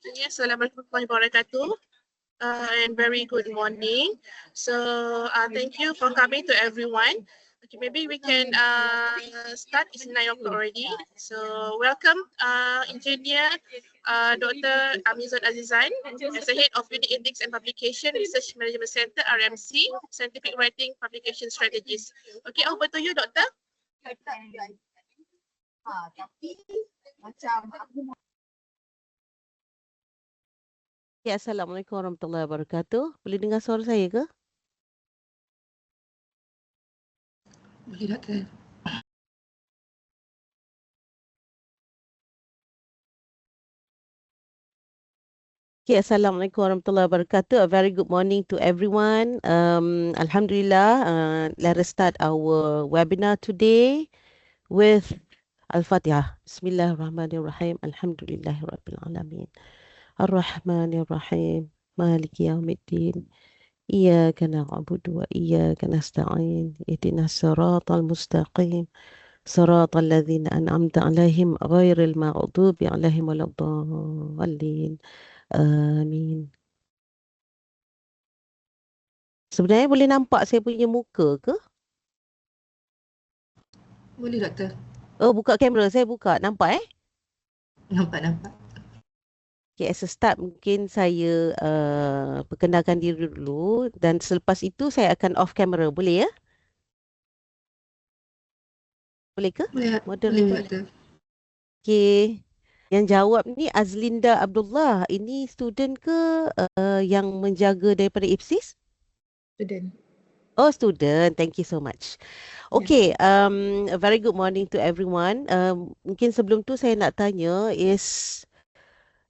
Yes, Assalamualaikum warahmatullahi wabarakatuh. And very good morning. So thank you for coming to everyone. Okay, maybe we can start. It's 9 o'clock already. So welcome, Engineer Dr. Amizon Azizan, as the Head of Unit Index and Publication Research Management Center, RMC, Scientific Writing Publication Strategies. Okay, over to you, Doctor. Ya, Assalamualaikum warahmatullahi wabarakatuh. Boleh dengar suara saya ke? Boleh, Doktor. Okay, Assalamualaikum warahmatullahi wabarakatuh. A very good morning to everyone. Alhamdulillah, let us start our webinar today with Al-Fatihah. Bismillahirrahmanirrahim. Alhamdulillahirabbil alamin. Ar-Rahmanir-Rahim. Maliki yaumiddin. Iyyaka na'budu wa iyyaka nasta'in. Ihdinas siratal mustaqim. صراط الذين أنعمت عليهم غير المغضوب عليهم ولا الضالين آمين. Sebenarnya boleh nampak saya punya muka ke? Boleh, Doktor. Oh, buka kamera. Saya buka. Nampak Nampak. Okay, as a start mungkin saya perkenalkan diri dulu dan selepas itu saya akan off camera. Boleh ya? Boleh ke? Boleh, Moderator. Doktor. Okay. Yang jawab ni Azlinda Abdullah. Ini student ke yang menjaga daripada IPSis? Student. Oh, student. Thank you so much. Okay, a very good morning to everyone. Mungkin sebelum tu saya nak tanya, is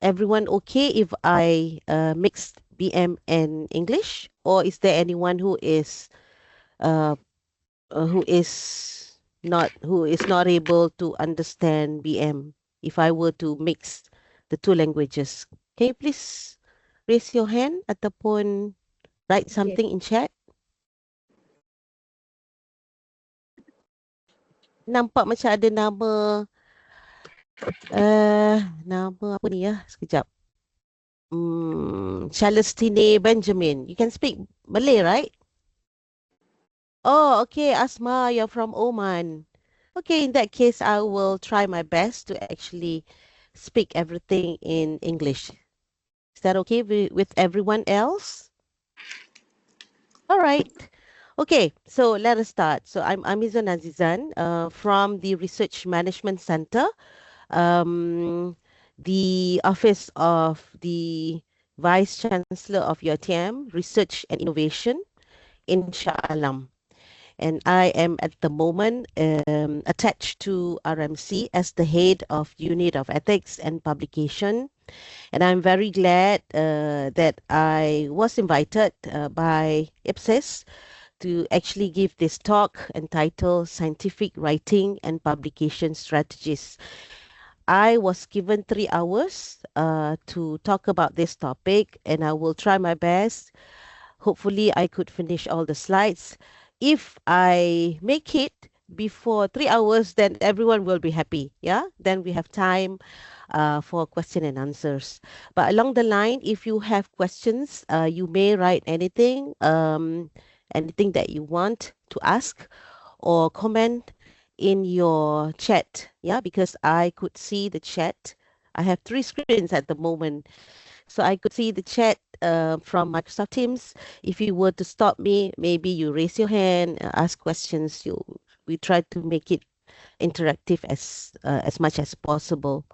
everyone okay if I mix BM and English, or is there anyone who is not able to understand BM if I were to mix the two languages? Can you please raise your hand ataupun write something in chat? Nampak macam ada nama nama apa ni ya? Sekejap. Celestine Benjamin. You can speak Malay, right? Oh, okay, Asma, you're from Oman. Okay, in that case, I will try my best to actually speak everything in English. Is that okay with everyone else? All right. Okay, so let us start. So I'm Amizon Azizan from the Research Management Center, the Office of the Vice Chancellor of UiTM, Research and Innovation in Shah Alam. And I am at the moment attached to RMC as the head of Unit of Ethics and Publication. And I'm very glad that I was invited by IPSis to actually give this talk entitled Scientific Writing and Publication Strategies. I was given 3 hours to talk about this topic, and I will try my best. Hopefully, I could finish all the slides. If I make it before 3 hours, then everyone will be happy. Yeah, then we have time for question and answers. But along the line, if you have questions, you may write anything, anything that you want to ask or comment in your chat. Yeah, because I could see the chat. I have 3 screens at the moment. So I could see the chat from Microsoft Teams. If you were to stop me, maybe you raise your hand, ask questions. We try to make it interactive as much as possible.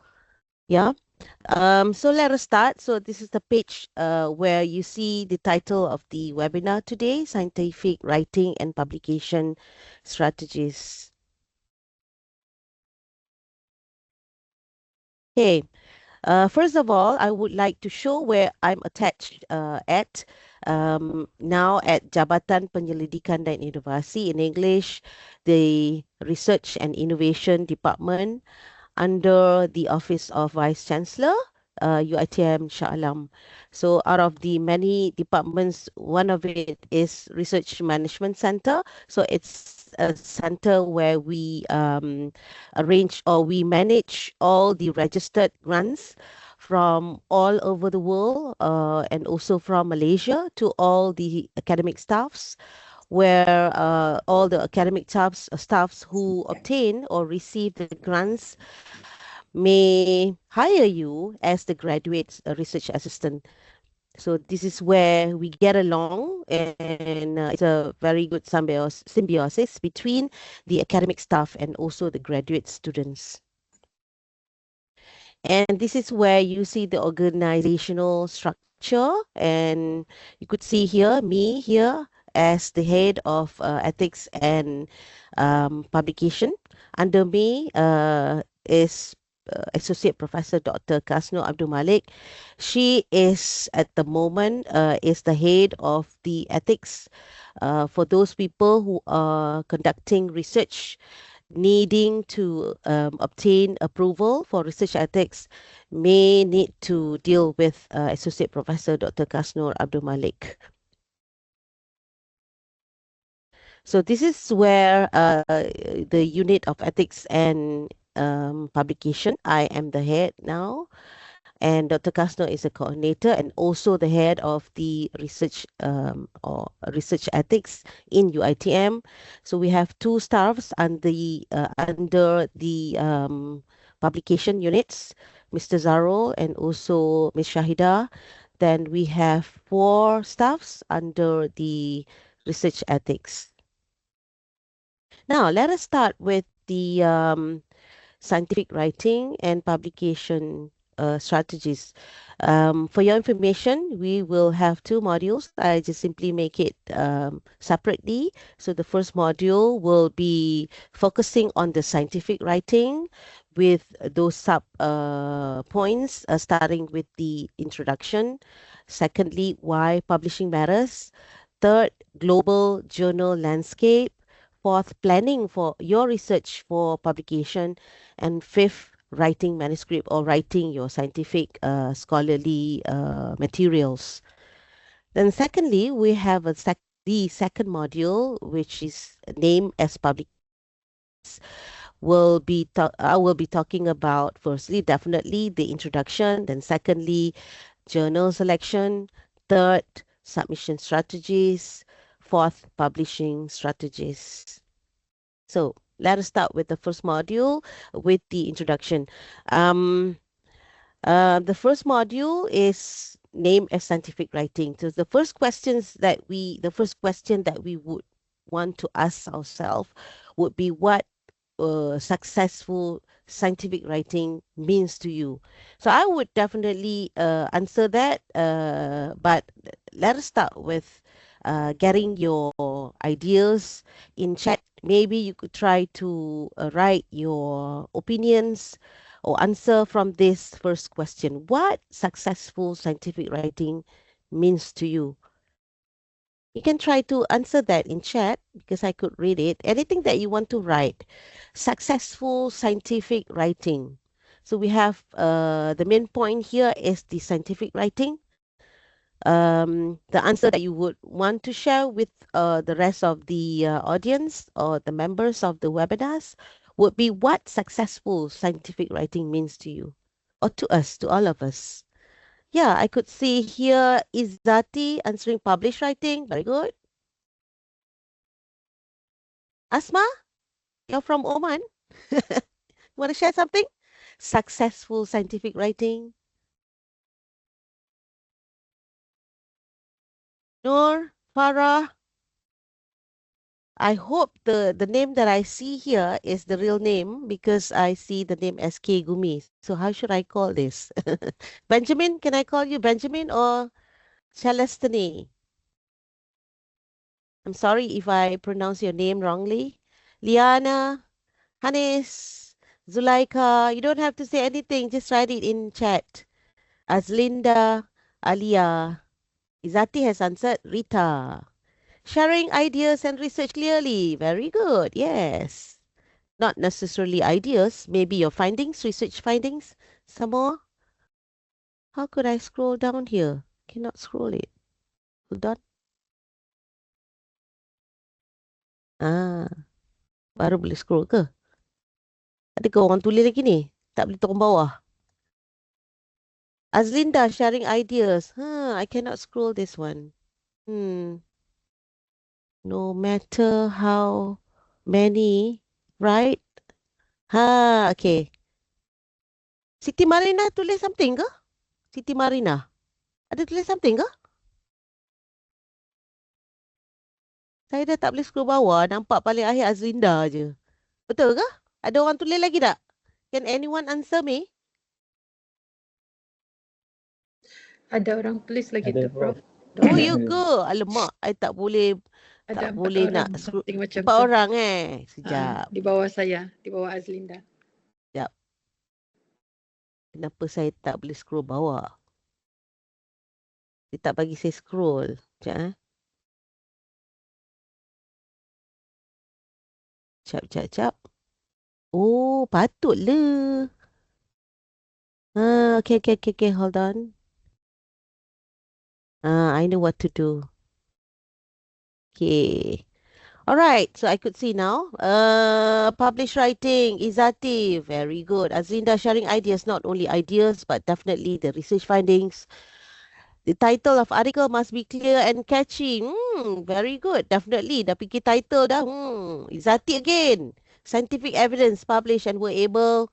Yeah. So let us start. So this is the page where you see the title of the webinar today, Scientific Writing and Publication Strategies. Okay. First of all, I would like to show where I'm attached at now at Jabatan Penyelidikan dan Inovasi, in English, the Research and Innovation Department under the Office of Vice Chancellor, UiTM Shah Alam. So out of the many departments, one of it is Research Management Center. So it's a center where we arrange or we manage all the registered grants from all over the world and also from Malaysia to all the academic staffs, where all the academic staffs who obtain or receive the grants may hire you as the graduate research assistant. So this is where we get along, and it's a very good symbiosis between the academic staff and also the graduate students. And this is where you see the organizational structure, and you could see here me here as the head of ethics and publication. Under me is Associate Professor Dr. Kasno Abdul Malik. She is at the moment is the head of the ethics for those people who are conducting research needing to obtain approval for research ethics may need to deal with Associate Professor Dr. Kasnur Abdul Malik. So this is where the unit of ethics and publication, I am the head now. And Dr. Kasno is a coordinator and also the head of the research or research ethics in UITM. So we have two staffs under the publication units, Mr. Zaro and also Ms. Shahida. Then we have four staffs under the research ethics. Now, let us start with the scientific writing and publication strategies. For your information, we will have two modules. I just simply make it separately. So the first module will be focusing on the scientific writing with those sub points, starting with the introduction. Secondly, why publishing matters. Third, global journal landscape. Fourth, planning for your research for publication. And fifth, writing manuscript or writing your scientific scholarly materials. Then secondly, we have the second module, which is named as public. I will be talking about firstly, definitely the introduction. Then secondly, journal selection. Third, submission strategies. Fourth, publishing strategies. So let us start with the first module with the introduction. The first module is named as scientific writing. So the first question that we would want to ask ourselves would be what successful scientific writing means to you. So I would definitely answer that, but let us start with getting your ideas in chat. Maybe you could try to write your opinions or answer from this first question. What successful scientific writing means to you? You can try to answer that in chat because I could read it. Anything that you want to write. Successful scientific writing. So we have the main point here is the scientific writing. The answer that you would want to share with the rest of the audience or the members of the webinars would be what successful scientific writing means to you or to us, to all of us. Yeah, I could see here Izzati answering published writing. Very good. Asma, you're from Oman. Want to share something? Successful scientific writing. Noor, Farah. I hope the name that I see here is the real name because I see the name as K Gumi. So how should I call this? Benjamin, can I call you Benjamin or Celestine? I'm sorry if I pronounce your name wrongly. Liana, Hanis, Zulaika, you don't have to say anything, just write it in chat. Azlinda, Alia, Izati has answered Rita. Sharing ideas and research clearly. Very good. Yes. Not necessarily ideas, maybe your findings, research findings. Some more. How could I scroll down here? Cannot scroll it. Hold on. Ah, baru boleh scroll ke? Ada ke orang tulis lagi ni? Tak boleh turun bawah. Azlinda sharing ideas. I cannot scroll this one. Hmm. No matter how many, right? Okay. Siti Marina tulis something ke? Siti Marina. Ada tulis something ke? Saya dah tak boleh scroll bawah. Nampak paling akhir Azlinda je. Betul ke? Ada orang tulis lagi tak? Can anyone answer me? Ada orang tulis lagi Ada tu, Prof. Prof. Oh, Doktor. ya ke? Alamak, I tak boleh Ada tak 4 boleh nak orang scroll. something macam 4 tu. orang Ah, Sekejap. di bawah saya, di bawah Azlinda. Sekejap. Kenapa saya tak boleh scroll bawah? Dia tak bagi saya scroll. Sekejap. Sekejap. Oh, patutlah. Okay. Hold on. I know what to do. Okay. Alright, so I could see now. Publish writing, Izati, very good. Azlinda sharing ideas, not only ideas, but definitely the research findings. The title of article must be clear and catchy. Very good. Definitely. Dah fikir title dah. Izati again. Scientific evidence published and were able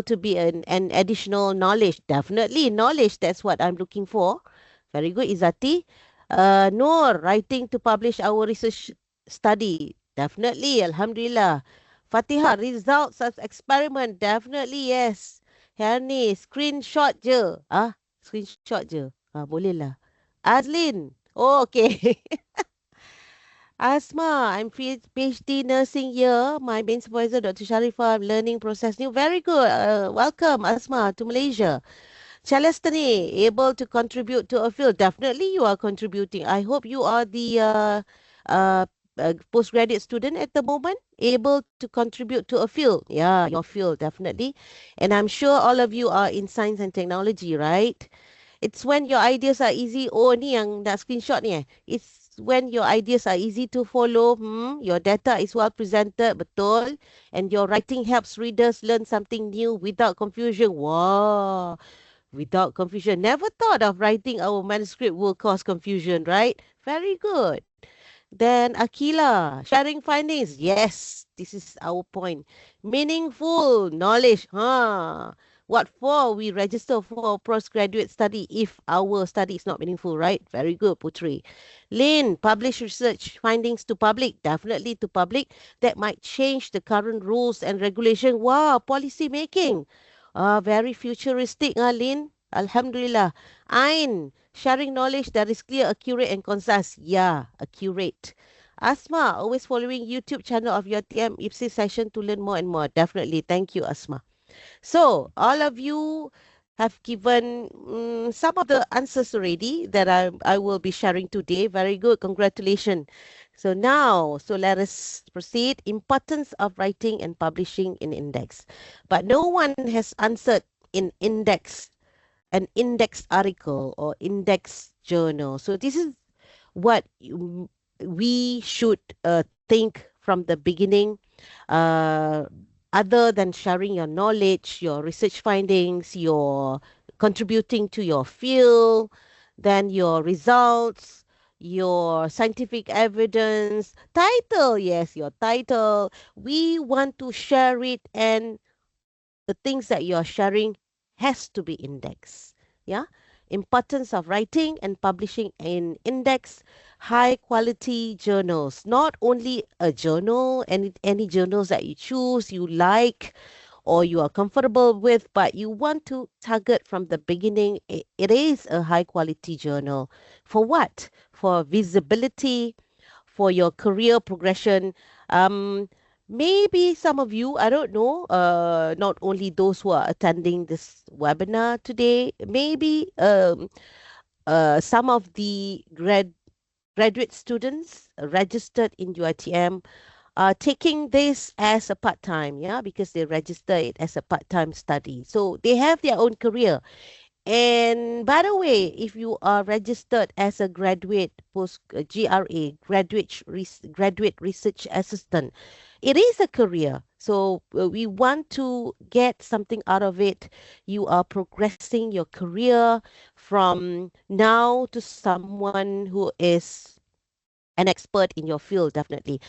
to be an additional knowledge. Definitely knowledge. That's what I'm looking for. Very good, Izati. Noor, writing to publish our research study. Definitely. Alhamdulillah. Fatiha, results of experiment. Definitely, yes. Herni, screenshot je. Screenshot je. Boleh lah. Azlin. Oh, okay. Asma, I'm PhD nursing year. My main supervisor, Dr. Sharifah, I'm learning process new. Very good. Welcome, Asma, to Malaysia. Chalestani, able to contribute to a field. Definitely you are contributing. I hope you are the uh, postgraduate student at the moment, able to contribute to a field. Yeah, your field, definitely. And I'm sure all of you are in science and technology, right? It's when your ideas are easy. Oh, ni yang nak screenshot ni. It's when your ideas are easy to follow. Your data is well presented, betul. And your writing helps readers learn something new without confusion. Wow, without confusion. Never thought of writing our manuscript will cause confusion, right? Very good. Then Akila, sharing findings. Yes, this is our point. Meaningful knowledge. What for? We register for postgraduate study if our study is not meaningful, right? Very good, Putri. Lynn, publish research findings to public. Definitely to public. That might change the current rules and regulation. Wow, policy making. Very futuristic, Lynn. Alhamdulillah. Ain, sharing knowledge that is clear, accurate, and concise. Yeah, accurate. Asma, always following YouTube channel of your TM IPSis session to learn more and more. Definitely. Thank you, Asma. So, all of you have given some of the answers already that I will be sharing today. Very good. Congratulations. So let us proceed. Importance of writing and publishing in index. But no one has answered in index, an index article or index journal. So this is what we should think from the beginning, uh, other than sharing your knowledge, your research findings, your contributing to your field, then your results, your scientific evidence, title, yes, your title. We want to share it, and the things that you're sharing has to be indexed. Yeah. Importance of writing and publishing in index high quality journals. Not only a journal, any journals that you choose, you like, or you are comfortable with, but you want to target from the beginning. It is a high quality journal. For what? For visibility, for your career progression. Maybe some of you, I don't know, not only those who are attending this webinar today, maybe some of the graduate students registered in UiTM are taking this as a part-time, yeah, because they register it as a part-time study. So they have their own career. And by the way, if you are registered as a graduate post GRA, graduate research assistant, it is a career. So we want to get something out of it. You are progressing your career from now to someone who is an expert in your field, definitely.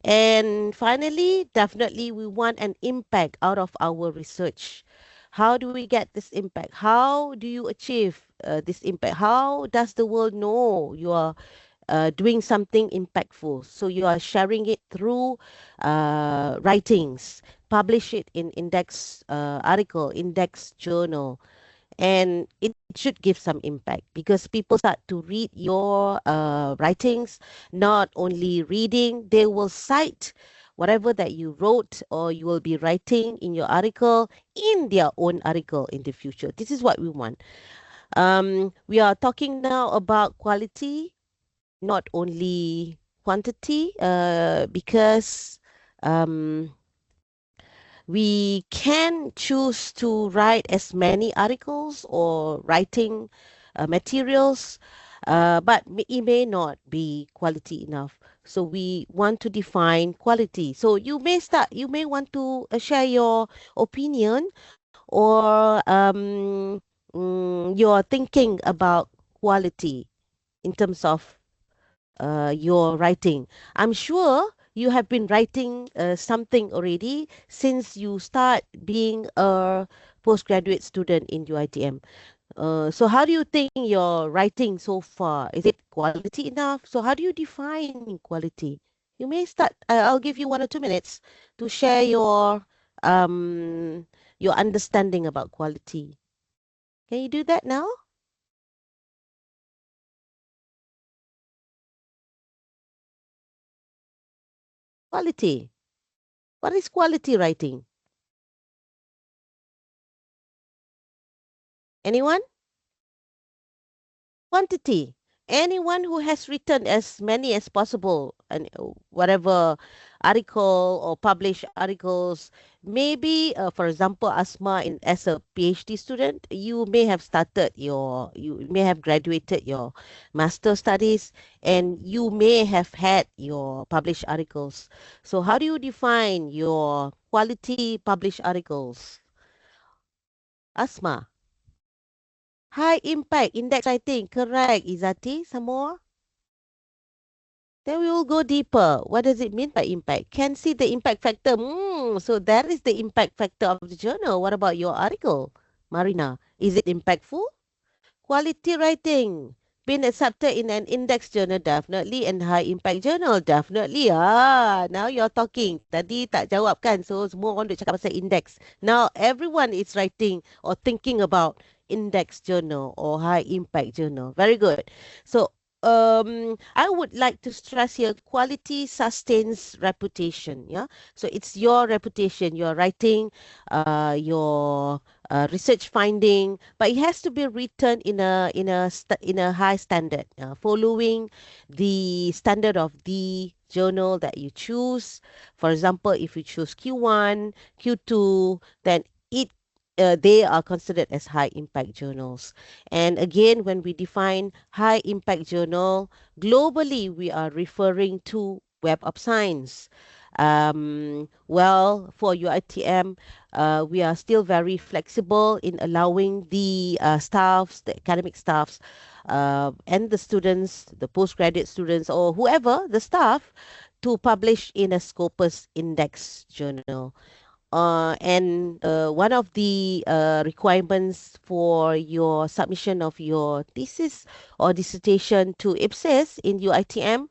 And finally, definitely, we want an impact out of our research. How do we get this impact? How do you achieve this impact? How does the world know you are doing something impactful? So you are sharing it through writings, publish it in index article, index journal, and it should give some impact because people start to read your writings. Not only reading, they will cite whatever that you wrote or you will be writing in your article in their own article in the future. This is what we want. We are talking now about quality, not only quantity, because um, we can choose to write as many articles or writing materials, but it may not be quality enough. So we want to define quality. So you may want to share your opinion or your thinking about quality in terms of your writing. I'm sure you have been writing something already since you start being a postgraduate student in UITM. So how do you think your writing so far? Is it quality enough? So how do you define quality? You may start. I'll give you 1 or 2 minutes to share um your understanding about quality. Can you do that now? Quality. What is quality writing? Anyone? Quantity. Anyone who has written as many as possible and whatever article or published articles. Maybe, for example, Asma, as a PhD student, you may have graduated your master studies, and you may have had your published articles. So how do you define your quality published articles? Asma. High impact index writing. Correct. Izati, some more? Then we will go deeper. What does it mean by impact? Can see the impact factor. So that is the impact factor of the journal. What about your article, Marina? Is it impactful? Quality writing. Been accepted in an index journal, definitely, and high impact journal, definitely. Now you're talking. Tadi tak jawab kan, so semua orang duk cakap pasal index. Now everyone is writing or thinking about index journal or high impact journal. Very good. So I would like to stress here, quality sustains reputation. Yeah. So it's your reputation. You're writing your research finding, but it has to be written in a high standard, following the standard of the journal that you choose. For example, if you choose Q1, Q2, then it they are considered as high impact journals. And again, when we define high impact journal, globally we are referring to Web of Science. Well, for UITM, we are still very flexible in allowing the staffs, the academic staffs, and the students, the postgraduate students, or whoever, the staff, to publish in a Scopus Index journal. And one of the requirements for your submission of your thesis or dissertation to IPSis in UITM,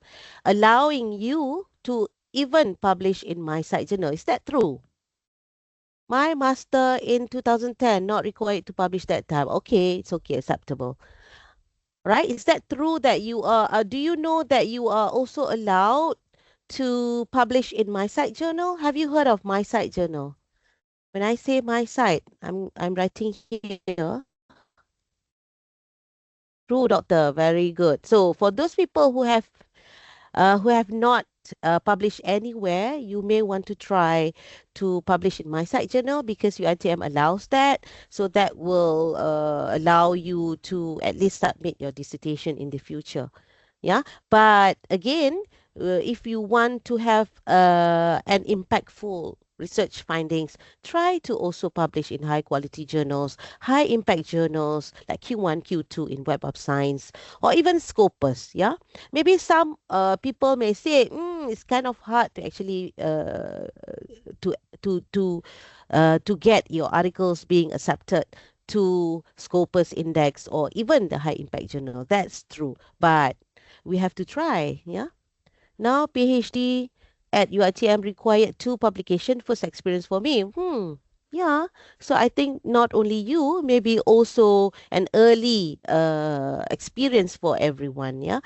allowing you to even publish in my site journal. Is that true? My master in 2010, not required to publish that time. Okay, it's okay, acceptable. Right? Is that true that do you know that you are also allowed to publish in my site journal? Have you heard of my site journal? When I say my site, I'm writing here. True, doctor. Very good. So for those people who have not published anywhere, you may want to try to publish in my site journal because UiTM allows that. So that will allow you to at least submit your dissertation in the future. Yeah. But again, if you want to have an impactful research findings, try to also publish in high quality journals, high impact journals like Q1, Q2 in Web of Science, or even Scopus. Yeah, maybe some people may say it's kind of hard to actually to to to to get your articles being accepted to Scopus Index or even the high impact journal. That's true, but we have to try. Yeah. Now, PhD at UiTM required two publication first experience for me. Yeah. So I think not only you, maybe also an early experience for everyone. Yeah.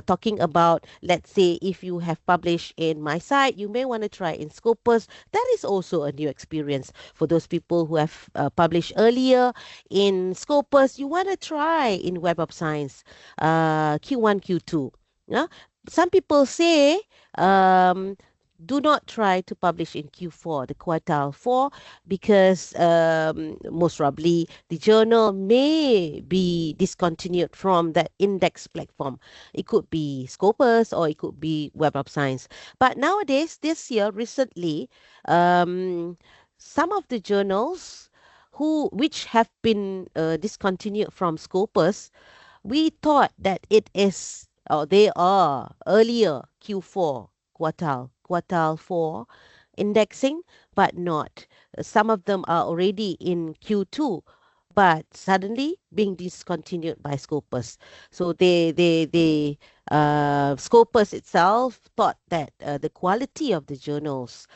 Talking about, let's say, if you have published in my site, you may want to try in Scopus. That is also a new experience for those people who have published earlier in Scopus. You want to try in Web of Science, Q1, Q2. Yeah, some people say um, do not try to publish in Q4, the quartile 4, because most probably the journal may be discontinued from that index platform. It could be Scopus or it could be Web of Science. But nowadays, this year, recently, um, some of the journals which have been discontinued from Scopus, we thought that it is, or they are earlier Q4 quartile 4 indexing, but not. Some of them are already in Q2, but suddenly being discontinued by Scopus. So Scopus itself thought that the quality of the journals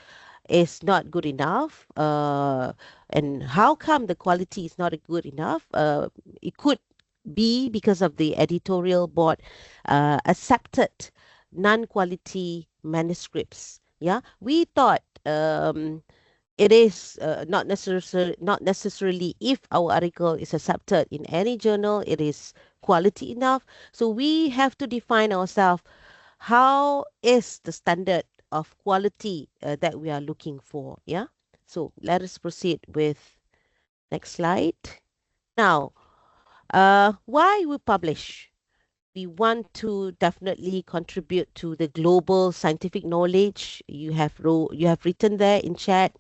is not good enough. And how come the quality is not good enough? It could be because of the editorial board accepted non-quality manuscripts. Yeah, we thought it is not necessarily if our article is accepted in any journal, it is quality enough. So we have to define ourselves how is the standard of quality that we are looking for. Yeah. So let us proceed with next slide. Now, why we publish? We want to definitely contribute to the global scientific knowledge. You have written there in chat,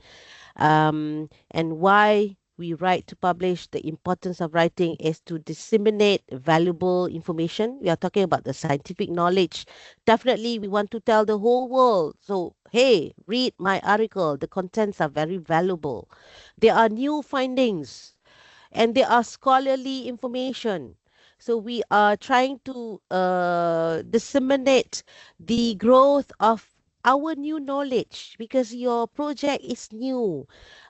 and why we write to publish. The importance of writing is to disseminate valuable information. We are talking about the scientific knowledge. Definitely, we want to tell the whole world. So, hey, read my article. The contents are very valuable. There are new findings and there are scholarly information. So we are trying to disseminate the growth of our new knowledge because your project is new.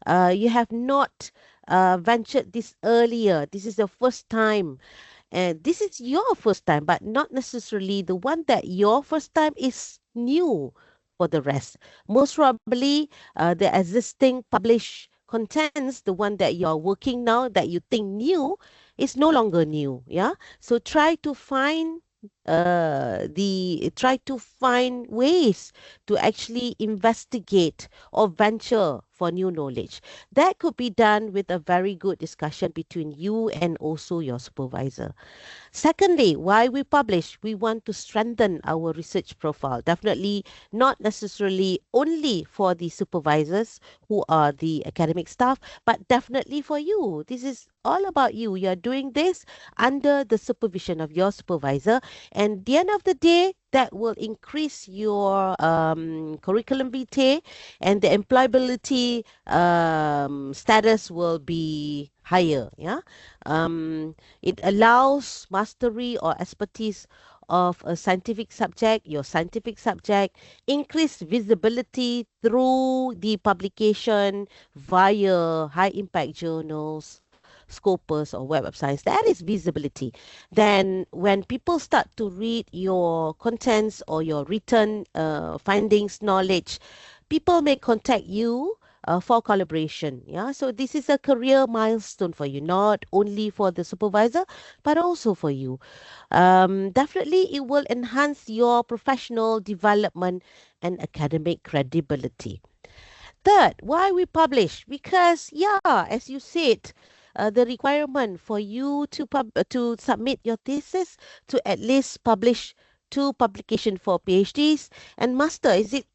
You have not ventured this earlier. This is the first time. And this is your first time, but not necessarily the one that your first time is new for the rest. Most probably, the existing published contents, the one that you're working now that you think new, is no longer new. Yeah. So try to find ways to actually investigate or venture for new knowledge. That could be done with a very good discussion between you and also your supervisor. Secondly, why we publish? We want to strengthen our research profile. Definitely not necessarily only for the supervisors who are the academic staff, but definitely for you. This is all about you. You're doing this under the supervision of your supervisor. And at the end of the day, that will increase your curriculum vitae and the employability status will be higher. Yeah. It allows mastery or expertise of a scientific subject, your scientific subject, increase visibility through the publication via high impact journals, Scopus or Web of Science. That is visibility. Then when people start to read your contents or your written findings, knowledge, people may contact you for collaboration. Yeah, so this is a career milestone for you, not only for the supervisor, but also for you. Definitely, it will enhance your professional development and academic credibility. Third, why we publish? Because, yeah, as you said, the requirement for you to submit your thesis to at least publish two publication for PhDs and master. Is it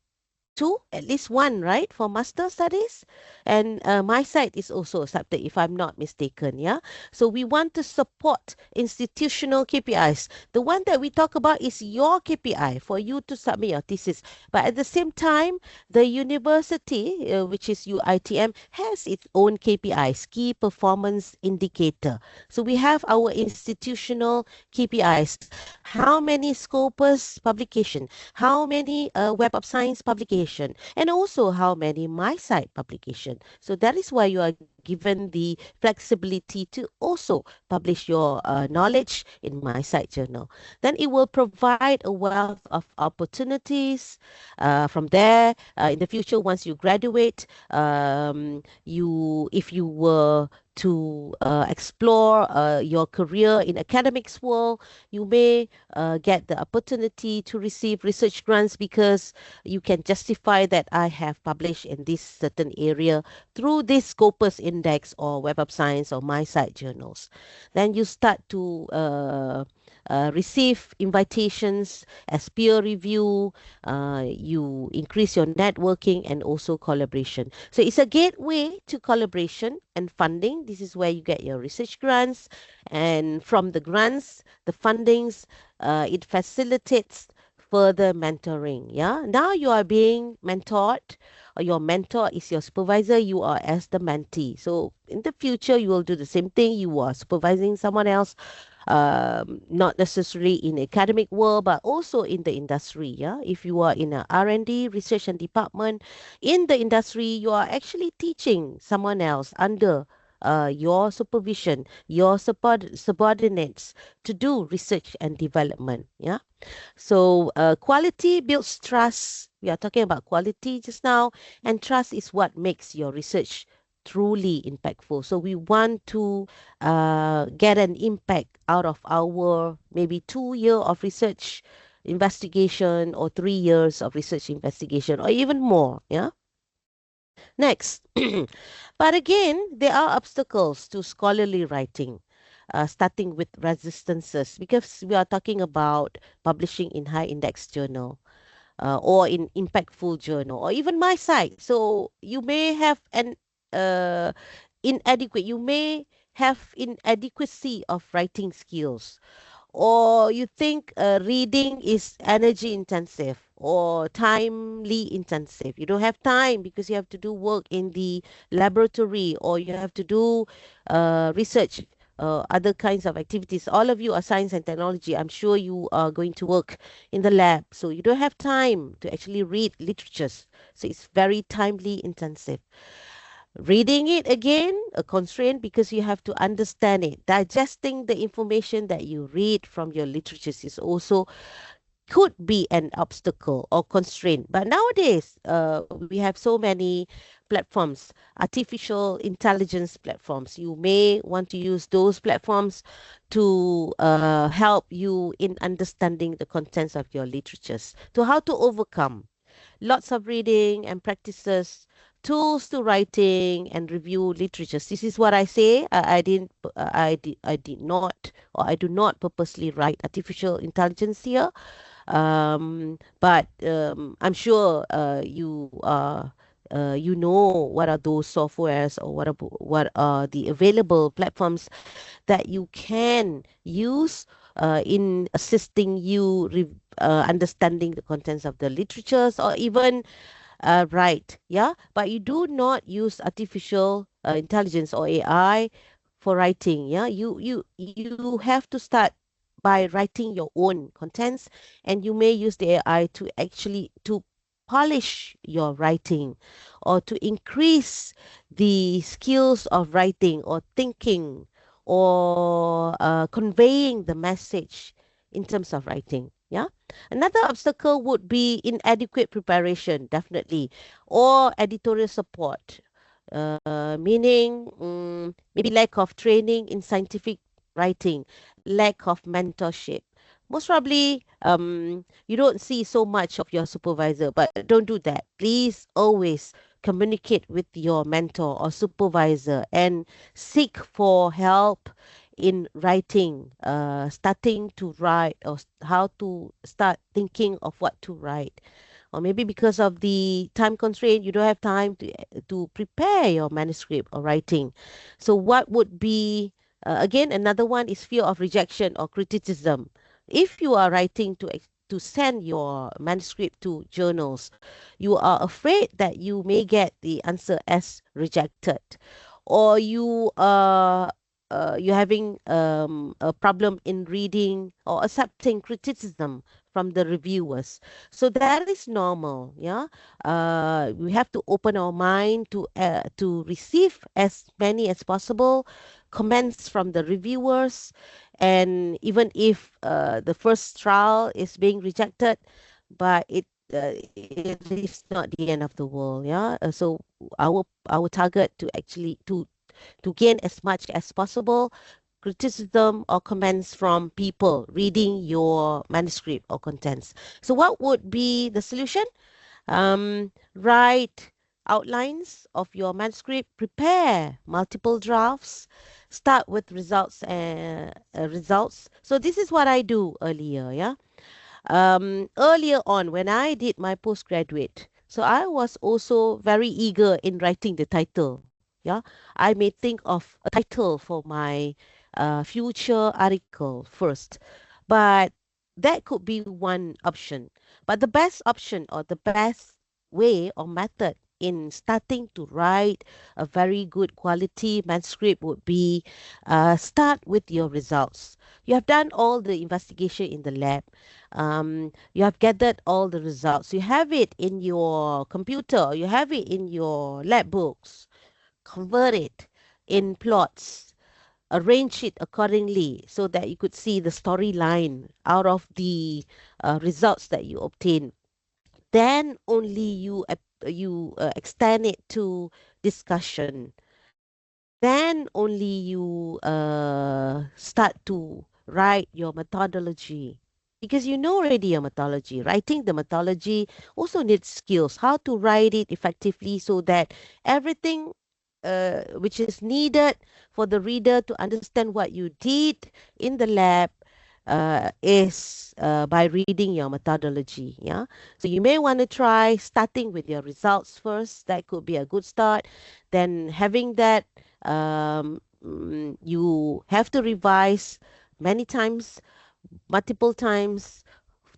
two, at least one, right, for master studies. And my side is also accepted, if I'm not mistaken. Yeah. So we want to support institutional KPIs. The one that we talk about is your KPI for you to submit your thesis. But at the same time, the university, which is UITM, has its own KPIs, key performance indicator. So we have our institutional KPIs. How many Scopus publication, how many Web of Science publication, and also how many my site publication. So that is why you are given the flexibility to also publish your knowledge in my site journal. Then it will provide a wealth of opportunities. From there, in the future, once you graduate, if you were to explore your career in academics world, you may get the opportunity to receive research grants because you can justify that I have published in this certain area through this Scopus Index or Web of Science or My Site journals. Then you start to receive invitations as peer review, you increase your networking and also collaboration. So it's a gateway to collaboration and funding. This is where you get your research grants, and from the grants, the fundings, it facilitates further mentoring. Yeah, now you are being mentored, or your mentor is your supervisor, you are as the mentee. So in the future you will do the same thing, you are supervising someone else, not necessarily in academic world but also in the industry. Yeah, if you are in a R&D research and department in the industry, you are actually teaching someone else under your supervision, your subordinates, to do research and development. Yeah. So quality builds trust. We are talking about quality just now, and trust is what makes your research truly impactful. So we want to get an impact out of our maybe 2 year of research investigation or 3 years of research investigation or even more. Yeah. Next, but again, there are obstacles to scholarly writing, starting with resistances, because we are talking about publishing in high index journal or in impactful journal or even my site. So you may have an uh, inadequate, you may have inadequacy of writing skills, or you think reading is energy intensive or timely intensive. You don't have time because you have to do work in the laboratory or you have to do research, other kinds of activities. All of you are science and technology. I'm sure you are going to work in the lab. So you don't have time to actually read literatures. So it's very timely intensive. Reading it again, a constraint because you have to understand it. Digesting the information that you read from your literatures is also could be an obstacle or constraint. But nowadays, we have so many platforms, artificial intelligence platforms. You may want to use those platforms to help you in understanding the contents of your literatures. To how to overcome lots of reading and practices, tools to writing and review literatures. This is what I say. I did not, or I do not purposely write artificial intelligence here. But I'm sure you know what are those softwares or what are the available platforms that you can use in assisting you understanding the contents of the literatures or even right, yeah, but you do not use artificial intelligence or AI for writing. Yeah, you have to start by writing your own contents, and you may use the AI to actually to polish your writing or to increase the skills of writing or thinking or conveying the message in terms of writing. Yeah. Another obstacle would be inadequate preparation, definitely, or editorial support, meaning maybe lack of training in scientific writing, lack of mentorship. Most probably, you don't see so much of your supervisor, but don't do that. Please always communicate with your mentor or supervisor and seek for help in writing, starting to write or how to start thinking of what to write. or maybe because of the time constraint, you don't have time to prepare your manuscript or writing. So what would be again, another one is fear of rejection or criticism. If you are writing to send your manuscript to journals, you are afraid that you may get the answer as rejected, or you're having a problem in reading or accepting criticism from the reviewers. So that is normal. Yeah, we have to open our mind to receive as many as possible comments from the reviewers, and even if the first trial is being rejected, but it is not the end of the world. Yeah, so our target to actually to gain as much as possible criticism or comments from people reading your manuscript or contents. So what would be the solution? Write outlines of your manuscript, prepare multiple drafts, start with results. So this is what I do earlier. Yeah, earlier on when I did my postgraduate. So I was also very eager in writing the title. Yeah, I may think of a title for my future article first, but that could be one option. But the best option or the best way or method in starting to write a very good quality manuscript would be start with your results. You have done all the investigation in the lab. You have gathered all the results. You have it in your computer. You have it in your lab books. Convert it in plots. Arrange it accordingly so that you could see the storyline out of the results that you obtain. Then only you extend it to discussion. Then only you start to write your methodology, because you know already your methodology. Writing the methodology also needs skills, how to write it effectively so that everything which is needed for the reader to understand what you did in the lab is by reading your methodology. Yeah, so you may want to try starting with your results first. That could be a good start. Then having that, you have to revise many times, multiple times,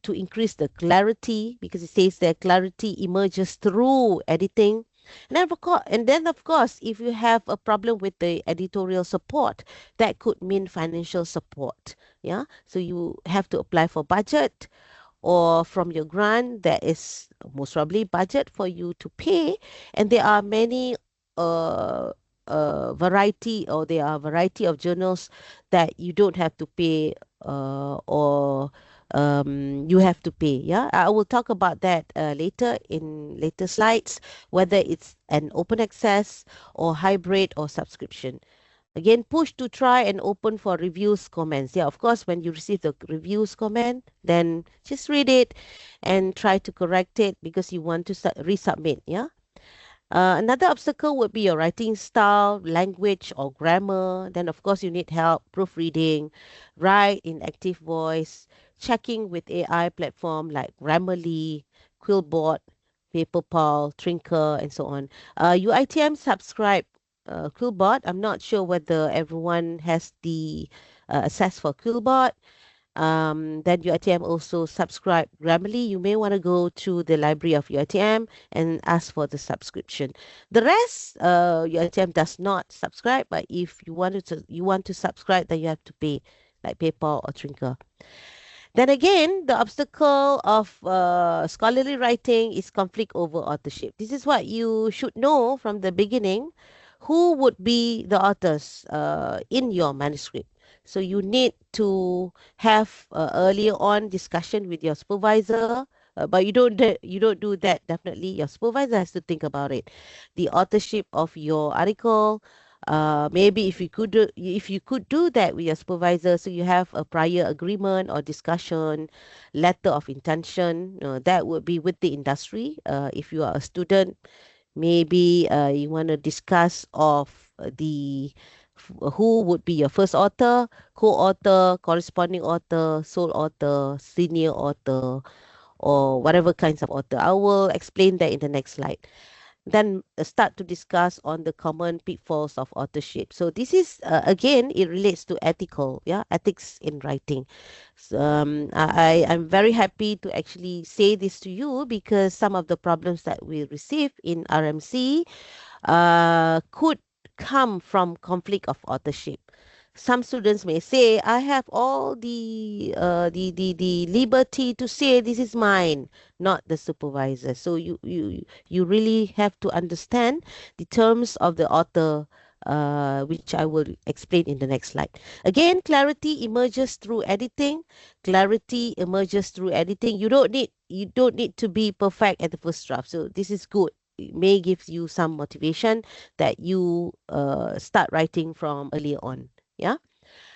to increase the clarity, because it says that clarity emerges through editing. And then of course, if you have a problem with the editorial support, that could mean financial support. Yeah, so you have to apply for budget, or from your grant there is most probably budget for you to pay. And there are many uh, variety, or there are variety of journals that you don't have to pay, or you have to pay. Yeah, I will talk about that later in later slides, whether it's an open access or hybrid or subscription. Again, push to try and open for reviews, comments. Yeah, of course, when you receive the reviews comment, then just read it and try to correct it because you want to resubmit. Yeah. Another obstacle would be your writing style, language, or grammar. Then, of course, you need help proofreading, write in active voice, checking with AI platform like Grammarly, Quillbot, Paperpal, Trinker, and so on. UITM subscribe Quillbot. I'm not sure whether everyone has the access for Quillbot. Then UiTM also subscribe Grammarly. You may want to go to the library of UiTM and ask for the subscription. The rest, UiTM does not subscribe, but if you want to subscribe, then you have to pay, like PayPal or Trinker. Then again, the obstacle of scholarly writing is conflict over authorship. This is what you should know from the beginning. Who would be the authors in your manuscript? So you need to have earlier on discussion with your supervisor, but you don't do that. Definitely, your supervisor has to think about it. The authorship of your article. Maybe if you could do that with your supervisor, so you have a prior agreement or discussion, letter of intention. That would be with the industry. If you are a student, maybe you want to discuss of who would be your first author, co-author, corresponding author, sole author, senior author, or whatever kinds of author. I will explain that in the next slide. Then start to discuss on the common pitfalls of authorship. So this is again, it relates to ethical, yeah, ethics in writing. So, I'm very happy to actually say this to you because some of the problems that we receive in RMC could come from conflict of authorship. Some students may say, I have all the liberty to say this is mine, not the supervisor. So you really have to understand the terms of the author, which I will explain in the next slide. Again, clarity emerges through editing. Clarity emerges through editing. You don't need to be perfect at the first draft. So this is good. It may give you some motivation that you start writing from earlier on. Yeah.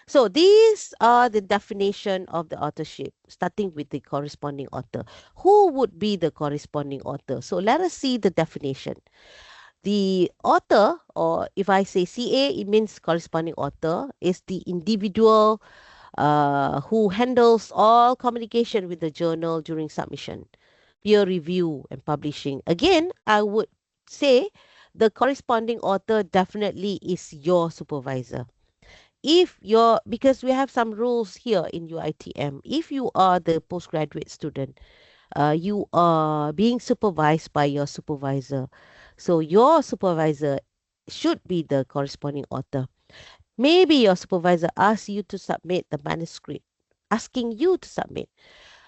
So these are the definition of the authorship, starting with the corresponding author. Who would be the corresponding author? So let us see the definition. The author, or if I say CA, it means corresponding author, is the individual who handles all communication with the journal during submission, peer review, and publishing. Again, I would say the corresponding author definitely is your supervisor. If you're, because we have some rules here in UITM, if you are the postgraduate student, you are being supervised by your supervisor. So your supervisor should be the corresponding author. Maybe your supervisor asks you to submit the manuscript, asking you to submit.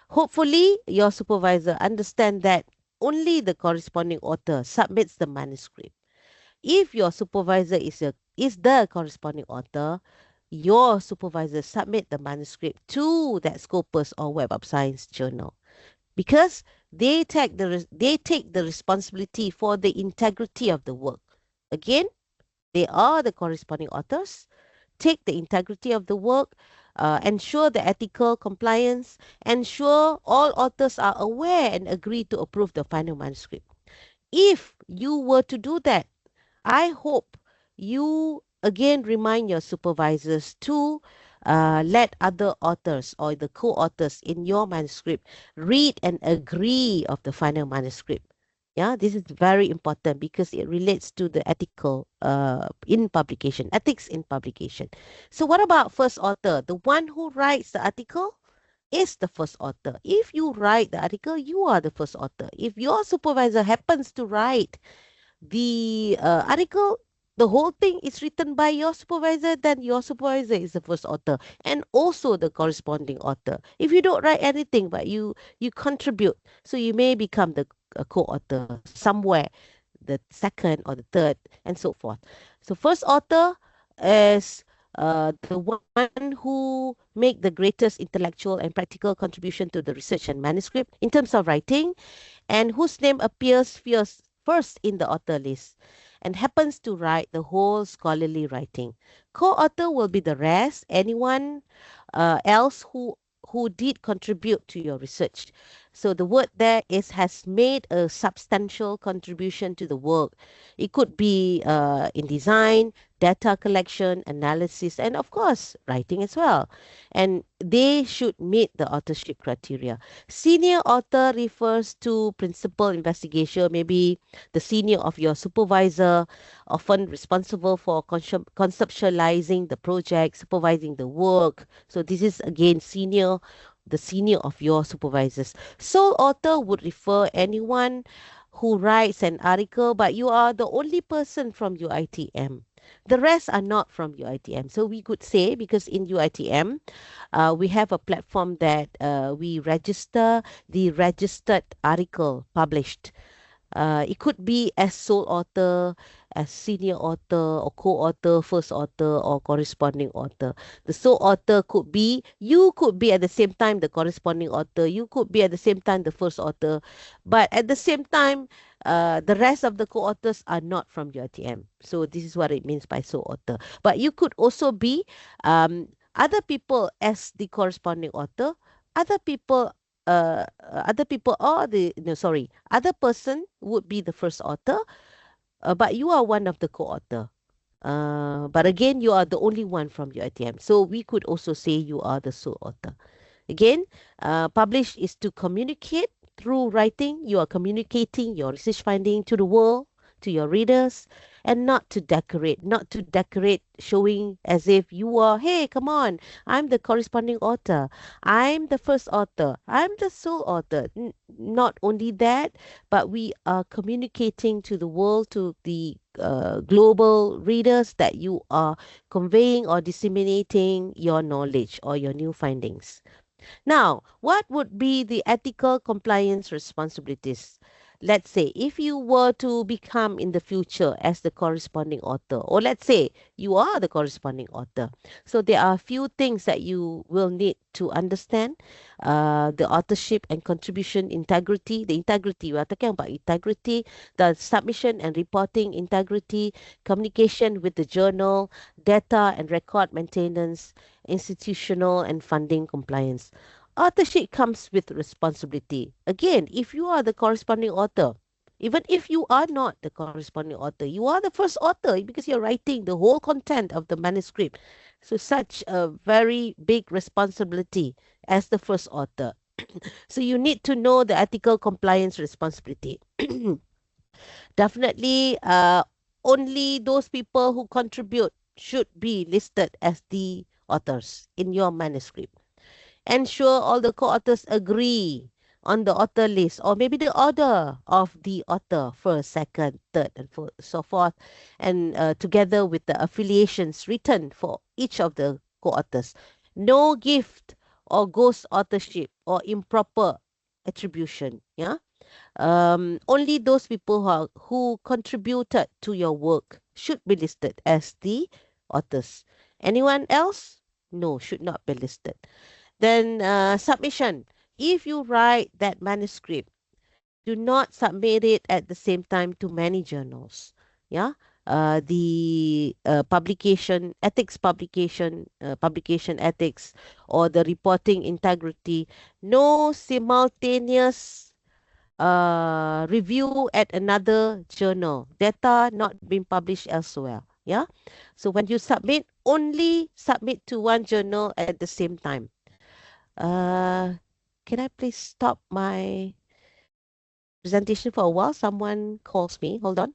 Hopefully, your supervisor understand that only the corresponding author submits the manuscript. If your supervisor is the corresponding author, your supervisor submit the manuscript to that Scopus or Web of Science journal because they take the responsibility for the integrity of the work. Again, they are the corresponding authors. Take the integrity of the work, ensure the ethical compliance, ensure all authors are aware and agree to approve the final manuscript. If you were to do that, I hope you again remind your supervisors to let other authors or the co-authors in your manuscript read and agree of the final manuscript. Yeah, this is very important because it relates to the ethical in publication, ethics in publication. So what about first author? The one who writes the article is the first author. If you write the article, you are the first author. If your supervisor happens to write the article, the whole thing is written by your supervisor, then your supervisor is the first author and also the corresponding author. If you don't write anything but you contribute, so you may become the co-author somewhere, the second or the third, and so forth. So first author is the one who make the greatest intellectual and practical contribution to the research and manuscript in terms of writing, and whose name appears first in the author list and happens to write the whole scholarly writing. Co-author will be the rest, anyone else who did contribute to your research. So the word there is has made a substantial contribution to the work. It could be in design, data collection, analysis, and of course, writing as well. And they should meet the authorship criteria. Senior author refers to principal investigation, maybe the senior of your supervisor, often responsible for conceptualizing the project, supervising the work. So this is again senior, the senior of your supervisors. Sole author would refer anyone who writes an article, but you are the only person from UITM. The rest are not from UITM. So we could say, because in UITM, we have a platform that we register the registered article published. It could be as sole author, as senior author, or co-author, first author, or corresponding author. The sole author could be, you could be at the same time the corresponding author, you could be at the same time the first author, but at the same time, the rest of the co-authors are not from your TM. So this is what it means by sole author. But you could also be other people as the corresponding author, other people other people or the no sorry other person would be the first author, but you are one of the co-author, but again you are the only one from your ATM, so we could also say you are the sole author. Again, publish is to communicate, through writing, you are communicating your research finding to the world, to your readers, and not to decorate, showing as if you are, hey, come on, I'm the corresponding author, I'm the first author, I'm the sole author. Not only that, but we are communicating to the world, to the global readers, that you are conveying or disseminating your knowledge or your new findings. Now, what would be the ethical compliance responsibilities? Let's say if you were to become in the future as the corresponding author, or let's say you are the corresponding author. So there are a few things that you will need to understand: the authorship and contribution integrity. The integrity, we are talking about integrity, the submission and reporting integrity, communication with the journal, data and record maintenance, institutional and funding compliance. Authorship comes with responsibility. Again, if you are the corresponding author, even if you are not the corresponding author, you are the first author because you're writing the whole content of the manuscript. So, such a very big responsibility as the first author. So, you need to know the ethical compliance responsibility. Definitely, only those people who contribute should be listed as the authors in your manuscript. Ensure all the co-authors agree on the author list, or maybe the order of the author, first, second, third, and so forth, and together with the affiliations written for each of the co-authors. No gift or ghost authorship or improper attribution. Yeah. Only those people who contributed to your work should be listed as the authors. Anyone else? No, should not be listed. Then submission. If you write that manuscript, do not submit it at the same time to many journals. Yeah. The publication ethics, or the reporting integrity. No simultaneous review at another journal. Data not being published elsewhere. Yeah. So when you submit, only submit to one journal at the same time. Uh, can I please stop my presentation for a while? Someone calls me. Hold on.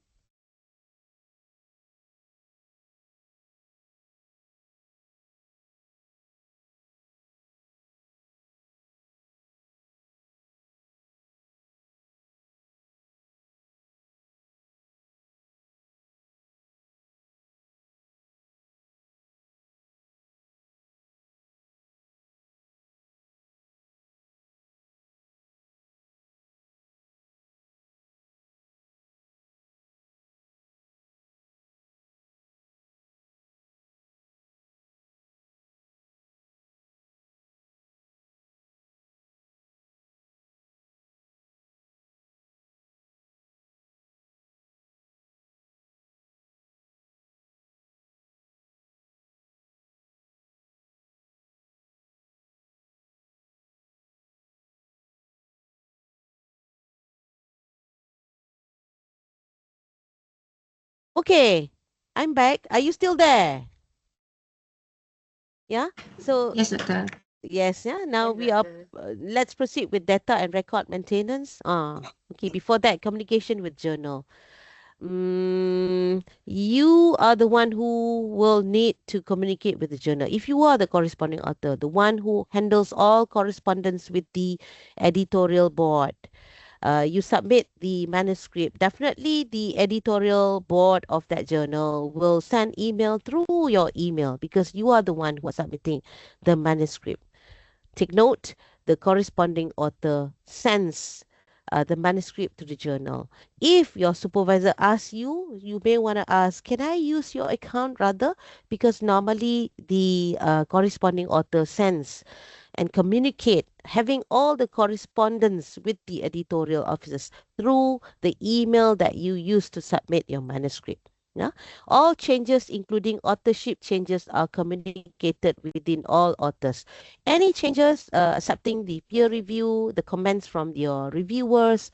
Okay, I'm back. Are you still there? Yeah. So Yes, Doctor. yes, yeah. Now we are. Let's proceed with data and record maintenance. Okay. Before that, communication with journal. You are the one who will need to communicate with the journal. If you are the corresponding author, the one who handles all correspondence with the editorial board, you submit the manuscript. Definitely, the editorial board of that journal will send email through your email because you are the one who are submitting the manuscript. Take note, the corresponding author sends the manuscript to the journal. If your supervisor asks you, you may want to ask, can I use your account rather? Because normally the corresponding author sends and communicate, having all the correspondence with the editorial officers through the email that you use to submit your manuscript. Yeah? All changes, including authorship changes, are communicated within all authors. Any changes, accepting the peer review, the comments from your reviewers,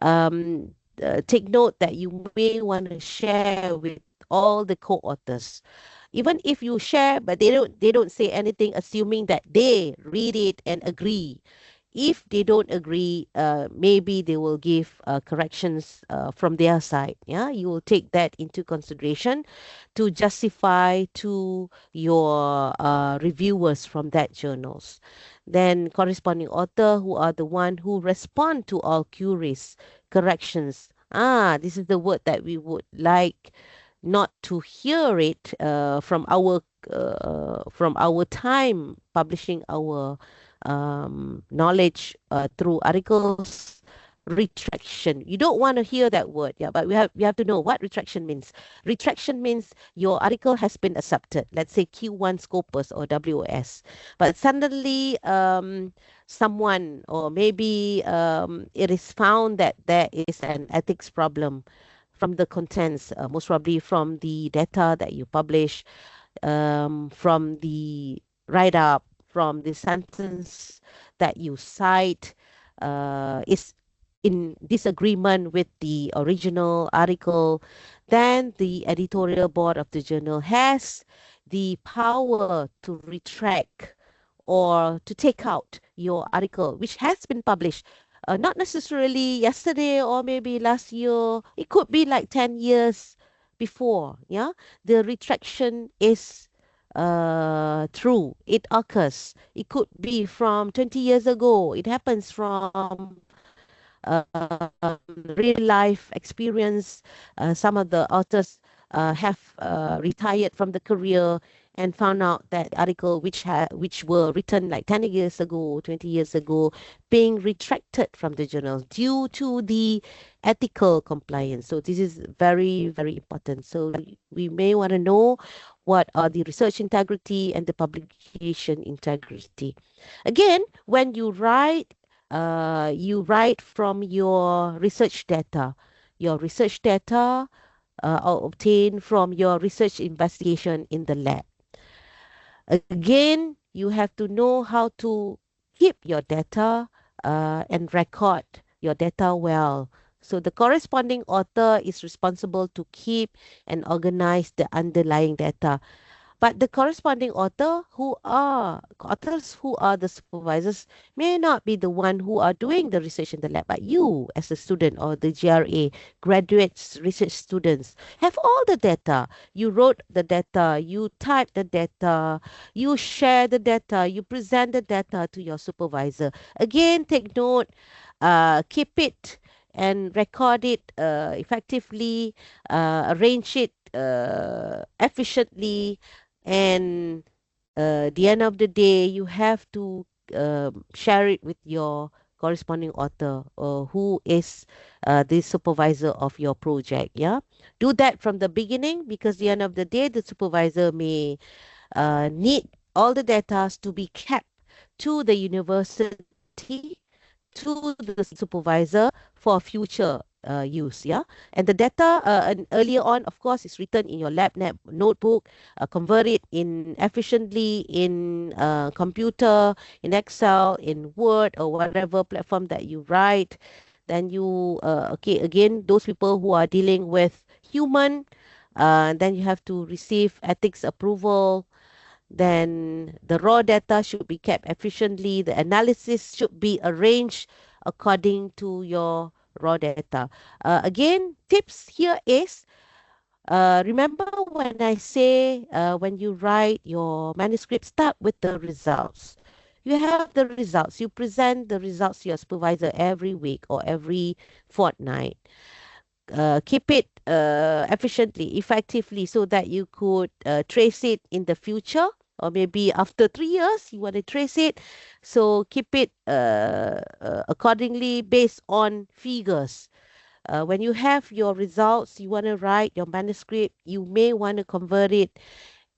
take note that you may want to share with all the co-authors. Even if you share, but they don't say anything, assuming that they read it and agree. If they don't agree, maybe they will give corrections from their side. Yeah, you will take that into consideration to justify to your reviewers from that journals. Then corresponding author, who are the one who respond to all queries, corrections. This is the word that we would like not to hear it from our time publishing our knowledge through articles. Retraction, you don't want to hear that word, yeah, but we have to know what retraction means. Retraction means your article has been accepted, let's say Q1 Scopus or WOS, but suddenly someone, or maybe it is found that there is an ethics problem from the contents, most probably from the data that you publish, from the write up, from the sentence that you cite, is in disagreement with the original article, then the editorial board of the journal has the power to retract or to take out your article, which has been published. Not necessarily yesterday or maybe last year. It could be like 10 years before. Yeah, the retraction is true. It occurs. It could be from 20 years ago. It happens from real life experience. Some of the authors have retired from the career and found out that article which were written like 10 years ago, 20 years ago, being retracted from the journal due to the ethical compliance. So this is very, very important. So we may want to know what are the research integrity and the publication integrity. Again, when you write from your research data. Your research data are obtained from your research investigation in the lab. Again, you have to know how to keep your data and record your data well. So the corresponding author is responsible to keep and organize the underlying data. But the corresponding authors who are the supervisors may not be the one who are doing the research in the lab, but you as a student or the GRA, graduates, research students, have all the data. You wrote the data, you typed the data, you share the data, you present the data to your supervisor. Again, take note, keep it and record it effectively, arrange it efficiently, and the end of the day you have to share it with your corresponding author, who is the supervisor of your project. Yeah, do that from the beginning, because the end of the day the supervisor may need all the data to be kept to the university, to the supervisor for future use. Yeah, and the data and earlier on, of course, is written in your notebook. Convert it in efficiently in computer, in Excel, in Word, or whatever platform that you write. Then you okay, again, those people who are dealing with human, then you have to receive ethics approval. Then the raw data should be kept efficiently. The analysis should be arranged according to your raw data. Again, tips here is, remember when I say when you write your manuscript, start with the results. You have the results. You present the results to your supervisor every week or every fortnight. Keep it efficiently, effectively, so that you could trace it in the future, or maybe after 3 years you want to trace it. So keep it accordingly based on figures. When you have your results, you want to write your manuscript, you may want to convert it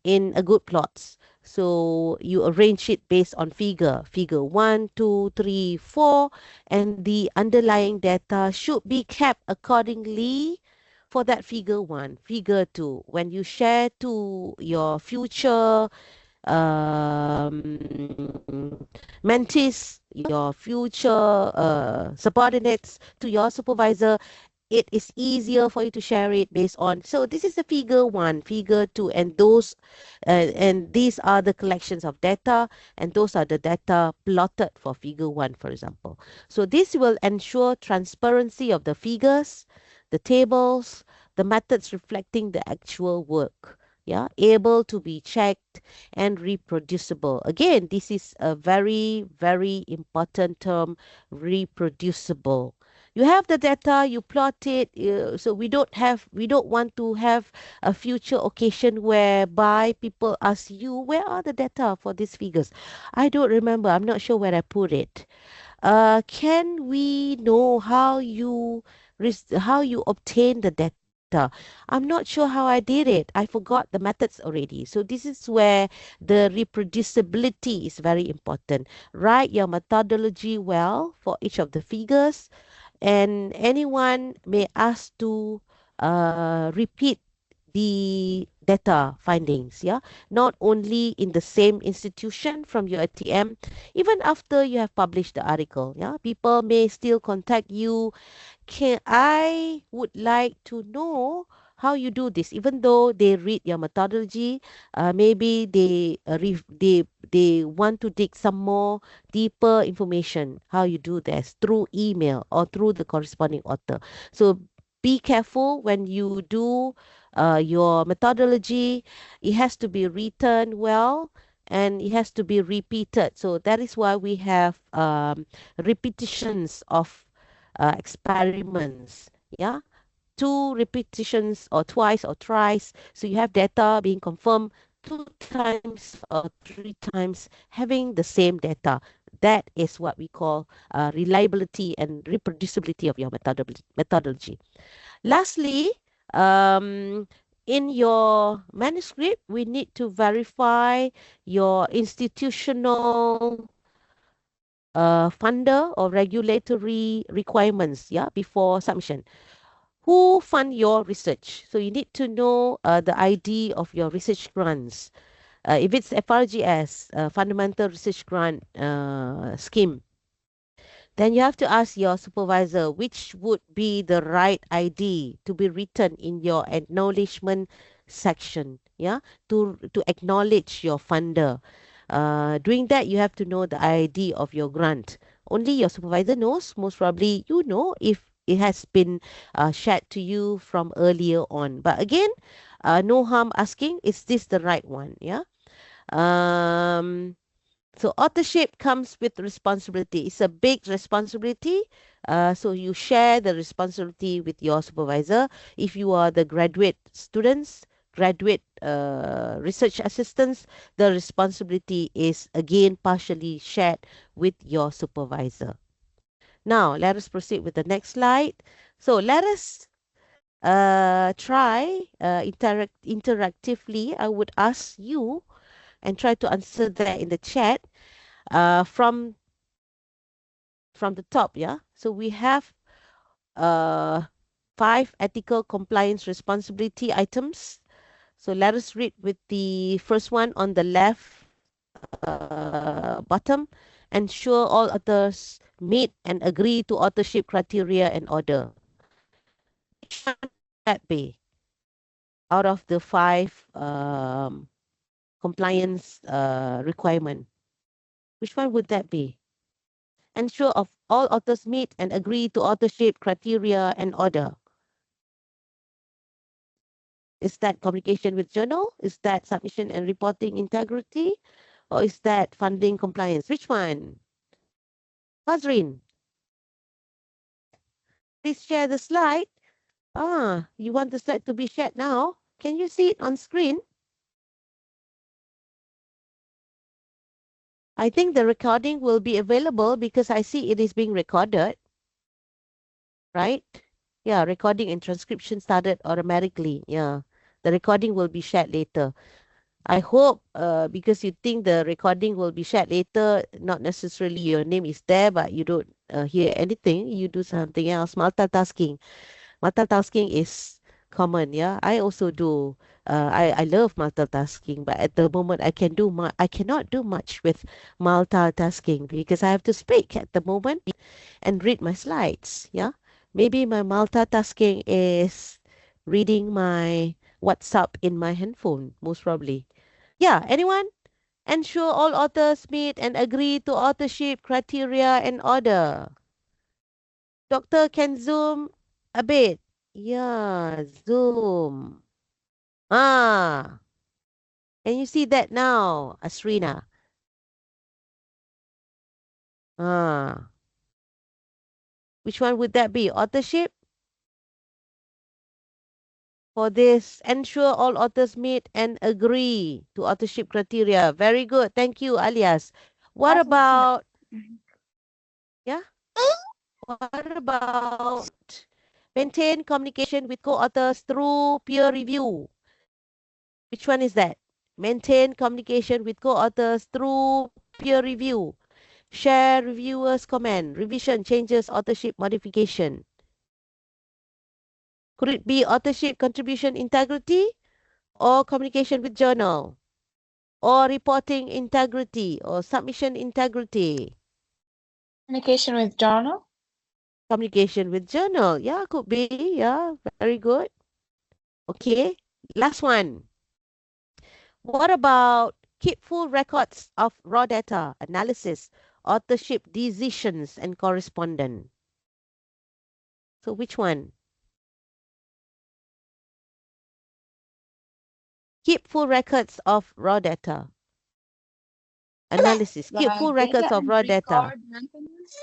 in a good plots. So you arrange it based on figure 1, 2, 3, 4, and the underlying data should be kept accordingly for that figure 1, figure 2. When you share to your future mentees, your future subordinates, to your supervisor, it is easier for you to share it based on. So this is the figure 1, figure 2, and those and these are the collections of data, and those are the data plotted for figure 1, for example. So this will ensure transparency of the figures, the tables, the methods reflecting the actual work. Yeah, able to be checked and reproducible. Again, this is a very, very important term, reproducible. You have the data, you plot it, so we don't want to have a future occasion whereby people ask you, where are the data for these figures? I don't remember, I'm not sure where I put it. Can we know how you obtain the data? I'm not sure how I did it. I forgot the methods already. So this is where the reproducibility is very important. Write your methodology well for each of the figures, and anyone may ask to repeat the data findings, yeah, not only in the same institution from your ATM, even after you have published the article, yeah, people may still contact you. I would like to know how you do this, even though they read your methodology. Maybe they want to dig some more deeper information how you do this through email or through the corresponding author. So be careful when you do your methodology. It has to be written well, and it has to be repeated. So that is why we have repetitions of experiments. Yeah, two repetitions or twice or thrice. So you have data being confirmed 2 times or 3 times having the same data. That is what we call reliability and reproducibility of your methodology. Lastly, um, in your manuscript, we need to verify your institutional funder or regulatory requirements, yeah, before submission. Who fund your research? So you need to know the ID of your research grants. If it's FRGS, Fundamental Research Grant Scheme, then you have to ask your supervisor which would be the right ID to be written in your acknowledgement section, yeah, to acknowledge your funder. Doing that, you have to know the ID of your grant. Only your supervisor knows. Most probably, you know if it has been shared to you from earlier on. But again, no harm asking, is this the right one? Yeah. Um, so authorship comes with responsibility. It's a big responsibility. So you share the responsibility with your supervisor. If you are the graduate students, graduate research assistants, the responsibility is again partially shared with your supervisor. Now let us proceed with the next slide. So let us try interactively. I would ask you and try to answer that in the chat from the top, yeah. So we have uh 5 ethical compliance responsibility items. So let us read with the first one on the left bottom. Ensure all authors meet and agree to authorship criteria and order. Which one would that be out of the 5 compliance requirement? Which one would that be? Ensure of all authors meet and agree to authorship criteria and order. Is that communication with journal? Is that submission and reporting integrity? Or is that funding compliance? Which one? Nazrin, please share the slide. You want the slide to be shared now? Can you see it on screen? I think the recording will be available because I see it is being recorded, right? Yeah, recording and transcription started automatically. Yeah, the recording will be shared later. I hope because you think the recording will be shared later, not necessarily your name is there, but you don't hear anything, you do something else. Multitasking. Multitasking is common, yeah. I also do. I love multitasking, but at the moment I cannot do much with multitasking because I have to speak at the moment and read my slides, yeah. Maybe my multitasking is reading my WhatsApp in my handphone, most probably. Yeah, anyone? Ensure all authors meet and agree to authorship criteria and order. Doctor, can zoom a bit? Yeah, zoom. Ah, can you see that now, Asrina? Ah, which one would that be? Authorship? For this, ensure all authors meet and agree to authorship criteria. Very good. Thank you, Alias. What Authorship. about, yeah? What about maintain communication with co-authors through peer review? Which one is that? Maintain communication with co-authors through peer review. Share reviewers' comment, revision, changes, authorship modification. Could it be authorship contribution integrity or communication with journal or reporting integrity or submission integrity? Communication with journal. Communication with journal. Yeah, could be. Yeah, very good. Okay, last one. What about keep full records of raw data, analysis, authorship decisions, and correspondence? So which one? Keep full records of raw data, analysis. Keep The full data records of and raw data. record maintenance.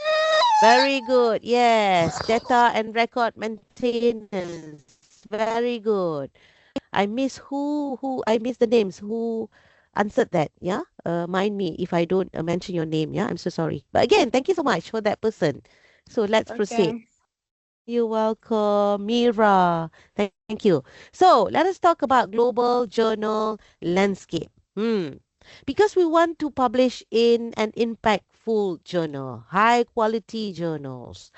Very good. Yes, data and record maintenance. Very good. I miss who I miss the names who answered that. Yeah, mind me if I don't mention your name. Yeah, I'm so sorry. But again, thank you so much for that person. So let's proceed. Okay. You're welcome, Mira. Thank you. So let us talk about global journal landscape. Because we want to publish in an impactful journal, high quality journals,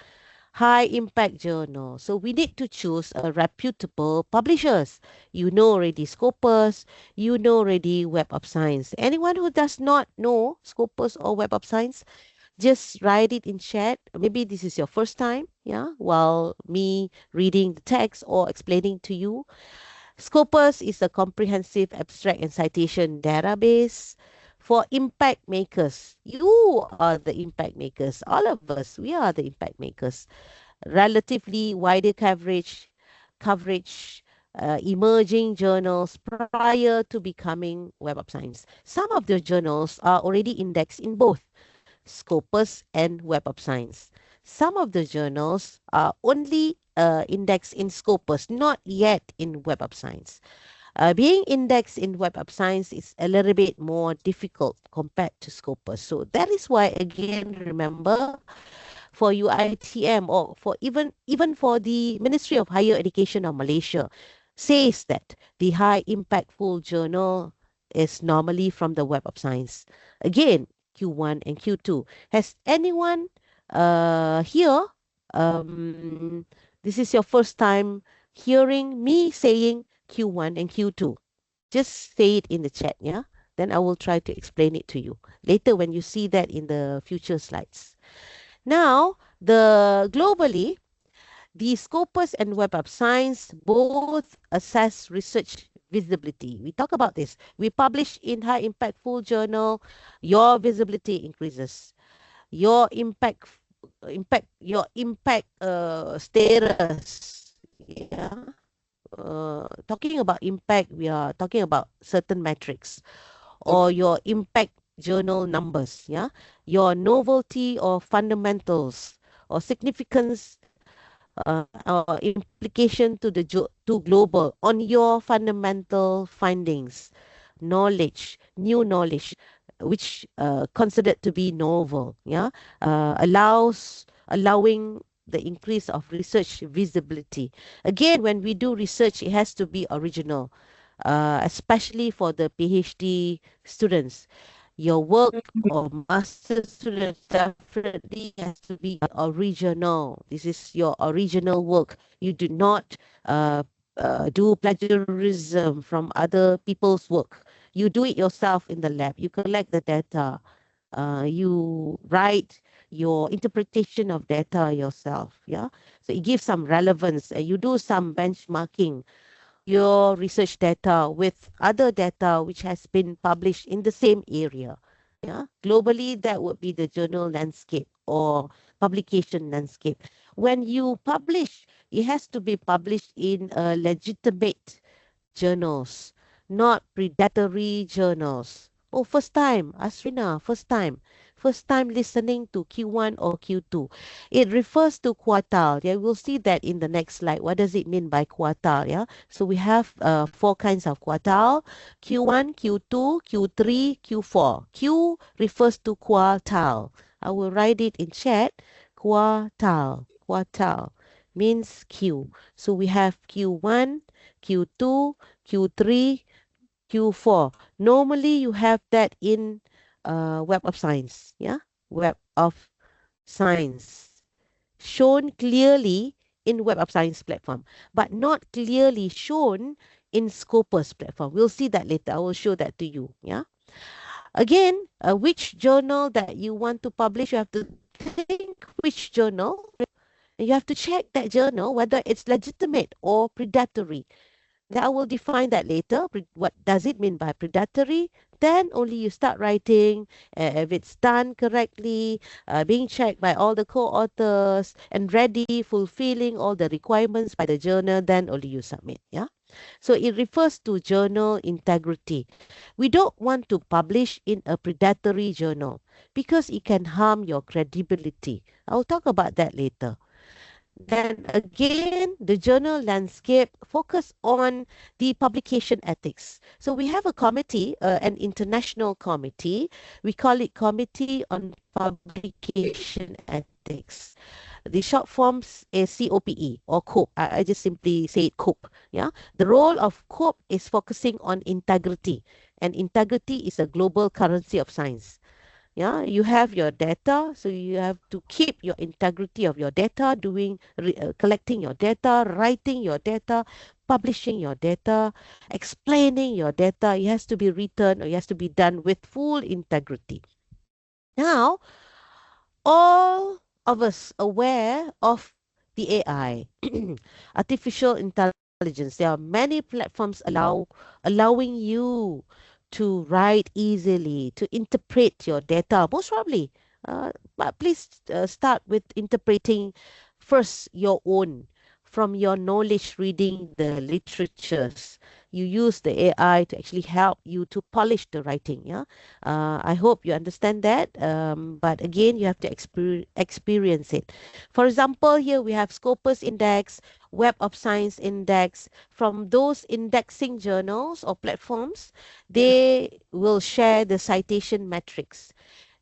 high impact journal. So we need to choose a reputable publishers. You know already Scopus, you know already Web of Science. Anyone who does not know Scopus or Web of Science, just write it in chat. Maybe this is your first time, yeah, while me reading the text or explaining to you. Scopus is a comprehensive abstract and citation database for impact makers. You are the impact makers. All of us, we are the impact makers. Relatively wider coverage, emerging journals prior to becoming Web of Science. Some of the journals are already indexed in both Scopus and Web of Science. Some of the journals are only indexed in Scopus, not yet in Web of Science. Being indexed in Web of Science is a little bit more difficult compared to Scopus. So that is why, again, remember, for UITM or for even for the Ministry of Higher Education of Malaysia says that the high impactful journal is normally from the Web of Science. Again, Q1 and Q2. Has anyone here, um, this is your first time hearing me saying Q1 and Q2? Just say it in the chat, yeah? Then I will try to explain it to you later when you see that in the future slides. Now, the globally, the Scopus and Web of Science both assess research visibility. We talk about this. We publish in high impactful journal, your visibility increases. Your impact status. Yeah. Talking about impact, we are talking about certain metrics or your impact journal numbers, yeah, your novelty or fundamentals or significance or implication to to global on your fundamental findings, knowledge, new knowledge, which considered to be novel, yeah, allowing the increase of research visibility. Again, when we do research, it has to be original, especially for the PhD students. Your work or master students definitely has to be original. This is your original work. You do not uh, do plagiarism from other people's work. You do it yourself in the lab. You collect the data. You write your interpretation of data yourself. Yeah. So it gives some relevance. You do some benchmarking your research data with other data which has been published in the same area. Yeah, globally, that would be the journal landscape or publication landscape. When you publish, it has to be published in a legitimate journals, not predatory journals. Oh, first time, Asrina, first time. First time listening to Q1 or Q2. It refers to quartile. Yeah, we'll see that in the next slide. What does it mean by quartile? Yeah, so we have four kinds of quartile: Q1, Q2, Q3, Q4. Q refers to quartile. I will write it in chat. Quartile. Quartile means Q. So we have Q1, Q2, Q3, Q4. Normally, you have that in Web of Science. Yeah, Web of Science shown clearly in Web of Science platform, but not clearly shown in Scopus platform. We'll see that later. I will show that to you. Yeah. Again, which journal that you want to publish, you have to think which journal. And you have to check that journal whether it's legitimate or predatory. Then I will define that later. What does it mean by predatory? Then only you start writing if it's done correctly, being checked by all the co-authors and ready, fulfilling all the requirements by the journal, then only you submit. Yeah. So it refers to journal integrity. We don't want to publish in a predatory journal because it can harm your credibility. I'll talk about that later. Then again, the journal landscape focus on the publication ethics. So we have a committee, an international committee. We call it Committee on Publication Ethics. The short forms is COPE or COPE. I just simply say it COPE. Yeah. The role of COPE is focusing on integrity, and integrity is a global currency of science. Yeah, you have your data, so you have to keep your integrity of your data, collecting your data, writing your data, publishing your data, explaining your data. It has to be written or it has to be done with full integrity. Now, all of us aware of the AI, artificial intelligence. There are many platforms allowing you to write easily, to interpret your data. Most probably, but please start with interpreting first your own from your knowledge reading the literatures. You use the AI to actually help you to polish the writing. Yeah, I hope you understand that. But again, you have to experience it. For example, here we have Scopus Index, Web of Science Index. From those indexing journals or platforms, they will share the citation metrics.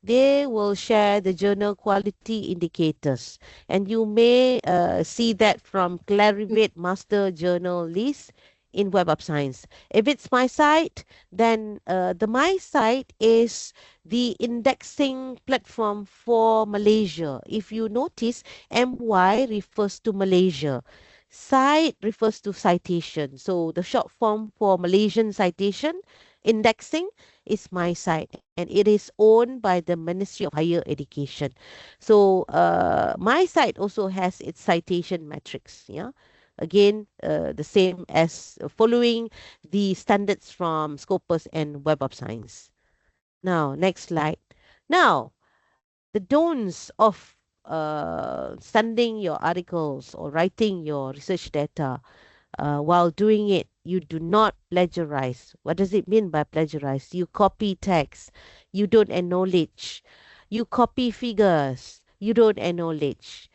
They will share the journal quality indicators. And you may see that from Clarivate Master Journal list in Web of Science. If it's my site, then the my site is the indexing platform for Malaysia. If you notice, MY refers to Malaysia. Site refers to citation. So the short form for Malaysian citation indexing is my site, and it is owned by the Ministry of Higher Education. So my site also has its citation metrics. Yeah, again the same as following the standards from Scopus and Web of Science. Now next slide. Now the don'ts of sending your articles or writing your research data. While doing it, you do not plagiarize. What does it mean by plagiarize? You copy text, you don't acknowledge. You copy figures, you don't acknowledge.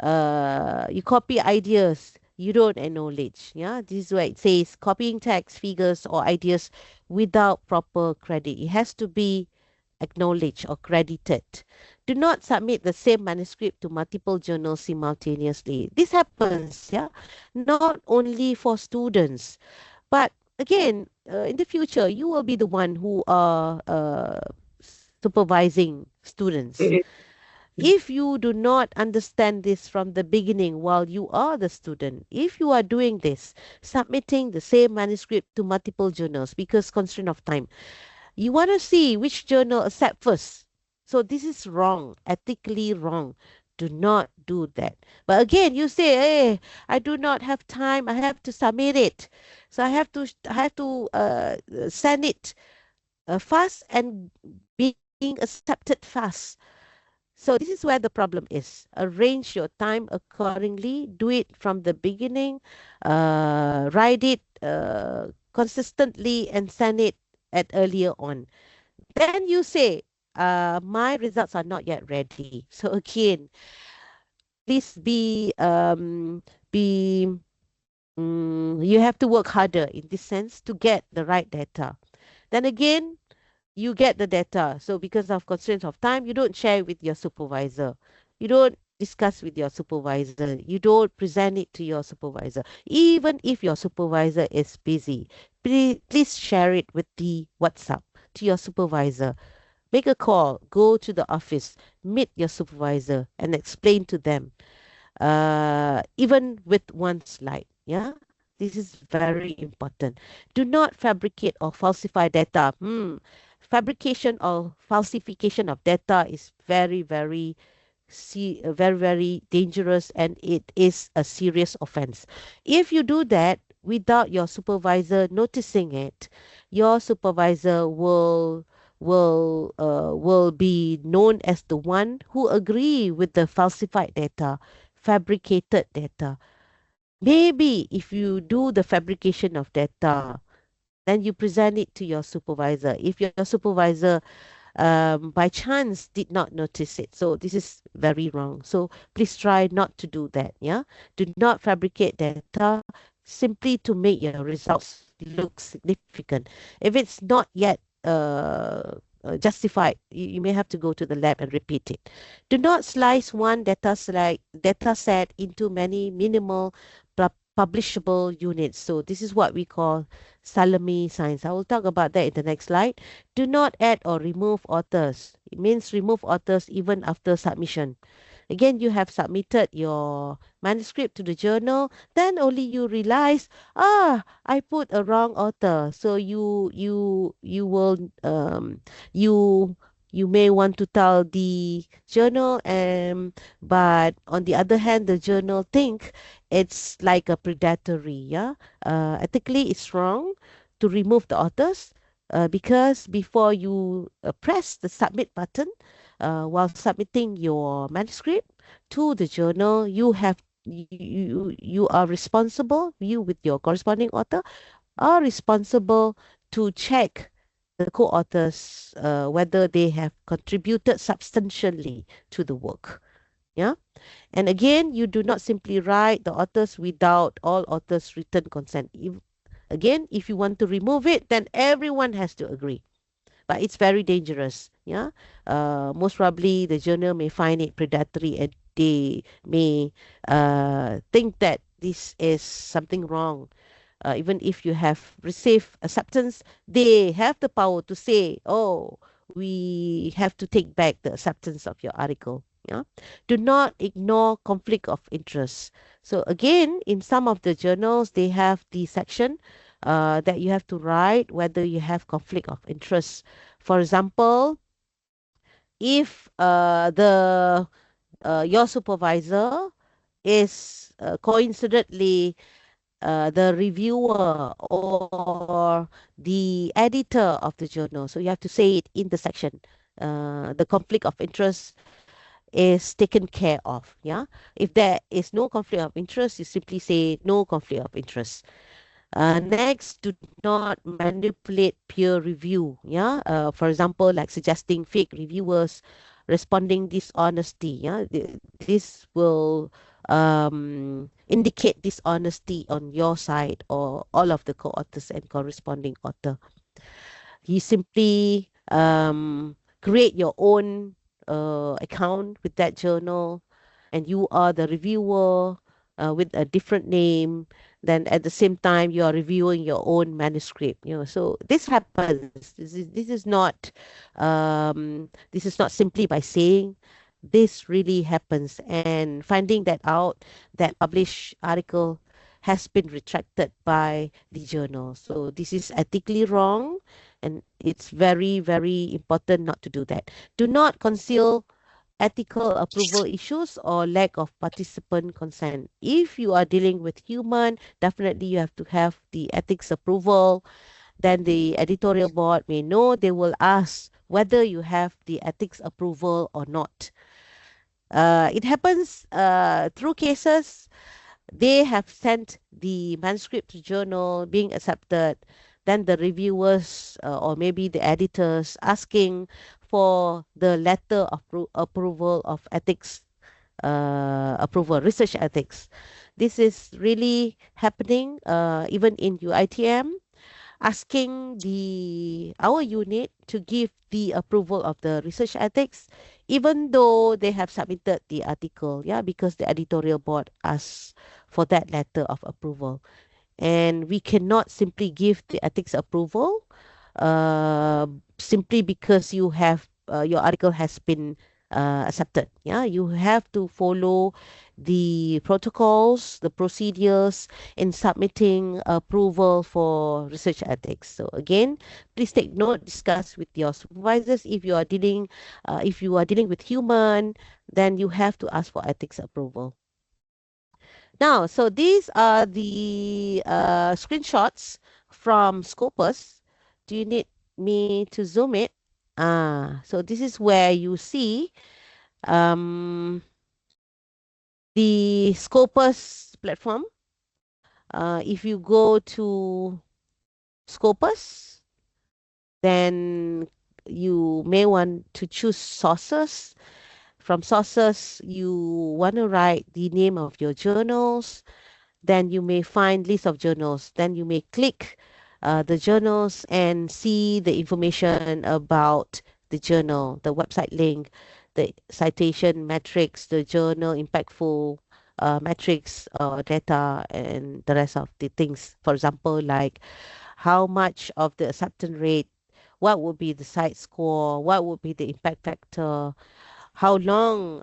You copy ideas, you don't acknowledge. Yeah, this is where it says copying text, figures, or ideas without proper credit. It has to be acknowledged or credited. Do not submit the same manuscript to multiple journals simultaneously. This happens, yeah, not only for students, but again, in the future, you will be the one who are supervising students. If you do not understand this from the beginning while you are the student, if you are doing this, submitting the same manuscript to multiple journals because constraint of time, you want to see which journal accept first. So this is wrong, ethically wrong. Do not do that. But again, you say, hey, I do not have time. I have to submit it. So I have to send it fast and being accepted fast. So this is where the problem is. Arrange your time accordingly. Do it from the beginning. Write it consistently and send it at earlier on. Then you say, my results are not yet ready. So again, please be you have to work harder in this sense to get the right data. Then again, you get the data. So because of constraints of time, you don't share with your supervisor. You don't discuss with your supervisor. You don't present it to your supervisor. Even if your supervisor is busy, please share it with the WhatsApp to your supervisor. Make a call, go to the office, meet your supervisor, and explain to them, even with one slide. Yeah, this is very important. Do not fabricate or falsify data. Fabrication or falsification of data is very dangerous, and it is a serious offense. If you do that without your supervisor noticing it, your supervisor will be known as the one who agree with the falsified data, fabricated data. Maybe if you do the fabrication of data, then you present it to your supervisor. If your supervisor by chance did not notice it. So this is very wrong. So please try not to do that. Yeah. Do not fabricate data simply to make your results look significant. If it's not yet justified, you may have to go to the lab and repeat it. Do not slice one data set into many minimal publishable units. So this is what we call salami science. I will talk about that in the next slide. Do not add or remove authors. It means remove authors even after submission. Again, you have submitted your manuscript to the journal, then only you realize, I put a wrong author. So you will you you may want to tell the journal, but on the other hand, the journal think it's like a predatory. Yeah, ethically, it's wrong to remove the authors, because before you press the submit button, while submitting your manuscript to the journal, you are responsible, you with your corresponding author are responsible to check the co-authors, whether they have contributed substantially to the work. Yeah. And again, you do not simply write the authors without all authors' written consent. Again, if you want to remove it, then everyone has to agree, but it's very dangerous. Yeah, most probably the journal may find it predatory, and they may think that this is something wrong. Even if you have received acceptance, they have the power to say, oh, we have to take back the acceptance of your article. Yeah, do not ignore conflict of interest. So again, in some of the journals, they have the section that you have to write whether you have conflict of interest. For example, if the your supervisor is coincidentally the reviewer or the editor of the journal, so you have to say it in the section. The conflict of interest is taken care of. Yeah, if there is no conflict of interest, you simply say no conflict of interest. Next, do not manipulate peer review. Yeah, for example, like suggesting fake reviewers, responding dishonesty. Yeah, this will indicate dishonesty on your side or all of the co-authors and corresponding author. You simply create your own account with that journal, and you are the reviewer with a different name. Then at the same time, you are reviewing your own manuscript. So this happens. This is not simply by saying. This really happens, and finding that out, that published article has been retracted by the journal. So this is ethically wrong, And it's very, very important not to do that. Do not conceal ethical approval issues or lack of participant consent. If you are dealing with human, definitely you have to have the ethics approval. Then the editorial board may know, they will ask whether you have the ethics approval or not. It happens through cases. They have sent the manuscript to journal being accepted. Then the reviewers or maybe the editors asking for the letter of approval of ethics approval, research ethics. This is really happening even in UITM, asking the our unit to give the approval of the research ethics, even though they have submitted the article, yeah, because the editorial board asks for that letter of approval. And we cannot simply give the ethics approval uh, simply because you have your article has been accepted. Yeah, you have to follow the protocols, the procedures in submitting approval for research ethics. So again, please take note, discuss with your supervisors. If you are dealing with human, then you have to ask for ethics approval. Now, so these are the screenshots from Scopus. Do you need me to zoom it? So this is where you see um, the Scopus platform. If you go to Scopus, then you may want to choose sources. From sources, you want to write the name of your journals. Then you may find list of journals. Then you may click the journals and see the information about the journal, the website link, the citation metrics, the journal impactful metrics or data, and the rest of the things. For example, like how much of the acceptance rate, what would be the site score, what would be the impact factor, how long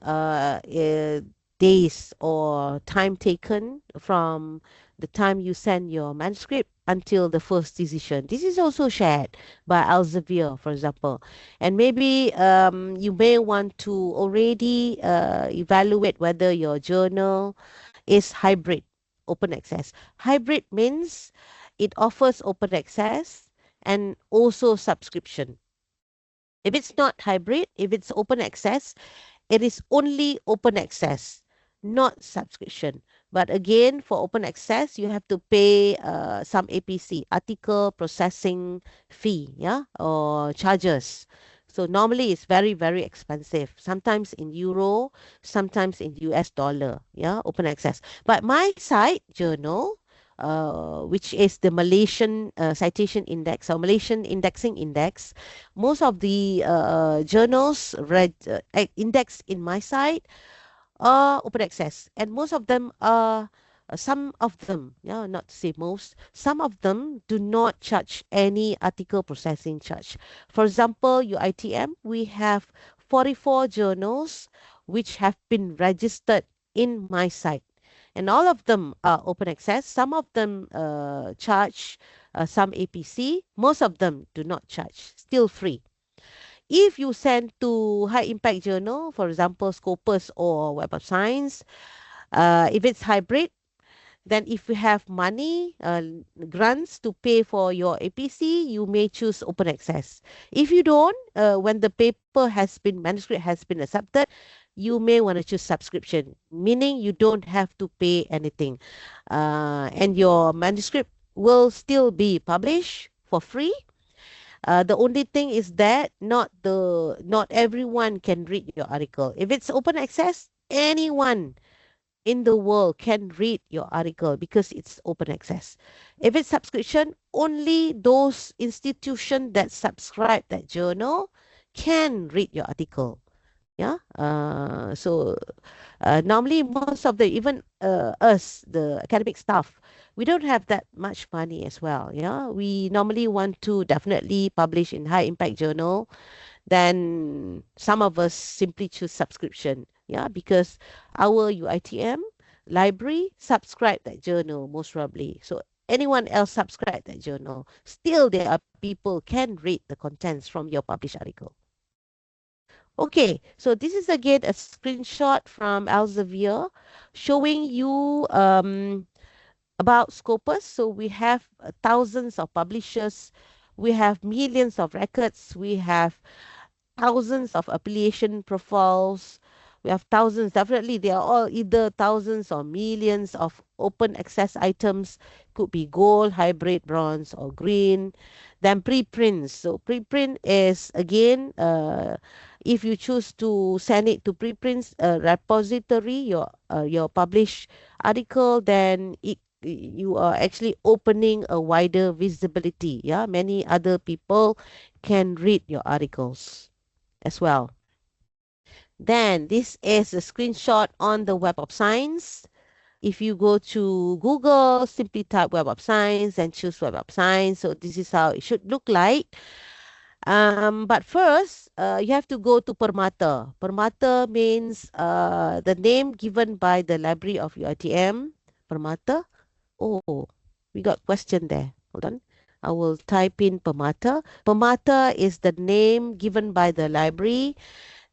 days or time taken from the time you send your manuscript until the first decision. This is also shared by Elsevier, for example. And maybe you may want to already evaluate whether your journal is hybrid, open access. Hybrid means it offers open access and also subscription. If it's not hybrid, if it's open access, it is only open access, not subscription. But again, for open access, you have to pay some APC, article processing fee, yeah, or charges. So normally it's very, very expensive. Sometimes in euro, sometimes in US dollar, yeah, open access. But my site journal, which is the Malaysian citation index or Malaysian indexing index, most of the journals indexed in my site are open access, and most of them are some of them, yeah, not to say most, some of them do not charge any article processing charge. For example, UITM, we have 44 journals which have been registered in my site, and all of them are open access. Some of them charge some APC, most of them do not charge, still free. If you send to high impact journal, for example, Scopus or Web of Science, if it's hybrid, then if you have money, grants to pay for your APC, you may choose open access. If you don't, when the paper has been, manuscript has been accepted, you may want to choose subscription, meaning you don't have to pay anything. And your manuscript will still be published for free. The only thing is that not everyone can read your article. If it's open access, anyone in the world can read your article because it's open access. If it's subscription, only those institutions that subscribe that journal can read your article. Yeah. Normally, most of the even us, the academic staff, we don't have that much money as well. Yeah. We normally want to definitely publish in high impact journal. Then some of us simply choose subscription. Yeah, because our UITM library subscribe that journal most probably. So anyone else subscribe that journal, still there are people can read the contents from your published article. Okay, so this is again a screenshot from Elsevier showing you about Scopus. So we have thousands of publishers, we have millions of records, we have thousands of affiliation profiles. We have thousands, definitely, they are all either thousands or millions of open access items, could be gold, hybrid, bronze, or green. Then preprints. So preprint is again, if you choose to send it to preprints repository, your published article, then you are actually opening a wider visibility. Yeah, many other people can read your articles as well. Then this is a screenshot on the Web of Science. If you go to Google, simply type Web of Science and choose Web of Science. So this is how it should look like. But first, you have to go to Permata. Permata means the name given by the library of UiTM. Permata. Oh, we got question there. Hold on. I will type in Permata. Permata is the name given by the library.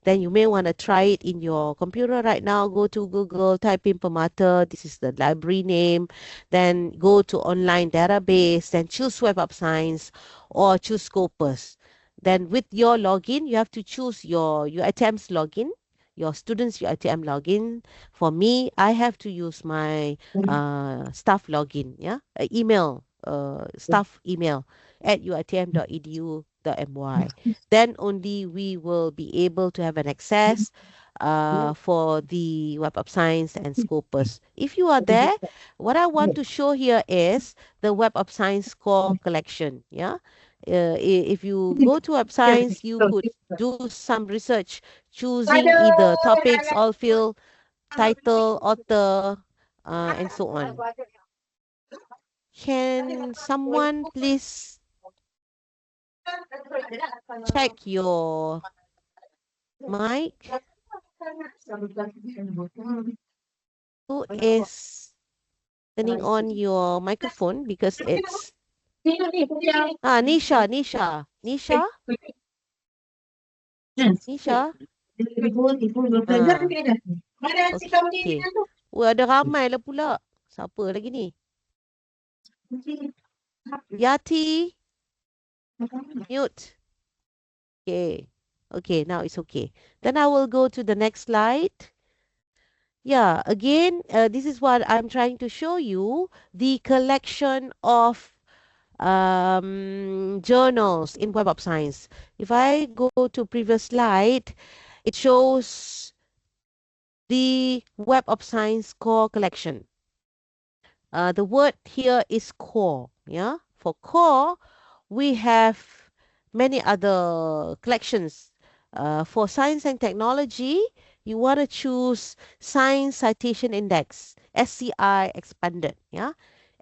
Then you may want to try it in your computer right now. Go to Google, type in Permata. This is the library name. Then go to online database, then choose Web of Science or choose Scopus. Then with your login, you have to choose your UiTM's login, your student's UiTM login. For me, I have to use my staff login, yeah, email, staff email at uitm.edu.my. Then only we will be able to have an access for the Web of Science and Scopus. If you are there, what I want to show here is the Web of Science core collection. Yeah, if you go to Web Science, you could do some research choosing either topics, all field, title, author, and so on. Can someone please check your mic? Who is turning on your microphone because it's Nisha, Nisha, Nisha, Nisha. Okay. Oh, ada ramai lah pula. Siapa lagi ni? Yati, mute. Okay. Okay, now it's okay. Then I will go to the next slide. Yeah, again, this is what I'm trying to show you, the collection of journals in Web of Science. If I go to previous slide, it shows the Web of Science core collection. The word here is core. Yeah, for core, we have many other collections. For science and technology, you want to choose Science Citation Index, SCI expanded. Yeah,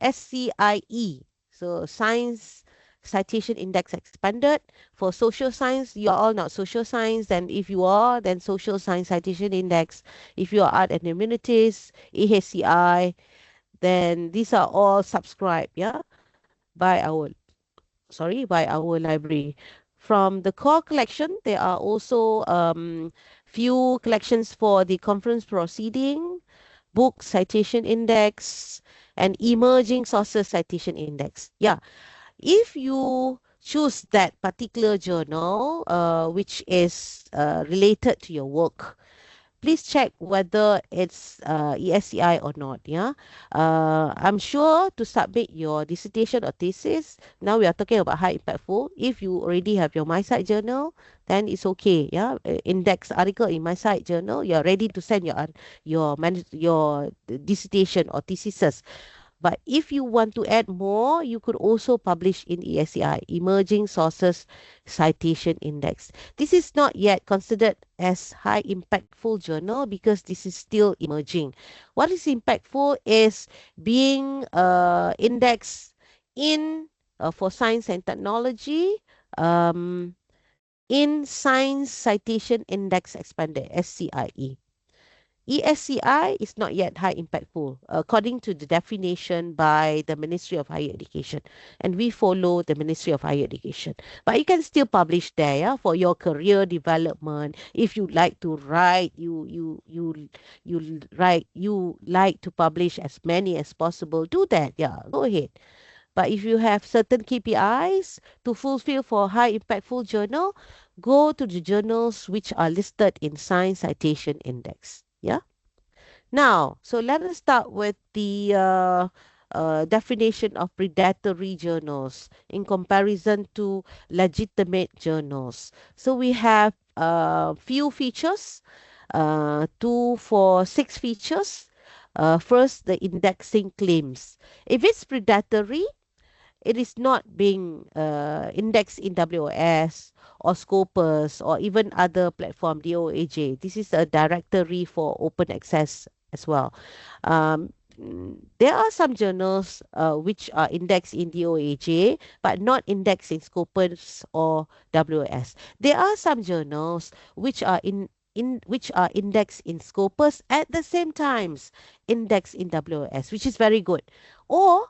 SCIE. So Science Citation Index expanded. For social science, you are all not social science. And if you are, then Social Science Citation Index. If you are art and humanities, AHCI, then these are all subscribed, yeah, by our library. From the core collection, there are also few collections for the conference proceeding, book citation index, and emerging sources citation index. Yeah, if you choose that particular journal which is related to your work, please check whether it's ESCI or not. Yeah, I'm sure to submit your dissertation or thesis. Now we are talking about high impactful. If you already have your MySite journal, then it's okay. Yeah, index article in MySite journal. You're ready to send your dissertation or thesis. But if you want to add more, you could also publish in ESCI, Emerging Sources Citation Index. This is not yet considered as high impactful journal because this is still emerging. What is impactful is being indexed in for science and technology in Science Citation Index Expanded, SCIE. ESCI is not yet high impactful, according to the definition by the Ministry of Higher Education. And we follow the Ministry of Higher Education. But you can still publish there, yeah, for your career development. If you like to write, you like to publish as many as possible, do that. Yeah, go ahead. But if you have certain KPIs to fulfill for high impactful journal, go to the journals which are listed in Science Citation Index. Yeah. Now, so let us start with the definition of predatory journals in comparison to legitimate journals. So we have few features, two for six features. First, the indexing claims. If it's predatory, it is not being indexed in WOS or Scopus or even other platform DOAJ. This is a directory for open access as well. There are some journals which are indexed in DOAJ but not indexed in Scopus or WOS. There are some journals which are in which are indexed in Scopus at the same times indexed in WOS, which is very good. Or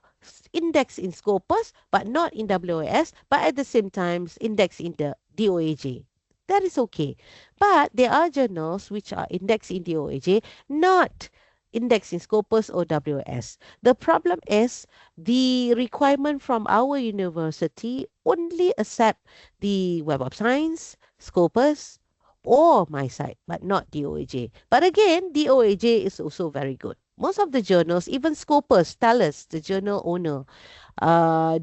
index in Scopus but not in WOS, but at the same time index in the DOAJ. That is okay. But there are journals which are indexed in DOAJ, not indexed in Scopus or WOS. The problem is the requirement from our university only accept the Web of Science, Scopus, or my site, but not DOAJ. But again, DOAJ is also very good. Most of the journals, even Scopus, tell us, the journal owner,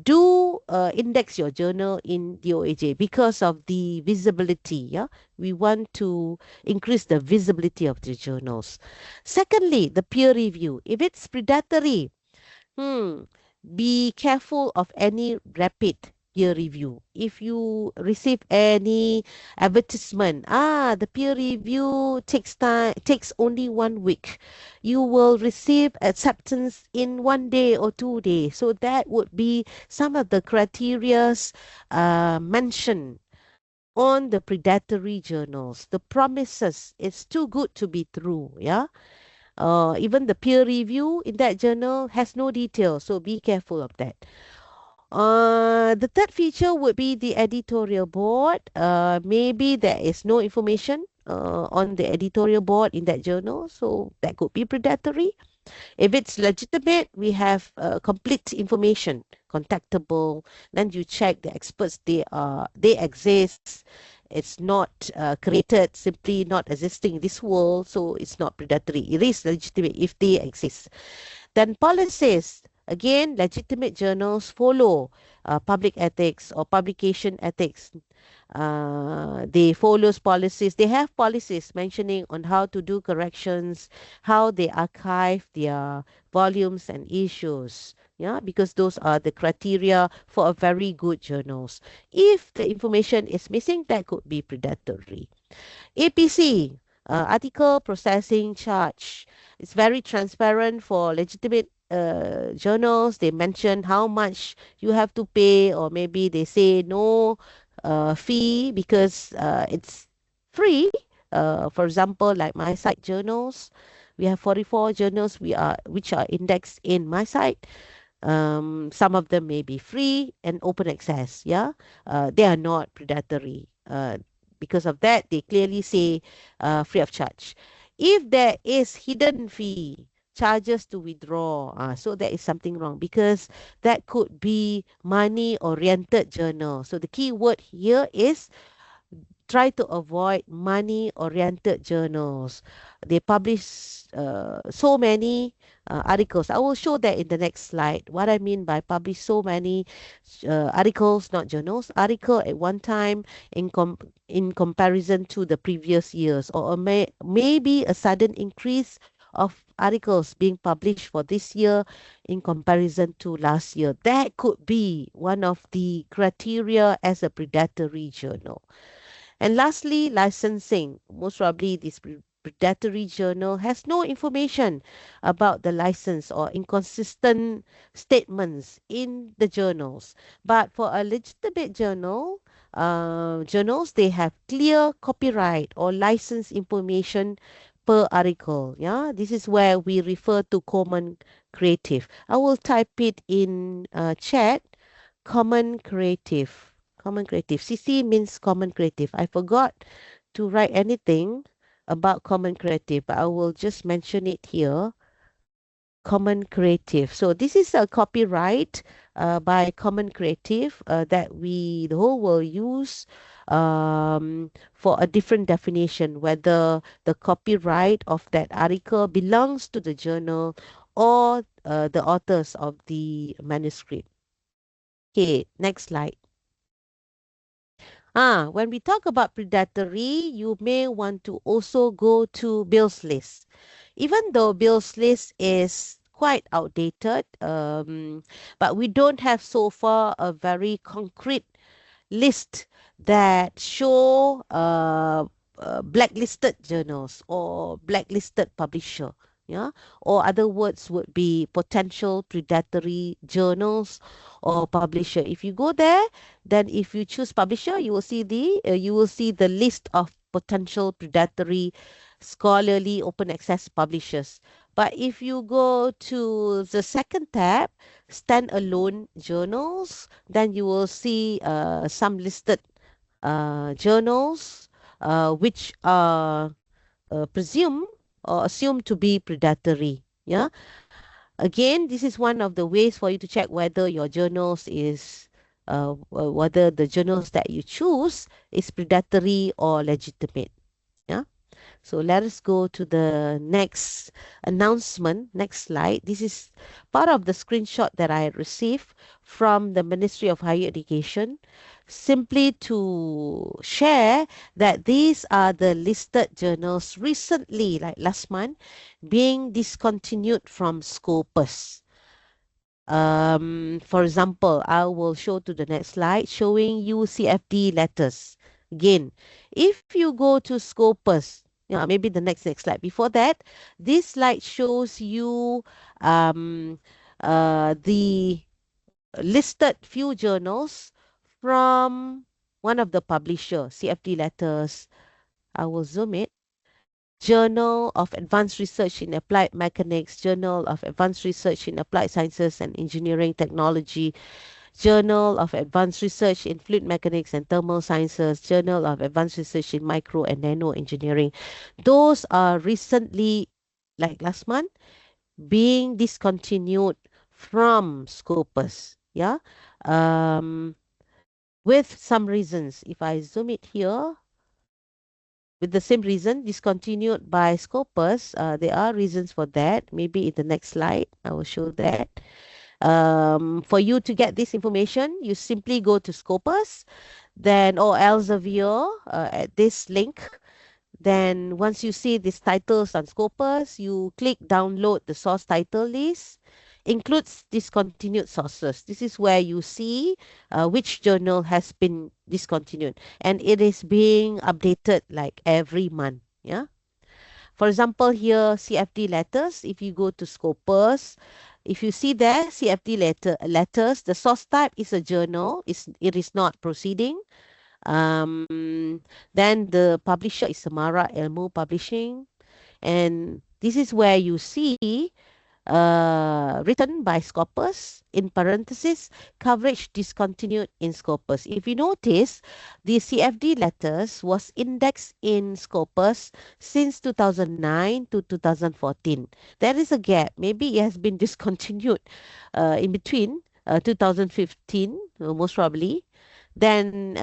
do index your journal in DOAJ because of the visibility. Yeah, we want to increase the visibility of the journals. Secondly, the peer review. If it's predatory, be careful of any rapid peer review. If you receive any advertisement, the peer review takes only 1 week. You will receive acceptance in 1 day or 2 days. So that would be some of the criterias mentioned on the predatory journals. The promises, it's too good to be true. Yeah. Even the peer review in that journal has no detail, so be careful of that. The third feature would be the editorial board. Maybe there is no information on the editorial board in that journal, so that could be predatory. If it's legitimate, we have complete information, contactable. Then you check the experts; they exist. It's not created, simply not existing in this world, so it's not predatory. It is legitimate if they exist. Then policies. Again, legitimate journals follow public ethics or publication ethics. They follows policies. They have policies mentioning on how to do corrections, how they archive their volumes and issues. Yeah, because those are the criteria for a very good journals. If the information is missing, that could be predatory. APC, article processing charge. It's very transparent for legitimate journals. They mention how much you have to pay, or maybe they say no fee because it's free. For example, like my site journals, we have 44 journals which are indexed in my site. Some of them may be free and open access. Yeah, they are not predatory. Because of that, they clearly say free of charge. If there is hidden fee, charges to withdraw, so there is something wrong because that could be money oriented journal. So the key word here is try to avoid money oriented journals. They publish so many articles. I will show that in the next slide. What I mean by publish so many articles, not journals, article at one time in comparison to the previous years, or maybe a sudden increase of articles being published for this year in comparison to last year. That could be one of the criteria as a predatory journal. And lastly, licensing. Most probably, this predatory journal has no information about the license or inconsistent statements in the journals. But for a legitimate journals, they have clear copyright or license information per article. Yeah, this is where we refer to common creative. I will type it in chat. Common creative. Common creative. CC means common creative. I forgot to write anything about common creative, but I will just mention it here. Common Creative. So this is a copyright by Common Creative that the whole will use for a different definition, whether the copyright of that article belongs to the journal or the authors of the manuscript. Okay, next slide. When we talk about predatory, you may want to also go to Bill's list. Even though Bill's list is quite outdated, but we don't have so far a very concrete list that show blacklisted journals or blacklisted publisher. Yeah, or other words would be potential predatory journals or publisher. If you go there, then if you choose publisher, you will see the list of potential predatory scholarly open access publishers. But if you go to the second tab, standalone journals, then you will see some listed journals which are presumed or assumed to be predatory. Yeah. Again, this is one of the ways for you to check whether your journals is whether the journals that you choose is predatory or legitimate. Yeah. So let us go to the next announcement. Next slide. This is part of the screenshot that I received from the Ministry of Higher Education, simply to share that these are the listed journals recently, like last month, being discontinued from Scopus. For example, I will show to the next slide showing you CFD letters. Again, if you go to Scopus, maybe the next slide. Before that, this slide shows you the listed few journals from one of the publisher, CFD letters. I will zoom it. Journal of Advanced Research in Applied Mechanics, Journal of Advanced Research in Applied Sciences and Engineering Technology, Journal of Advanced Research in Fluid Mechanics and Thermal Sciences, Journal of Advanced Research in Micro and Nano Engineering. Those are recently, like last month, being discontinued from Scopus. Yeah. With some reasons. If I zoom it here, with the same reason discontinued by Scopus. There are reasons for that. Maybe in the next slide, I will show that. For you to get this information, you simply go to Scopus, then or Elsevier at this link. Then once you see these titles on Scopus, you click download the source title list. Includes discontinued sources. This is where you see which journal has been discontinued, and it is being updated like every month. Yeah. For example, here CFD letters. If you go to Scopus, if you see there CFD letters, the source type is a journal. It is not proceeding. Then the publisher is Samara Elmo Publishing, and this is where you see written by Scopus, in parenthesis, coverage discontinued in Scopus. If you notice, the CFD letters was indexed in Scopus since 2009 to 2014. There is a gap. Maybe it has been discontinued in between 2015, most probably. Then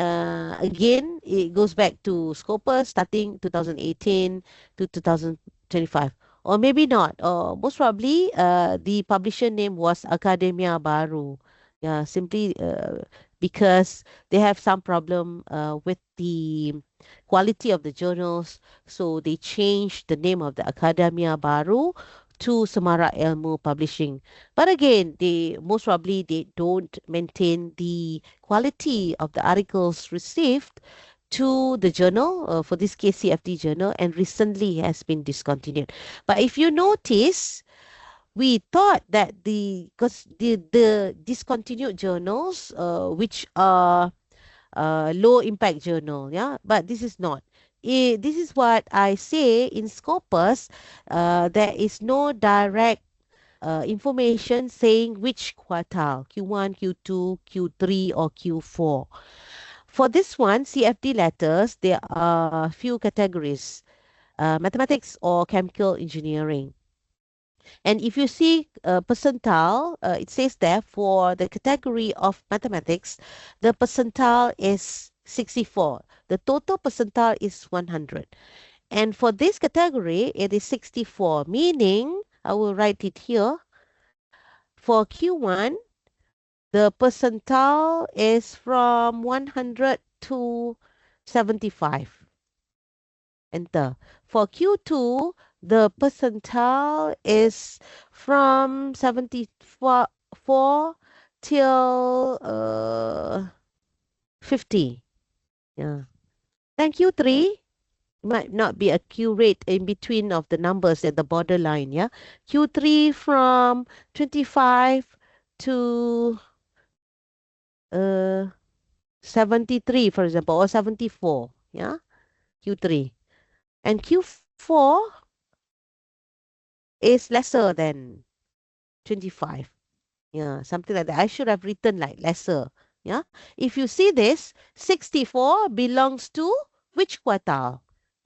again, it goes back to Scopus starting 2018 to 2025. Or maybe not. Or most probably, the publisher name was Academia Baru. Yeah, simply because they have some problem with the quality of the journals, so they changed the name of the Academia Baru to Samara Elmu Publishing. But again, they most probably they don't maintain the quality of the articles received to the journal, for this case CFD journal, and recently has been discontinued. But if you notice, we thought that because the discontinued journals, which are low impact journal, yeah, but this is not. this is what I say in Scopus. There is no direct information saying which quartile, Q1, Q2, Q3, or Q4. For this one, CFD letters, there are few categories, mathematics or chemical engineering. And if you see percentile, it says there for the category of mathematics, the percentile is 64. The total percentile is 100. And for this category, it is 64, meaning, I will write it here, for Q1, the percentile is from 100 to 75. Enter. For Q2, the percentile is from 74 till 50. Yeah. Then Q3 might not be accurate in between of the numbers at the borderline. Yeah. Q3 from 25 to uh 73, for example, or 74. Yeah. Q3. And Q4 is lesser than 25. Yeah, something like that. I should have written like lesser. Yeah. If you see this, 64 belongs to which quartile?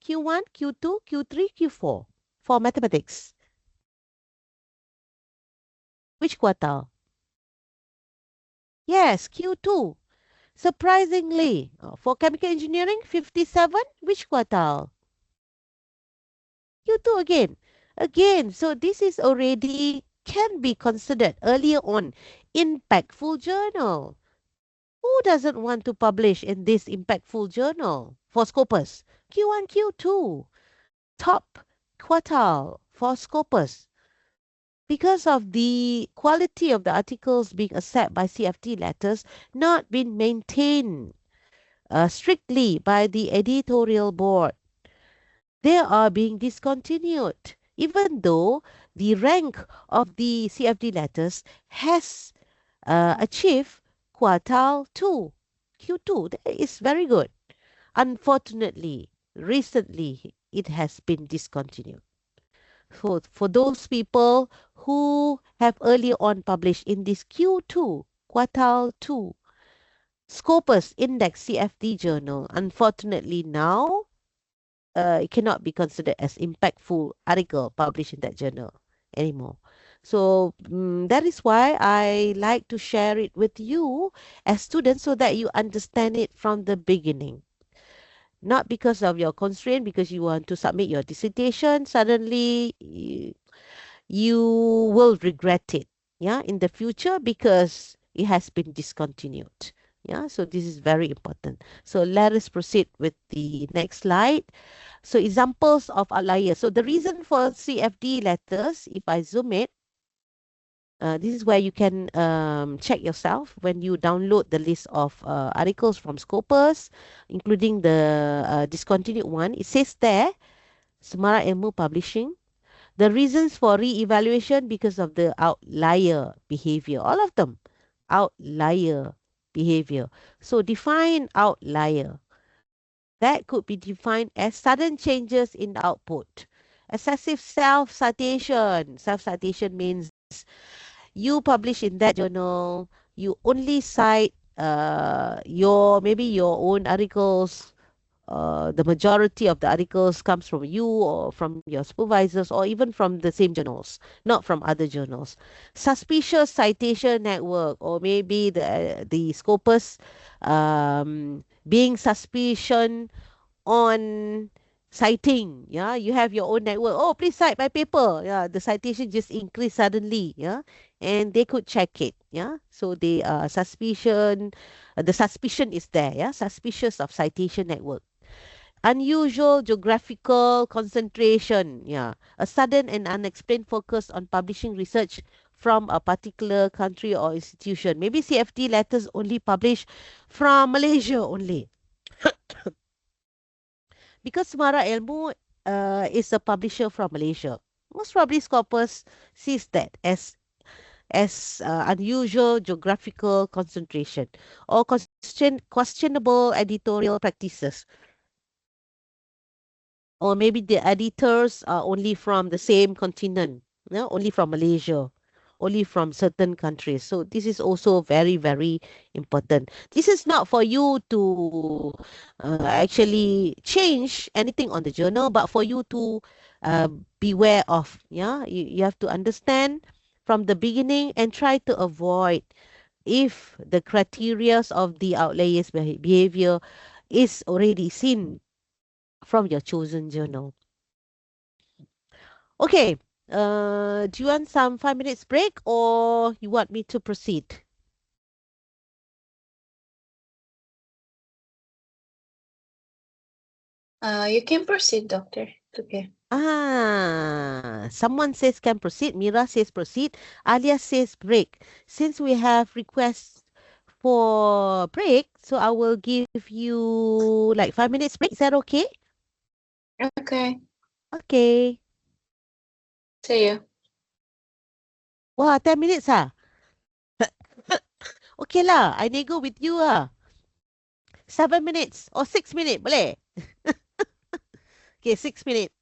Q1, Q2, Q3, Q4 for mathematics. Which quartile? Yes, Q2. Surprisingly, for chemical engineering, 57, which quartile? Q2 again. Again, so this is already can be considered earlier on impactful journal. Who doesn't want to publish in this impactful journal for Scopus? Q1, Q2, top quartile for Scopus. Because of the quality of the articles being accepted by CFT letters not being maintained strictly by the editorial board, they are being discontinued, even though the rank of the CFD letters has achieved quartile 2, Q2. That is very good. Unfortunately, recently it has been discontinued. So for those people who have earlier on published in this Q2, quartile 2, Scopus Index CFD journal, unfortunately now it cannot be considered as impactful article published in that journal anymore. So that is why I like to share it with you as students so that you understand it from the beginning. Not because of your constraint, because you want to submit your dissertation, suddenly you will regret it, yeah, in the future because it has been discontinued. Yeah, so this is very important. So let us proceed with the next slide. So examples of outliers. So the reason for CFD letters, if I zoom it, this is where you can check yourself when you download the list of articles from Scopus, including the discontinued one. It says there, Semara Ilmu Publishing, the reasons for re-evaluation because of the outlier behavior. All of them, outlier behavior. So define outlier. That could be defined as sudden changes in the output. Excessive self-citation. Self-citation means you publish in that journal, you only cite your maybe your own articles. The majority of the articles comes from you or from your supervisors or even from the same journals, not from other journals. Suspicious citation network, or maybe the Scopus being suspicion on citing. Yeah, you have your own network. Oh, please cite my paper. Yeah, the citation just increased suddenly. Yeah, and they could check it. Yeah, so they suspicion, the suspicion is there. Yeah, suspicious of citation network. Unusual geographical concentration. Yeah, a sudden and unexplained focus on publishing research from a particular country or institution. Maybe CFD letters only publish from Malaysia only, because Semara Ilmu is a publisher from Malaysia. Most probably Scopus sees that as unusual geographical concentration or questionable editorial practices. or maybe the editors are only from the same continent, only from Malaysia, only from certain countries. So this is also very, very important. This is not for you to actually change anything on the journal, but for you to uh, beware of. Yeah, you have to understand from the beginning and try to avoid if the criteria of the outliers behavior is already seen from your chosen journal. Okay. Do you want some 5 minutes break or you want me to proceed? You can proceed, doctor. It's okay. Someone says can proceed. Mira says proceed. Alia says break. Since we have requests for break, so I will give you like 5 minutes break. Is that okay? Okay. Okay. See you. Wah, 10 minutes ah. Okay lah, I nego with you ah. 7 minutes or 6 minutes, boleh? Okay, 6 minutes.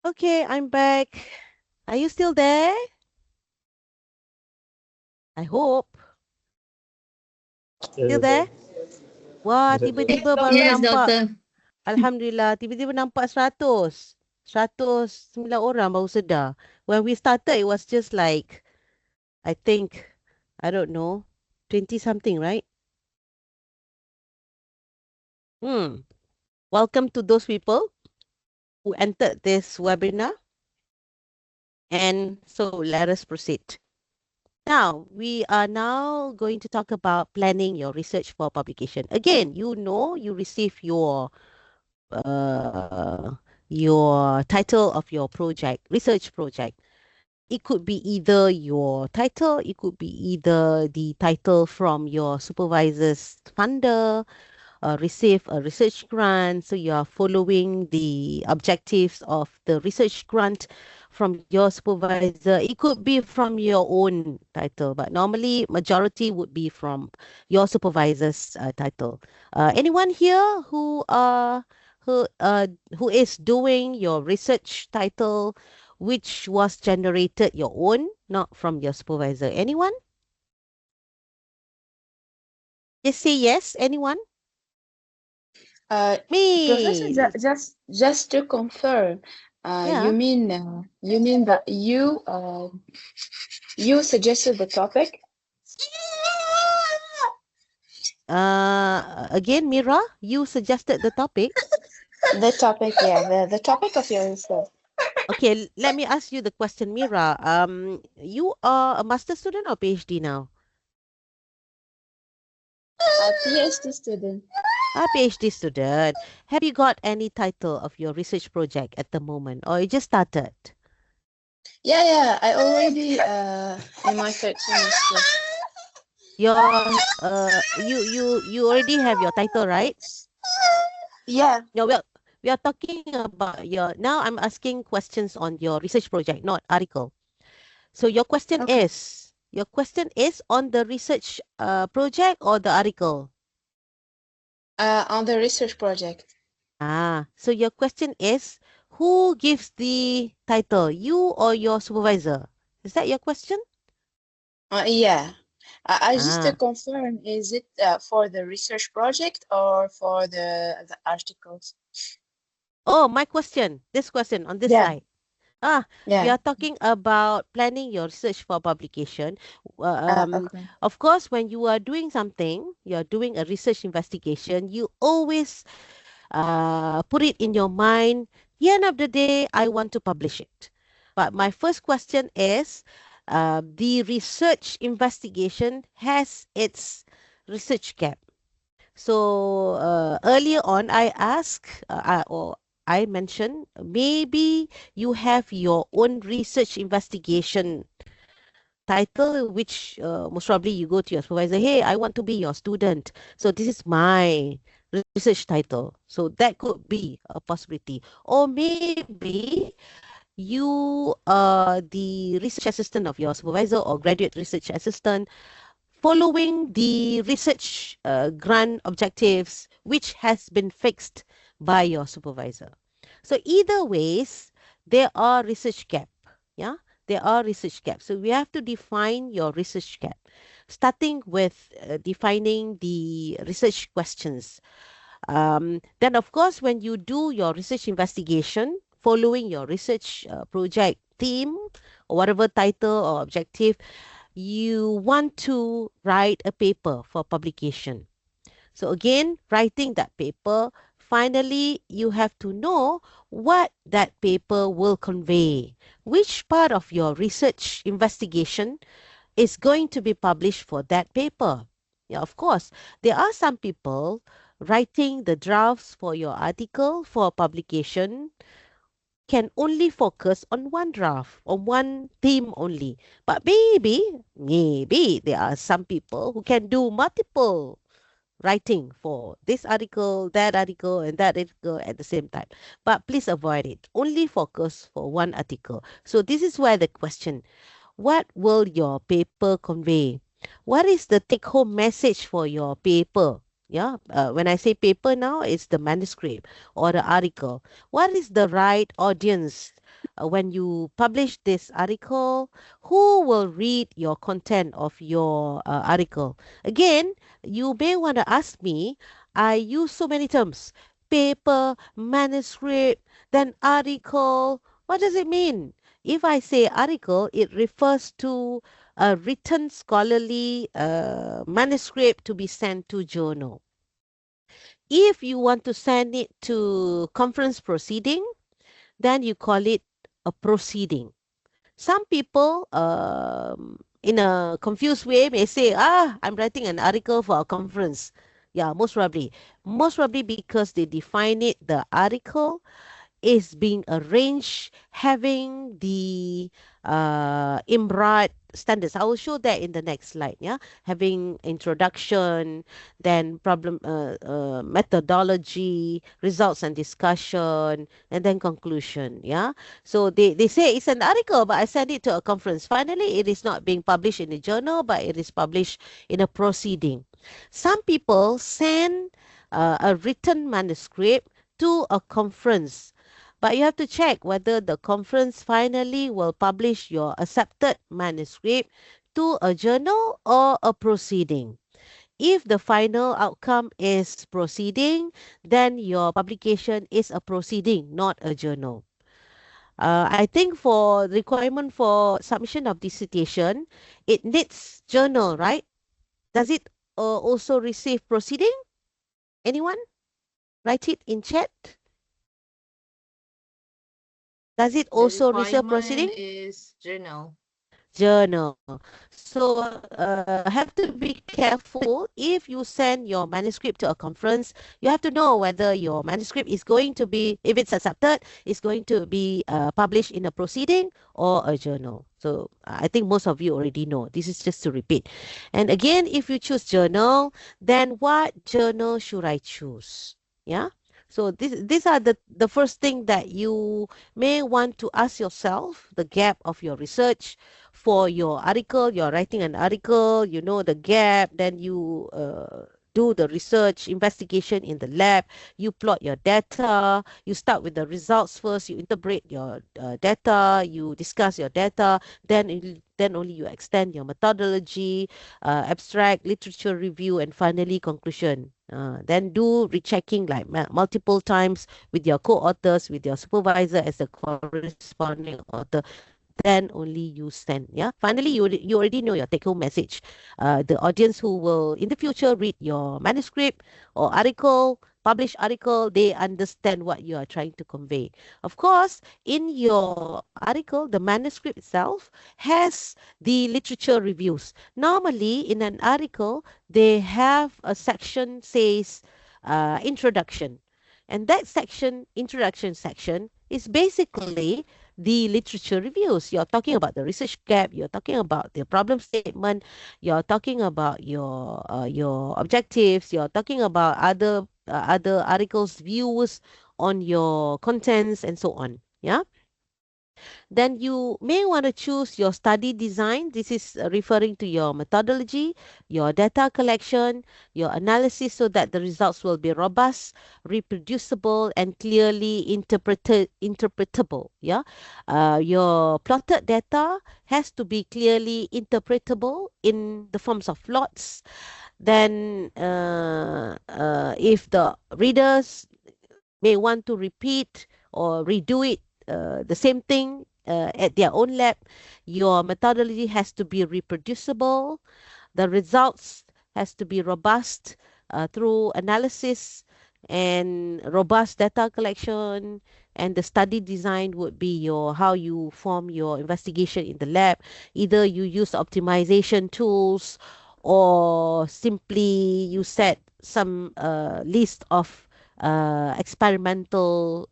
Okay, I'm back. Are you still there? I hope. Still there? Wah, tiba-tiba baru Yes, nampak. doctor. Alhamdulillah, tiba-tiba nampak 100. 109 orang baru sedar. When we started, it was just like, I think, I don't know, 20 something, right? Welcome to those people who entered this webinar. And so let us proceed. Now, we are now going to talk about planning your research for publication. Again, you know, you receive your title of your project, research project. It could be either your title, it could be either the title from your supervisor's funder, receive a research grant. So you are following the objectives of the research grant from your supervisor. It could be from your own title, but normally majority would be from your supervisor's title. Anyone here who is doing your research title, which was generated your own, not from your supervisor? Anyone? Just say yes. Anyone? Uh, Professor, Me. just to confirm, Yeah. you mean that you suggested the topic? Again, Mira, you suggested the topic. The topic, yeah, the topic of your research. Okay, let me ask you the question, Mira. You are a master student or PhD now? A PhD student. A PhD student. Have you got any title of your research project at the moment, or you just started? Yeah, I already in my third semester. You already have your title, right? Yeah. No, we are talking about your. Now I'm asking questions on your research project, not article. So Okay. your question is on the research project or the article? On the research project. So your question is, who gives the title, you or your supervisor? Is that your question? Yeah. I just to Ah, confirm, is it for the research project or for the articles? oh, my question, this question on this Yeah. side. We Yeah. are talking about planning your research for publication. Okay. Of course, when you are doing something, you're doing a research investigation, you always put it in your mind, the end of the day, I want to publish it. But my first question is, the research investigation has its research gap. So earlier on, I asked or I mentioned maybe you have your own research investigation title, which most probably you go to your supervisor, hey, I want to be your student. So this is my research title. So that could be a possibility. Or maybe you are the research assistant of your supervisor or graduate research assistant following the research grant objectives which has been fixed by your supervisor. So either ways, there are research gap. Yeah, there are research gaps. So we have to define your research gap, starting with defining the research questions. Then, of course, when you do your research investigation, following your research project theme or whatever title or objective, you want to write a paper for publication. So again, writing that paper, finally, you have to know what that paper will convey. Which part of your research investigation is going to be published for that paper? Yeah, of course, there are some people writing the drafts for your article for publication can only focus on one draft, on one theme only. But maybe there are some people who can do multiple writing for this article, and that article at the same time. But please avoid it. Only focus for one article. So this is where the question, what will your paper convey? What is the take home message for your paper? Yeah, when I say paper now, it's the manuscript or the article. What is the right audience when you publish this article? Who will read your content of your article? Again, you may want to ask me, I use so many terms paper, manuscript, then article. What does it mean? If I say article, it refers to a written scholarly manuscript to be sent to journal. If you want to send it to conference proceeding, then you call it a proceeding. Some people, in a confused way, may say, I'm writing an article for a conference. Yeah, most probably. Most probably because they define it, the article is being arranged having the IMRAD standards. I will show that in the next slide. Yeah, having introduction, then problem methodology, results and discussion, and then conclusion. Yeah, so they say it's an article, but I send it to a conference. Finally, it is not being published in a journal, but it is published in a proceeding. Some people send a written manuscript to a conference, but you have to check whether the conference finally will publish your accepted manuscript to a journal or a proceeding. If the final outcome is proceeding, then your publication is a proceeding, not a journal. I think for requirement for submission of dissertation, it needs journal, right? Does it also receive proceeding? Anyone? Write it in chat. Does it The also receive requirement proceeding? is journal. Journal. So have to be careful if you send your manuscript to a conference. You have to know whether your manuscript is going to be, if it's accepted, is going to be published in a proceeding or a journal. So I think most of you already know. This is just to repeat. And again, if you choose journal, then what journal should I choose? Yeah. So these are the first thing that you may want to ask yourself, the gap of your research for your article. You're writing an article, you know the gap, then you do the research investigation in the lab, you plot your data, you start with the results first, you interpret your data, you discuss your data, then only you extend your methodology, abstract, literature review, and finally conclusion. Then do rechecking like multiple times with your co-authors, with your supervisor as the corresponding author. Then only you send. Yeah. Finally, you already know your take-home message. The audience who will in the future read your manuscript or article, published article, they understand what you are trying to convey. Of course, in your article, the manuscript itself has the literature reviews. Normally, in an article, they have a section says introduction. And that section, introduction section, is basically the literature reviews. You're talking about the research gap, you're talking about the problem statement, you're talking about your objectives, you're talking about other articles, views on your contents, and so on. Yeah. Then you may want to choose your study design. This is referring to your methodology, your data collection, your analysis so that the results will be robust, reproducible, and clearly interpretable. Yeah. Your plotted data has to be clearly interpretable in the forms of plots. Then, if the readers may want to repeat or redo it, the same thing at their own lab, your methodology has to be reproducible. The results has to be robust through analysis and robust data collection. And the study design would be your how you form your investigation in the lab. Either you use optimization tools or simply you set some list of experimental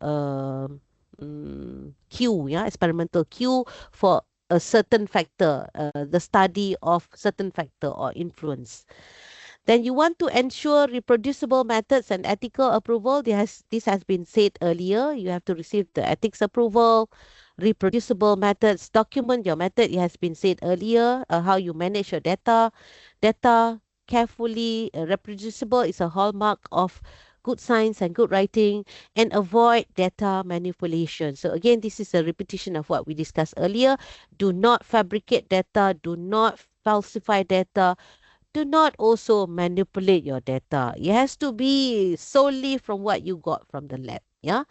Q, yeah, experimental Q for a certain factor, the study of certain factor or influence. Then you want to ensure reproducible methods and ethical approval. This has been said earlier. You have to receive the ethics approval, reproducible methods, document your method. It has been said earlier, how you manage your data. Data carefully reproducible is a hallmark of good science and good writing, and avoid data manipulation. So again, this is a repetition of what we discussed earlier. Do not fabricate data, do not falsify data, do not also manipulate your data. It has to be solely from what you got from the lab. Yeah.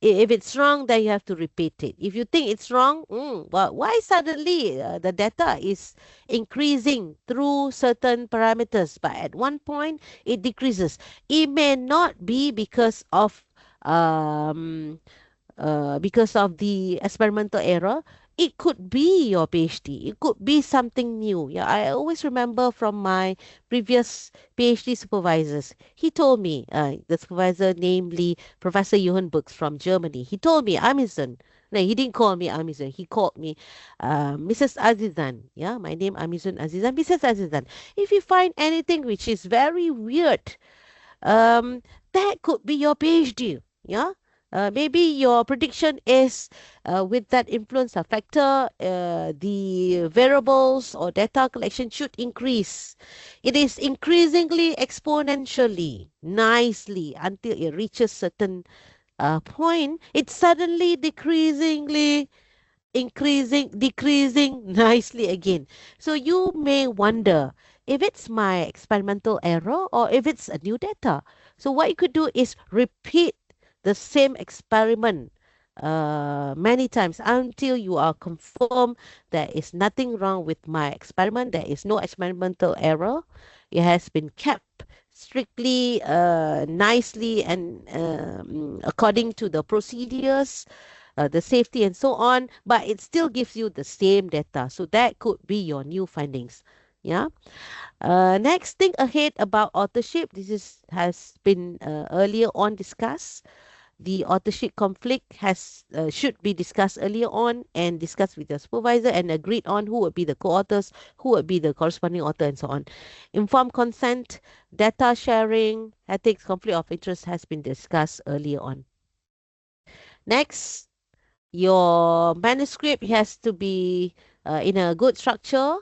If it's wrong, then you have to repeat it. If you think it's wrong, well, why suddenly the data is increasing through certain parameters, but at one point it decreases? It may not be um, because of the experimental error. It could be your PhD. It could be something new. Yeah, I always remember from my previous PhD supervisors. He told me, the supervisor, namely Professor Johann Books from Germany, he told me, Amazon. No, he didn't call me Amazon. He called me Mrs. Azizan. Yeah, my name Amazon Azizan. Mrs. Azizan. If you find anything which is very weird, um, that could be your PhD. Yeah. Maybe your prediction is with that influencer factor, the variables or data collection should increase. It is increasingly exponentially, nicely until it reaches certain point. It's suddenly decreasing nicely again. So you may wonder if it's my experimental error or if it's a new data. So what you could do is repeat the same experiment many times until you are confirmed there is nothing wrong with my experiment. There is no experimental error. It has been kept strictly, nicely, and according to the procedures, the safety and so on, but it still gives you the same data. So that could be your new findings. Yeah. Next thing ahead about authorship. This is has been earlier on discussed. The authorship conflict has should be discussed earlier on and discussed with your supervisor and agreed on who would be the co-authors, who would be the corresponding author, and so on. Informed consent, data sharing, ethics, conflict of interest has been discussed earlier on. Next, your manuscript has to be in a good structure,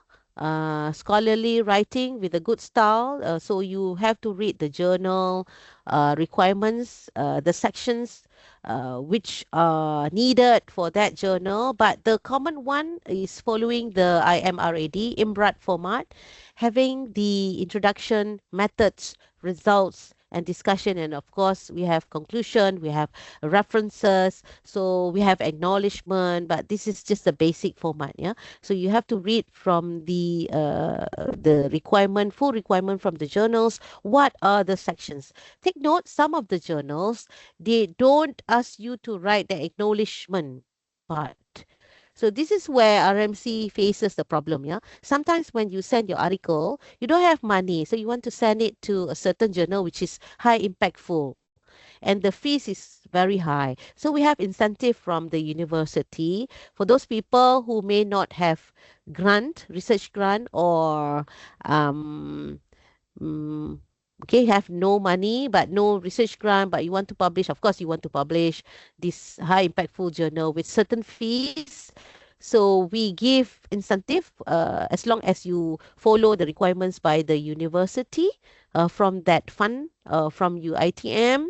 scholarly writing with a good style. So you have to read the journal requirements, the sections which are needed for that journal. But the common one is following the IMRAD, IMRAD format, having the introduction, methods, results, and discussion, and of course we have conclusion, we have references, so we have acknowledgement, but this is just the basic format. Yeah, so you have to read from the requirement, full requirement from the journals. What are the sections? Take note, some of the journals, they don't ask you to write the acknowledgement part. So this is where RMC faces the problem. Yeah, sometimes when you send your article, you don't have money, so you want to send it to a certain journal which is high impactful, and the fees is very high. So we have incentive from the university for those people who may not have grant, research grant, or um, mm, okay, have no money but no research grant, but you want to publish. Of course, you want to publish this high impactful journal with certain fees. So we give incentive as long as you follow the requirements by the university from that fund from UITM.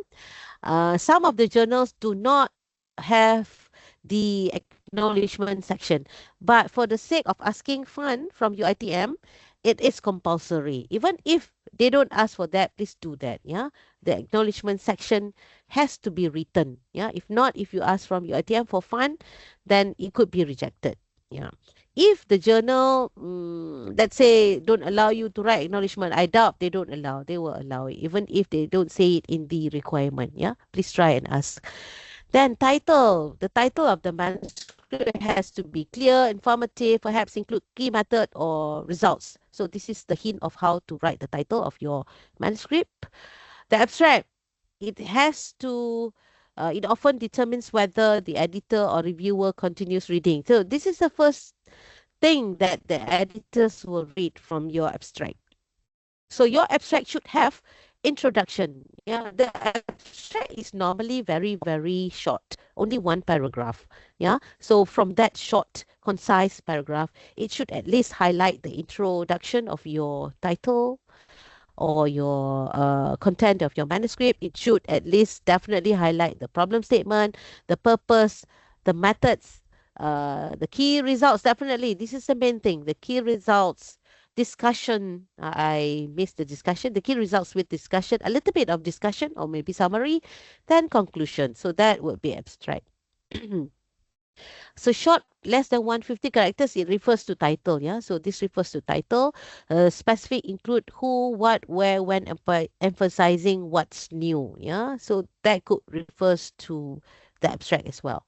Some of the journals do not have the acknowledgement section, but for the sake of asking fund from UITM, it is compulsory. Even if they don't ask for that, please do that. Yeah, the acknowledgement section has to be written. Yeah, if not, if you ask from UITM for fund, then it could be rejected. Yeah. If the journal, let's say, don't allow you to write acknowledgement, I doubt they don't allow. They will allow it, even if they don't say it in the requirement. Yeah, please try and ask. Then title. The title of the manuscript has to be clear, informative, perhaps include key method or results. So this is the hint of how to write the title of your manuscript. The abstract. It has to. It often determines whether the editor or reviewer continues reading. So this is the first thing that the editors will read from your abstract. So your abstract should have introduction. Yeah, the abstract is normally very, very short, only one paragraph. Yeah, so from that short, concise paragraph, it should at least highlight the introduction of your title or your content of your manuscript. It should at least definitely highlight the problem statement, the purpose, the methods, the key results. Definitely, this is the main thing. The key results, discussion. I missed the discussion. The key results with discussion, a little bit of discussion or maybe summary, then conclusion. So that would be abstract. So short, less than 150 characters, it refers to title. Yeah, so this refers to title. Specific include who, what, where, when, emphasizing what's new. Yeah, so that could refers to the abstract as well.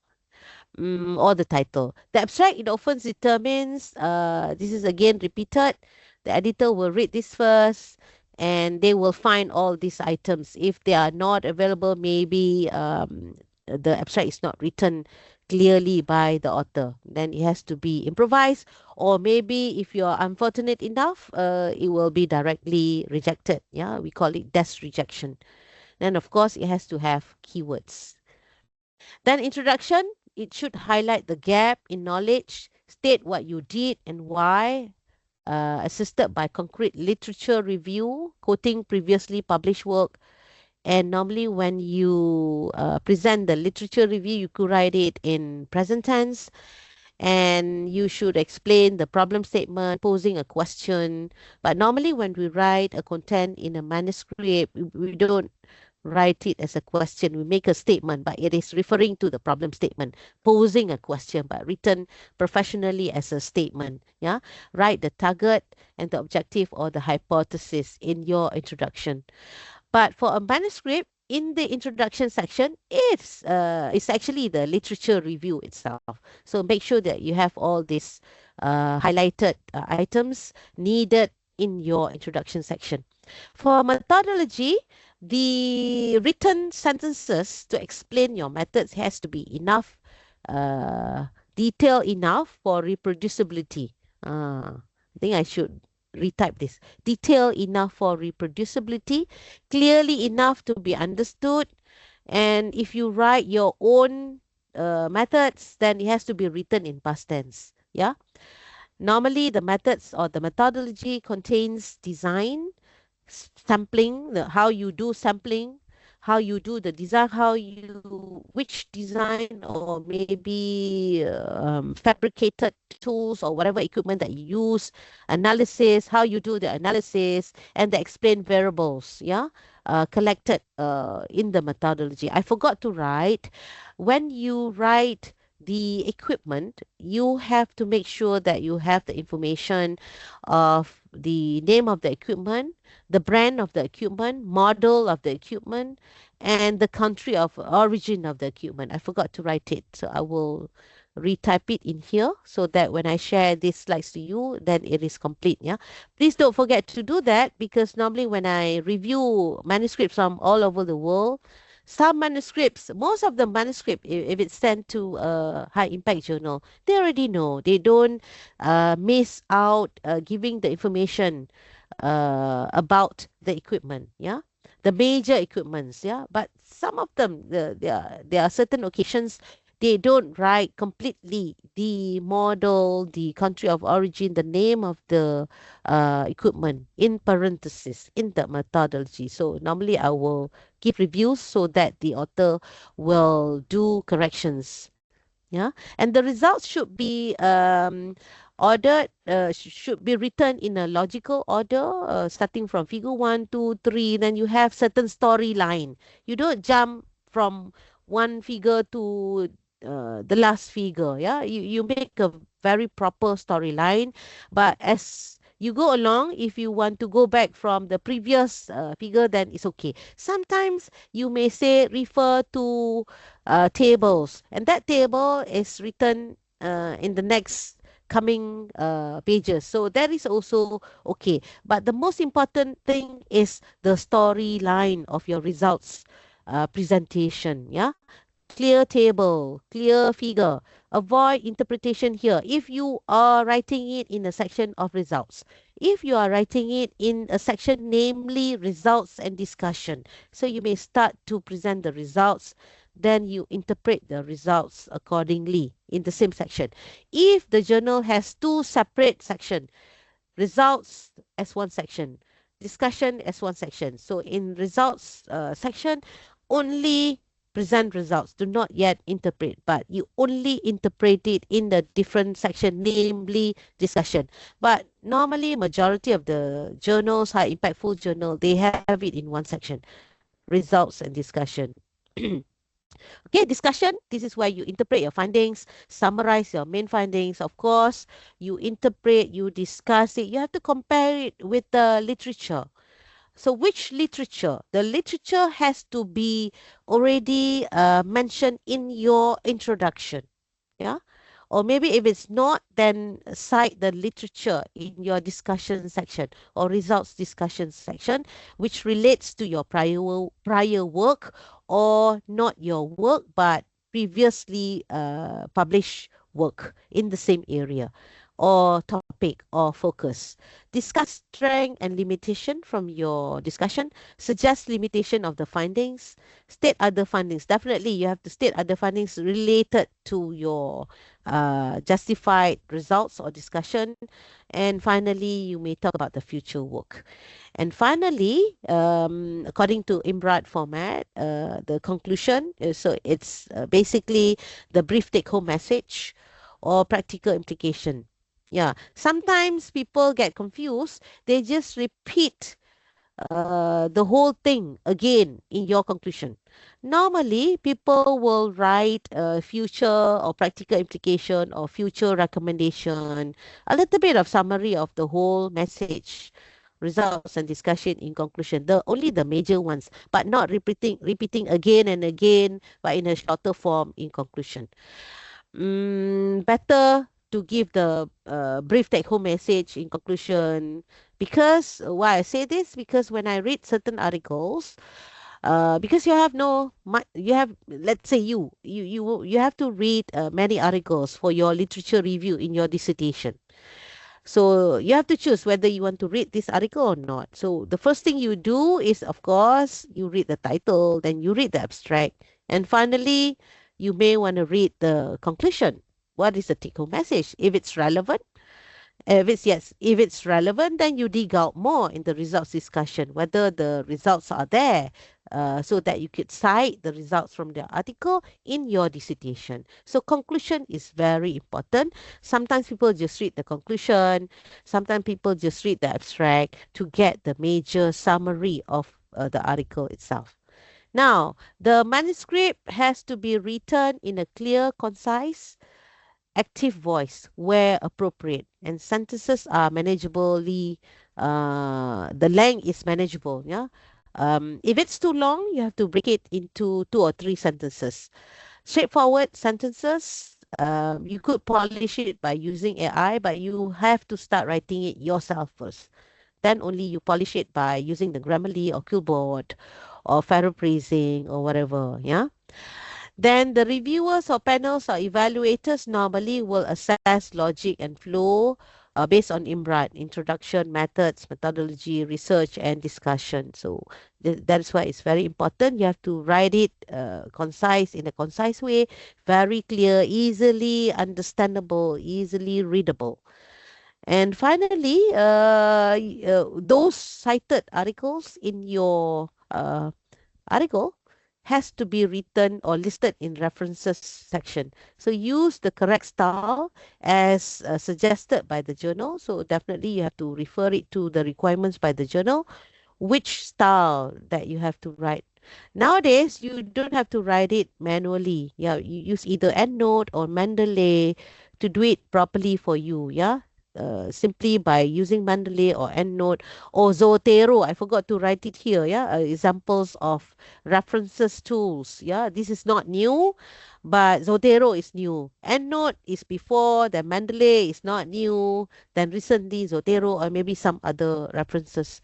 Or the title. The abstract, it often determines, this is again repeated, the editor will read this first and they will find all these items. If they are not available, maybe the abstract is not written clearly by the author. Then it has to be improvised, or maybe if you're unfortunate enough, it will be directly rejected. Yeah, we call it desk rejection. Then of course it has to have keywords. Then introduction, it should highlight the gap in knowledge, state what you did and why, assisted by concrete literature review, quoting previously published work. And normally when you present the literature review, you could write it in present tense, and you should explain the problem statement, posing a question. But normally when we write a content in a manuscript, we don't write it as a question. We make a statement, but it is referring to the problem statement, posing a question, but written professionally as a statement. Yeah, write the target and the objective or the hypothesis in your introduction. But for a manuscript, in the introduction section, it's actually the literature review itself. So make sure that you have all these highlighted items needed in your introduction section. For methodology, the written sentences to explain your methods has to be enough, uh, detail enough for reproducibility. I think I should retype this. Detail enough for reproducibility, clearly enough to be understood. And if you write your own methods, then it has to be written in past tense. Yeah. Normally, the methods or the methodology contains design, sampling, how you do sampling, how you do the design, which design or maybe fabricated tools or whatever equipment that you use, analysis, how you do the analysis, and the explain variables. Yeah, collected in the methodology. I forgot to write. When you write the equipment, you have to make sure that you have the information of the name of the equipment, the brand of the equipment, model of the equipment, and the country of origin of the equipment. I forgot to write it, so I will retype it in here so that when I share these slides to you, then it is complete. Yeah, please don't forget to do that, because normally when I review manuscripts from all over the world, some manuscripts, most of the manuscript, if it's sent to a high impact journal, they already know. They don't miss out giving the information about the equipment. Yeah, the major equipments. Yeah, but some of them, there are certain occasions they don't write completely the model, the country of origin, the name of the equipment in parentheses in the methodology. So normally I will give reviews so that the author will do corrections. Yeah, and the results should be ordered, should be written in a logical order, starting from figure 1, 2, 3. Then you have certain storyline. You don't jump from one figure to the last figure. Yeah, you make a very proper storyline, but as you go along, if you want to go back from the previous figure, then it's okay. Sometimes you may say refer to tables, and that table is written in the next coming pages. So that is also okay. But the most important thing is the storyline of your results presentation. Yeah, clear table, clear figure. Avoid interpretation here. If you are writing it in a section of results, if you are writing it in a section, namely results and discussion, so you may start to present the results, then you interpret the results accordingly in the same section. If the journal has two separate sections, results as one section, discussion as one section. So in results section, only present results, do not yet interpret, but you only interpret it in the different section, namely discussion. But normally majority of the journals, high impactful journal, they have it in one section, results and discussion. Okay, discussion. This is where you interpret your findings, summarize your main findings. Of course, you interpret, you discuss it. You have to compare it with the literature. So, which literature? The literature has to be already mentioned in your introduction. Yeah. Or maybe if it's not, then cite the literature in your discussion section or results discussion section, which relates to your prior work, or not your work, but previously published work in the same area or topic or focus. Discuss strength and limitation from your discussion. Suggest limitation of the findings. State other findings. Definitely, you have to state other findings related to your justified results or discussion. And finally, you may talk about the future work. And finally, according to IMBRAD format, the conclusion, so it's basically the brief take-home message or practical implication. Yeah, sometimes people get confused. They just repeat the whole thing again in your conclusion. Normally, people will write a future or practical implication or future recommendation, a little bit of summary of the whole message, results and discussion in conclusion. The only the major ones, but not repeating again and again, but in a shorter form in conclusion. Better to give the brief take-home message in conclusion. Because why I say this? Because when I read certain articles, because you have you have, let's say you have to read many articles for your literature review in your dissertation. So you have to choose whether you want to read this article or not. So the first thing you do is, of course, you read the title, then you read the abstract, and finally, you may want to read the conclusion. What is the take-home message? If it's relevant, if it's relevant, then you dig out more in the results discussion, whether the results are there, so that you could cite the results from the article in your dissertation. So conclusion is very important. Sometimes people just read the conclusion. Sometimes people just read the abstract to get the major summary of the article itself. Now, the manuscript has to be written in a clear, concise, active voice where appropriate, and sentences are manageably, the length is manageable. Yeah. If it's too long, you have to break it into 2 or 3 sentences. Straightforward sentences, you could polish it by using AI, but you have to start writing it yourself first. Then only you polish it by using the Grammarly or Quillboard or paraphrasing or whatever. Yeah. Then the reviewers or panels or evaluators normally will assess logic and flow based on IMRAT, introduction, methods, methodology, research, and discussion. So that's why it's very important. You have to write it concise, in a concise way, very clear, easily understandable, easily readable. And finally, those cited articles in your article has to be written or listed in references section. So use the correct style as suggested by the journal. So definitely you have to refer it to the requirements by the journal, which style that you have to write. Nowadays, you don't have to write it manually. Yeah, you use either EndNote or Mendeley to do it properly for you. Yeah, simply by using Mendeley or EndNote or Zotero. I forgot to write it here. Yeah, examples of references tools. Yeah, this is not new, but Zotero is new. EndNote is before, then Mendeley is not new. Then recently Zotero or maybe some other references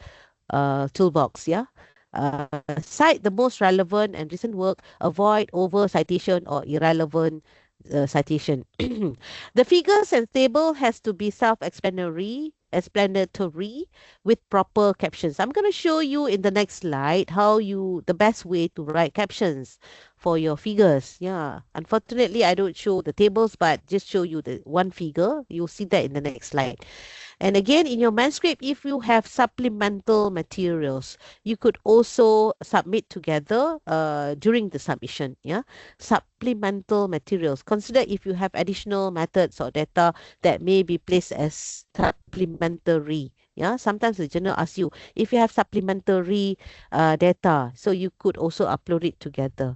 toolbox. Yeah. Cite the most relevant and recent work, avoid over citation or irrelevant citation. The figures and table has to be self-explanatory with proper captions. I'm going to show you in the next slide how the best way to write captions for your figures. Yeah. Unfortunately, I don't show the tables, but just show you the one figure. You'll see that in the next slide. And again, in your manuscript, if you have supplemental materials, you could also submit together during the submission. Yeah, supplemental materials. Consider if you have additional methods or data that may be placed as supplementary. Yeah, sometimes the journal asks you if you have supplementary data, so you could also upload it together.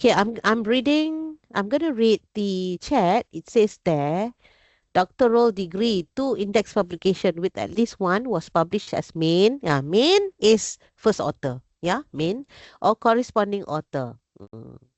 Okay, I'm reading. I'm gonna read the chat. It says there doctoral degree, 2 index publication with at least one was published as main. Yeah, main is first author. Yeah, main or corresponding author.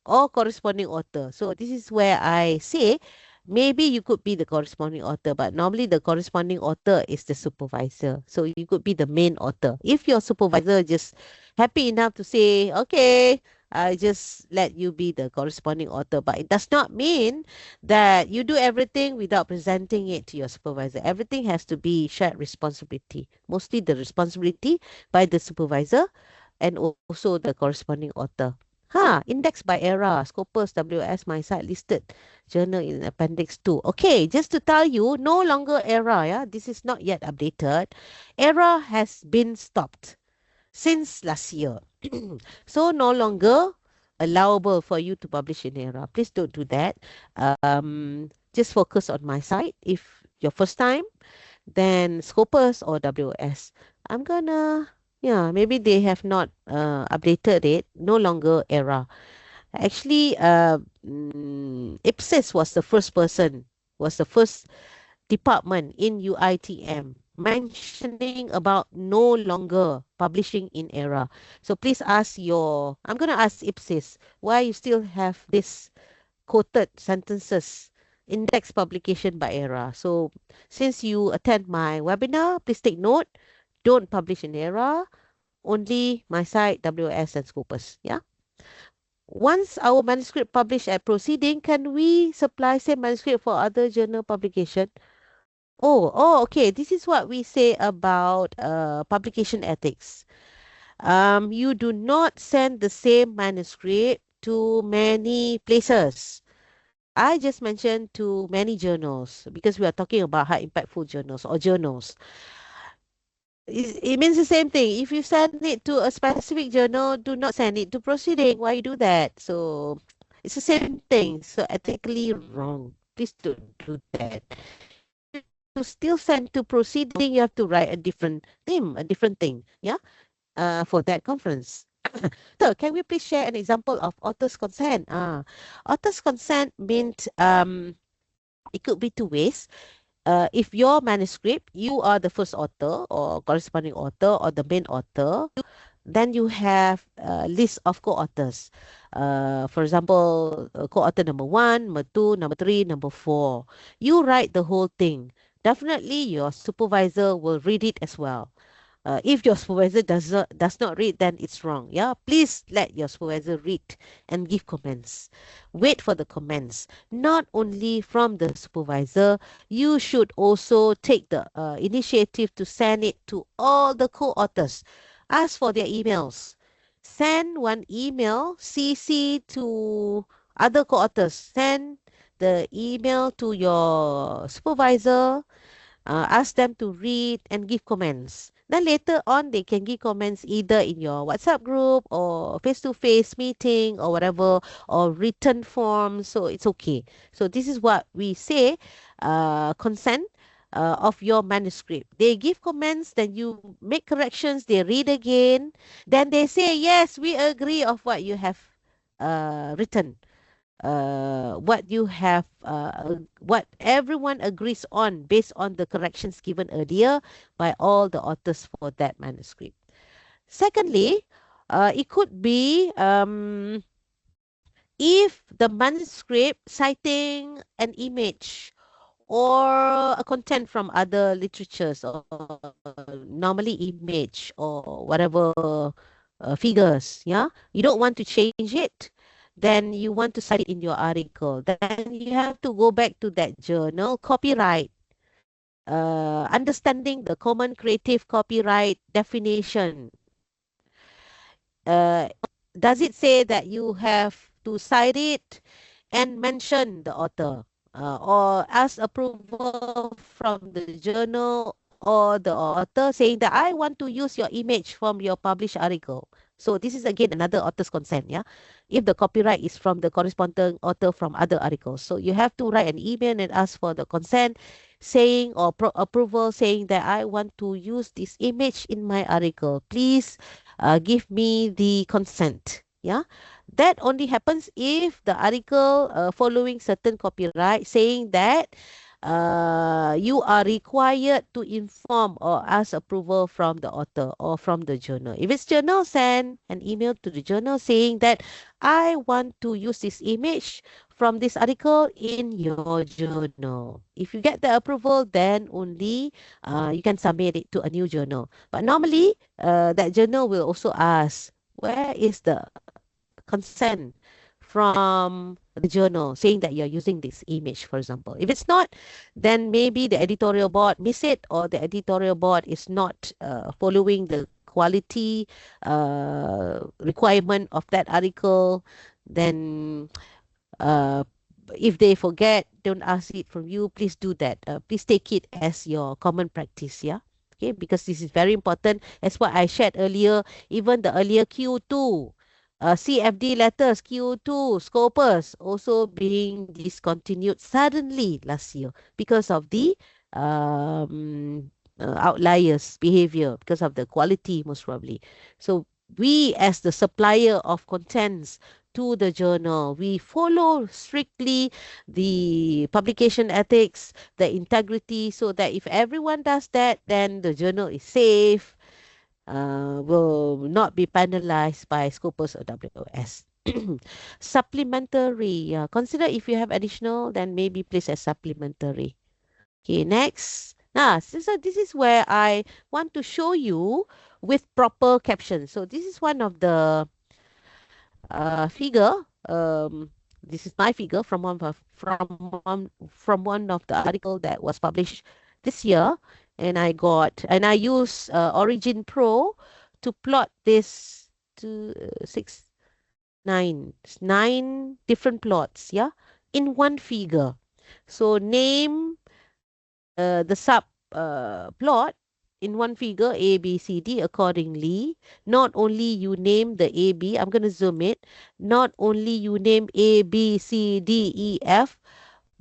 Or corresponding author. So this is where I say maybe you could be the corresponding author, but normally the corresponding author is the supervisor. So you could be the main author. If your supervisor just happy enough to say, okay, I just let you be the corresponding author, but it does not mean that you do everything without presenting it to your supervisor. Everything has to be shared responsibility, mostly the responsibility by the supervisor and also the corresponding author. Index by era, Scopus, WS, my site listed, journal in appendix 2. Okay, just to tell you, no longer era, yeah, this is not yet updated. Era has been stopped since last year. So no longer allowable for you to publish in era. Please don't do that. Just focus on my site. If your first time, then Scopus or WS. I'm gonna, yeah, maybe they have not updated it. No longer era. Actually, IPSis was the first department in UITM mentioning about no longer publishing in era. So please I'm going to ask IPSIS why you still have this quoted sentences index publication by era. So since you attend my webinar, please take note. Don't publish in era, only my site, WS and Scopus. Yeah. Once our manuscript published at Proceeding, can we supply same manuscript for other journal publication? Okay. This is what we say about publication ethics. You do not send the same manuscript to many places. I just mentioned to many journals because we are talking about high impactful journals or journals. It means the same thing. If you send it to a specific journal, do not send it to Proceeding. Why you do that? So it's the same thing. So ethically wrong. Please don't do that. If you still send to Proceeding, you have to write a different theme, a different thing. Yeah. for that conference. So, can we please share an example of author's consent? Author's consent means it could be two ways. If your manuscript, you are the first author or corresponding author or the main author, then you have a list of co-authors. For example, co-author number one, number two, number three, number four. You write the whole thing. Definitely, your supervisor will read it as well. If your supervisor does not read, then it's wrong. Yeah, please let your supervisor read and give comments. Wait for the comments. Not only from the supervisor, you should also take the initiative to send it to all the co-authors. Ask for their emails. Send one email, CC to other co-authors. Send the email to your supervisor, ask them to read and give comments. Then later on, they can give comments either in your WhatsApp group or face-to-face meeting or whatever, or written form. So it's okay. So this is what we say, consent of your manuscript. They give comments, then you make corrections, they read again, then they say, yes, we agree of what you have written, what everyone agrees on based on the corrections given earlier by all the authors for that manuscript. Secondly, it could be if the manuscript citing an image or a content from other literatures, or normally image or whatever, figures, yeah, you don't want to change it, then you want to cite it in your article, then you have to go back to that journal, copyright, understanding the common creative copyright definition. uh, does it say that you have to cite it and mention the author, or ask approval from the journal or the author saying that I want to use your image from your published article? So this is again another author's consent, yeah. If the copyright is from the corresponding author from other articles, so you have to write an email and ask for the consent, saying or approval, saying that I want to use this image in my article. Please give me the consent. Yeah, that only happens if the article following certain copyright saying that you are required to inform or ask approval from the author or from the journal. If it's journal, send an email to the journal saying that I want to use this image from this article in your journal. If you get the approval, then only you can submit it to a new journal. But normally, that journal will also ask, where is the consent from the journal saying that you're using this image, for example. If it's not, then maybe the editorial board miss it, or the editorial board is not following the quality requirement of that article. Then uh, if they forget, don't ask it from you, please do that. Please take it as your common practice, yeah. Okay, because this is very important. As what I shared earlier, even the earlier Q2, CFD letters, Q2, Scopus also being discontinued suddenly last year because of the outliers behavior, because of the quality most probably. So we as the supplier of contents to the journal, we follow strictly the publication ethics, the integrity, so that if everyone does that, then the journal is safe, will not be penalized by Scopus or WOS. Supplementary. Consider if you have additional, then maybe place as supplementary. Okay, next. So this is where I want to show you with proper captions. So this is one of the figure. This is my figure from one of the article that was published this year, and I use Origin Pro to plot this to nine different plots, yeah, in one figure. So name the sub plot in one figure A, B, C, D accordingly. Not only you name the A, B, I'm going to zoom it. Not only you name A, B, C, D, E, F,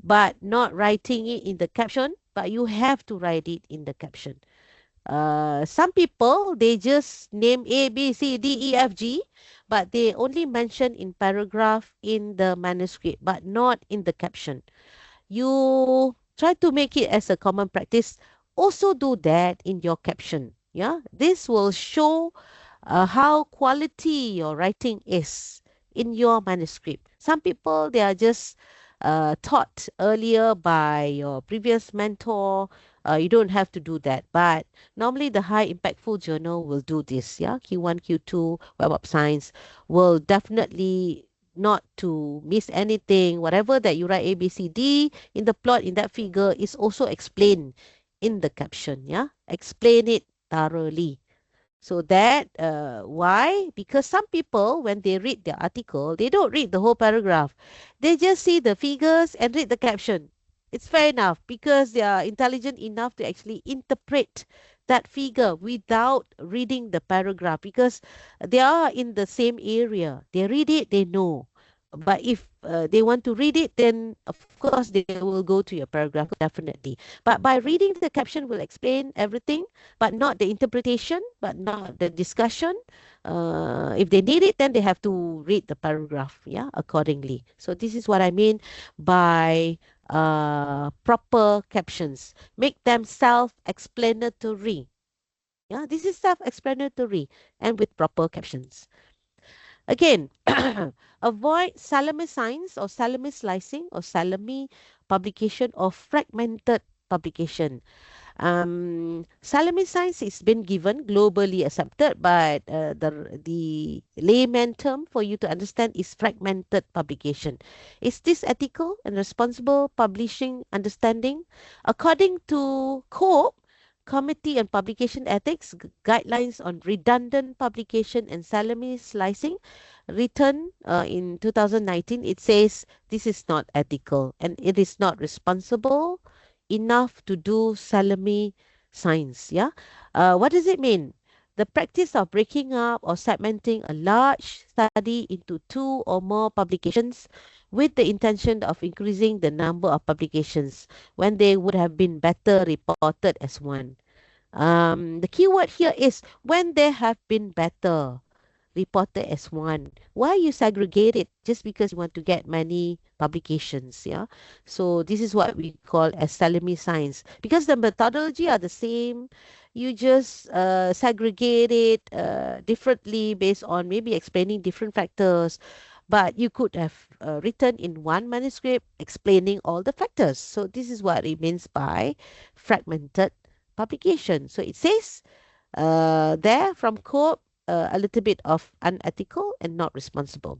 but not writing it in the caption, but you have to write it in the caption. Some people they just name A, B, C, D, E, F, G, but they only mention in paragraph in the manuscript, but not in the caption. You try to make it as a common practice. Also do that in your caption. Yeah, this will show how quality your writing is in your manuscript. Some people they are just taught earlier by your previous mentor. You don't have to do that, but normally the high impactful journal will do this. Yeah, Q1, Q2, Web of Science will definitely not to miss anything. Whatever that you write A, B, C, D in the plot in that figure is also explained in the caption. Yeah, explain it thoroughly. So that why? Because some people when they read the article, they don't read the whole paragraph. They just see the figures and read the caption. It's fair enough because they are intelligent enough to actually interpret that figure without reading the paragraph because they are in the same area. They read it, they know. But if they want to read it, then of course they will go to your paragraph definitely. But by reading the caption will explain everything but not the interpretation, but not the discussion. If they need it, then they have to read the paragraph, yeah, accordingly. So this is what I mean by proper captions. Make them self-explanatory. Yeah, this is self-explanatory and with proper captions. Again, avoid salami signs or salami slicing or salami publication or fragmented publication. Salami science has been given globally accepted, but the layman term for you to understand is fragmented publication. Is this ethical and responsible publishing understanding? According to COPE, Committee on Publication Ethics guidelines on redundant publication and salami slicing, written in 2019, it says this is not ethical and it is not responsible enough to do salami science. Yeah. What does it mean? The practice of breaking up or segmenting a large study into two or more publications with the intention of increasing the number of publications when they would have been better reported as one. The key word here is when they have been better reported as one. Why you segregate it just because you want to get many publications? Yeah. So this is what we call as salami science because the methodology are the same. You just segregate it differently based on maybe explaining different factors. But you could have written in one manuscript explaining all the factors. So this is what it means by fragmented publication. So it says there from Cope, a little bit of unethical and not responsible.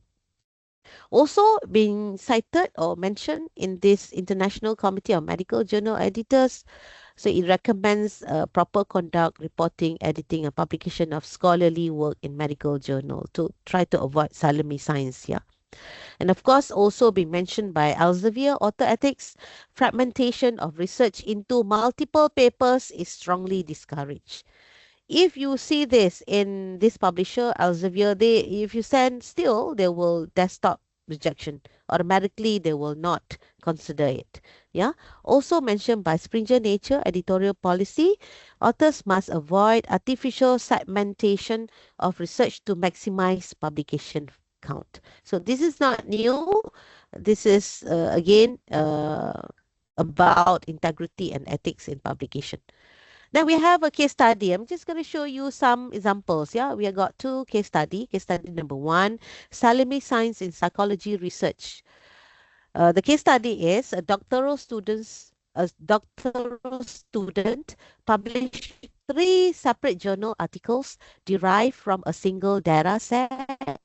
Also being cited or mentioned in this International Committee of Medical Journal Editors. So it recommends proper conduct, reporting, editing, and publication of scholarly work in medical journal to try to avoid salami science. Yeah. And of course, also being mentioned by Elsevier, author ethics, fragmentation of research into multiple papers is strongly discouraged. If you see this in this publisher Elsevier, they if you send still they will desktop rejection automatically. They will not consider it. Yeah. Also mentioned by Springer Nature editorial policy, authors must avoid artificial segmentation of research to maximize publication count. So this is not new. This is again about integrity and ethics in publication. Then we have a case study. I'm just going to show you some examples. Yeah, we have got two case study. Case study number one, Salami Science in Psychology Research. The case study is a doctoral student published three separate journal articles derived from a single data set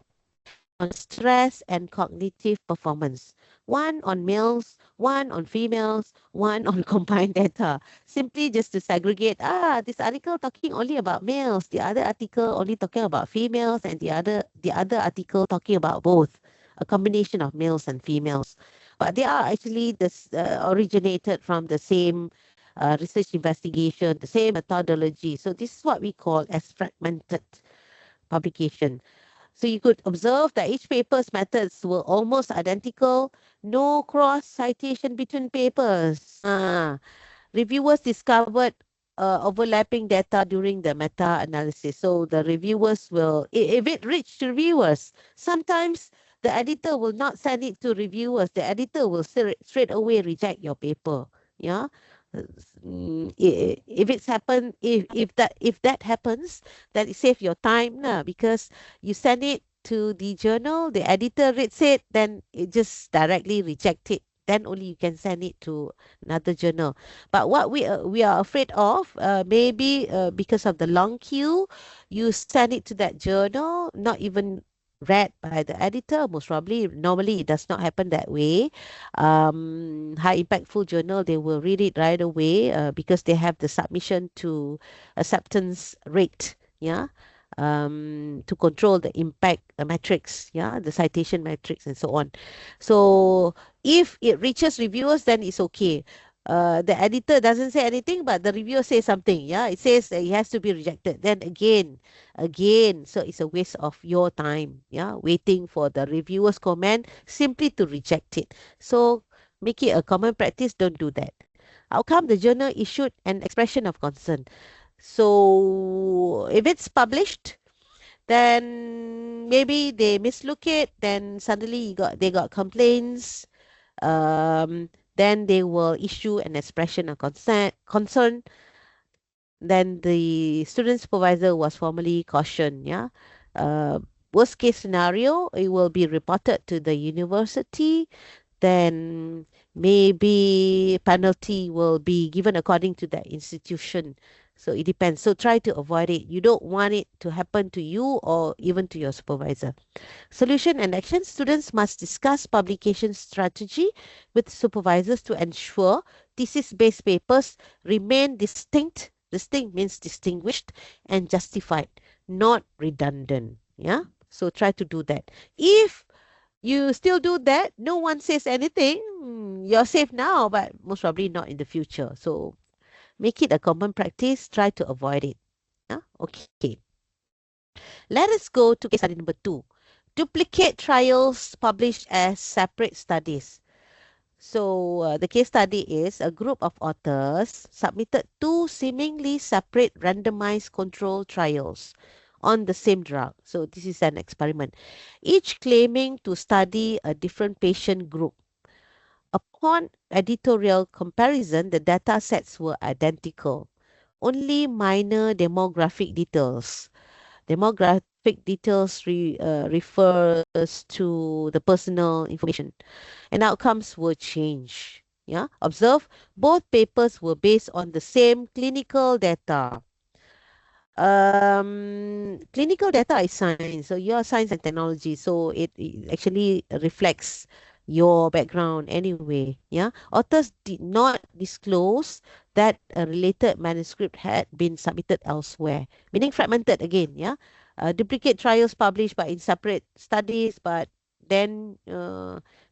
on stress and cognitive performance. One on males, one on females, one on combined data. Simply just to segregate, this article talking only about males, the other article only talking about females, and the other article talking about both, a combination of males and females. But they are actually originated from the same research investigation, the same methodology. So this is what we call as fragmented publication. So you could observe that each paper's methods were almost identical, no cross citation between papers. Reviewers discovered overlapping data during the meta-analysis. So the reviewers will, if it reached reviewers, sometimes the editor will not send it to reviewers. The editor will straight away reject your paper. Yeah. If it's happened, if that happens, then it save your time lah, because you send it to the journal, the editor reads it, then it just directly reject it. Then only you can send it to another journal. But what we are afraid of, maybe because of the long queue, you send it to that journal, not even read by the editor. Most probably, normally it does not happen that way. High impactful journal, they will read it right away because they have the submission to acceptance rate. Yeah. To control the impact metrics, yeah, the citation metrics and so on. So if it reaches reviewers, then it's okay. The editor doesn't say anything, but the reviewer says something. Yeah, it says that it has to be rejected. Then again, so it's a waste of your time. Yeah, waiting for the reviewer's comment simply to reject it. So make it a common practice. Don't do that. Outcome: the journal issued an expression of concern. So if it's published, then maybe they mislook it. Then suddenly they got complaints. Then they will issue an expression of concern. Then the student supervisor was formally cautioned. Yeah. Uh, Worst case scenario, it will be reported to the university. Then maybe penalty will be given according to that institution. So it depends. So try to avoid it. You don't want it to happen to you or even to your supervisor. Solution and action: students must discuss publication strategy with supervisors to ensure thesis-based papers remain distinct. Distinct means distinguished and justified, not redundant. Yeah. So try to do that. If you still do that, no one says anything, you're safe now, but most probably not in the future. So make it a common practice. Try to avoid it. Yeah? Okay. Let us go to case study number 2. Duplicate trials published as separate studies. So the case study is a group of authors submitted 2 seemingly separate randomized control trials on the same drug. So this is an experiment, each claiming to study a different patient group. Upon editorial comparison, the data sets were identical. Only minor demographic details. Demographic details refers to the personal information, and outcomes were changed. Yeah, observe, both papers were based on the same clinical data. Clinical data is science, so you're science and technology, so it actually reflects your background anyway. Yeah, authors did not disclose that a related manuscript had been submitted elsewhere, meaning fragmented again. Yeah, duplicate trials published but in separate studies, but then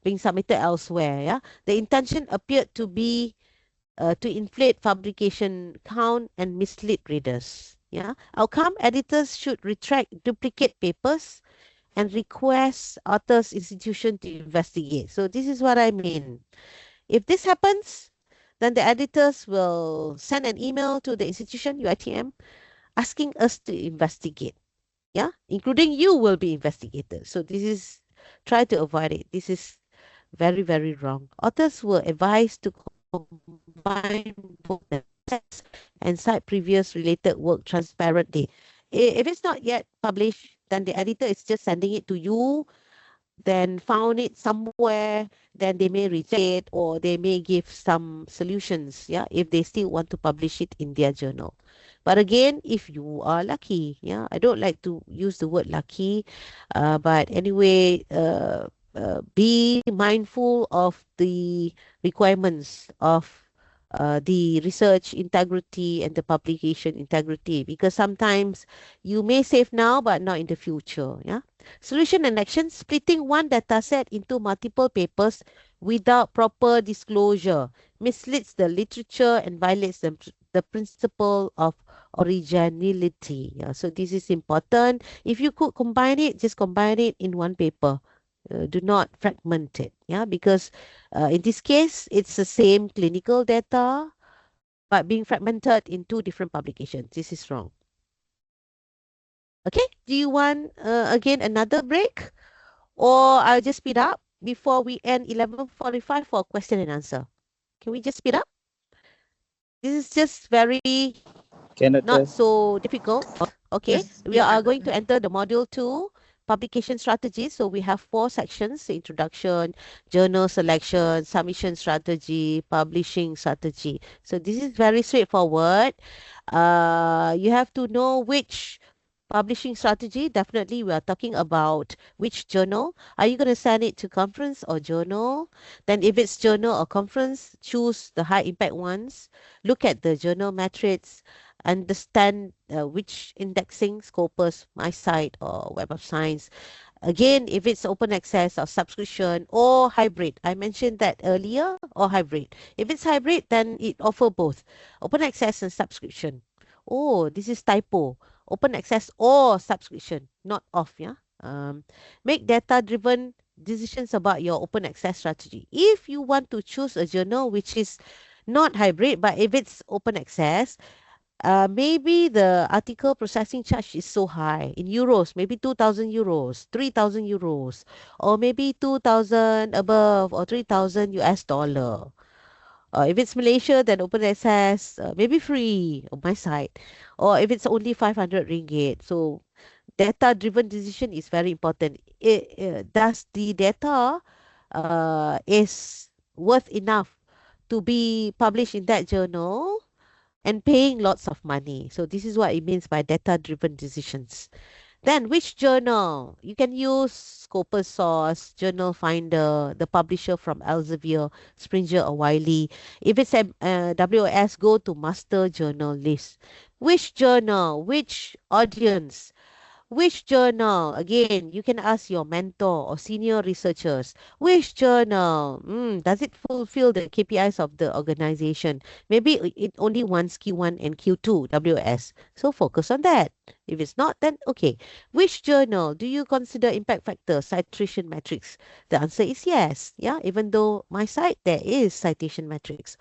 being submitted elsewhere. Yeah, the intention appeared to be to inflate publication count and mislead readers. Yeah. Outcome: editors should retract duplicate papers and request authors institution to investigate. So this is what I mean. If this happens, then the editors will send an email to the institution, UITM, asking us to investigate. Yeah, including you will be investigated. So this is, try to avoid it. This is very, very wrong. Authors were advised to combine both datasets and cite previous related work transparently. If it's not yet published, then the editor is just sending it to you, then found it somewhere, then they may reject it or they may give some solutions, yeah, if they still want to publish it in their journal. But again, if you are lucky, yeah, I don't like to use the word lucky, but anyway, be mindful of the requirements of the research integrity and the publication integrity, because sometimes you may save now but not in the future. Yeah. Solution and action: splitting one data set into multiple papers without proper disclosure misleads the literature and violates the principle of originality. Yeah, so this is important. If you could combine it, just combine it in one paper. Do not fragment it. Yeah, because in this case, it's the same clinical data, but being fragmented in two different publications. This is wrong. Okay, do you want again another break, or I'll just speed up before we end 11:45 for question and answer? Can we just speed up? This is just very Can not attest. so difficult. Okay, Yes, we yes. are going to enter the module 2 publication strategy. So we have 4 sections: introduction, journal selection, submission strategy, publishing strategy. So this is very straightforward. You have to know which publishing strategy. Definitely we are talking about which journal. Are you going to send it to conference or journal? Then if it's journal or conference, choose the high impact ones. Look at the journal metrics, understand which indexing, Scopus, My Site, or Web of Science. Again, if it's open access or subscription or hybrid, I mentioned that earlier, or hybrid. If it's hybrid, then it offer both open access and subscription. Oh, this is typo. Open access or subscription, not off. Yeah. Make data-driven decisions about your open access strategy. If you want to choose a journal which is not hybrid, but if it's open access, maybe the article processing charge is so high in euros, maybe 2,000 euros, 3,000 euros, or maybe 2,000 above or 3,000 US dollar. If it's Malaysia, then open access, maybe free on my side. Or if it's only 500 ringgit. So data driven decision is very important. Does the data is worth enough to be published in that journal and paying lots of money? So this is what it means by data driven decisions. Then which journal? You can use Scopus Source, Journal Finder, the publisher from Elsevier, Springer or Wiley. If it's a WOS, go to master journal list. Which journal? Which audience? Which journal? Again, you can ask your mentor or senior researchers. Which journal? Does it fulfill the KPIs of the organization? Maybe it only wants Q1 and Q2 WS. So focus on that. If it's not, then okay. Which journal do you consider impact factor, citation metrics? The answer is yes. Yeah, even though my site there is citation metrics.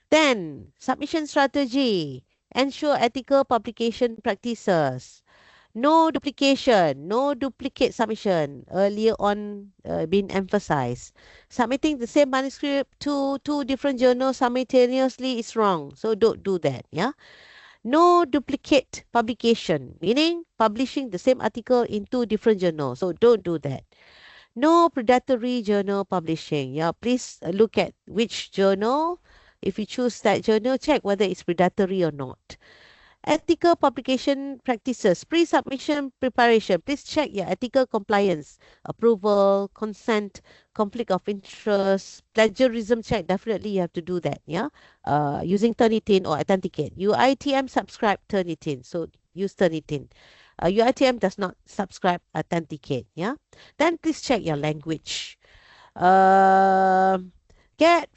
Then submission strategy. Ensure ethical publication practices. No duplication, no duplicate submission. Earlier on, been emphasized. Submitting the same manuscript to two different journals simultaneously is wrong. So don't do that. Yeah. No duplicate publication, meaning publishing the same article in two different journals. So don't do that. No predatory journal publishing. Yeah. Please look at which journal. If you choose that journal, check whether it's predatory or not. Ethical publication practices, pre-submission preparation. Please check your ethical compliance, approval, consent, conflict of interest, plagiarism check. Definitely you have to do that. Yeah. Using Turnitin or Authenticate. UITM subscribe Turnitin. So use Turnitin. UITM does not subscribe Authenticate. Yeah. Then please check your language. Um, get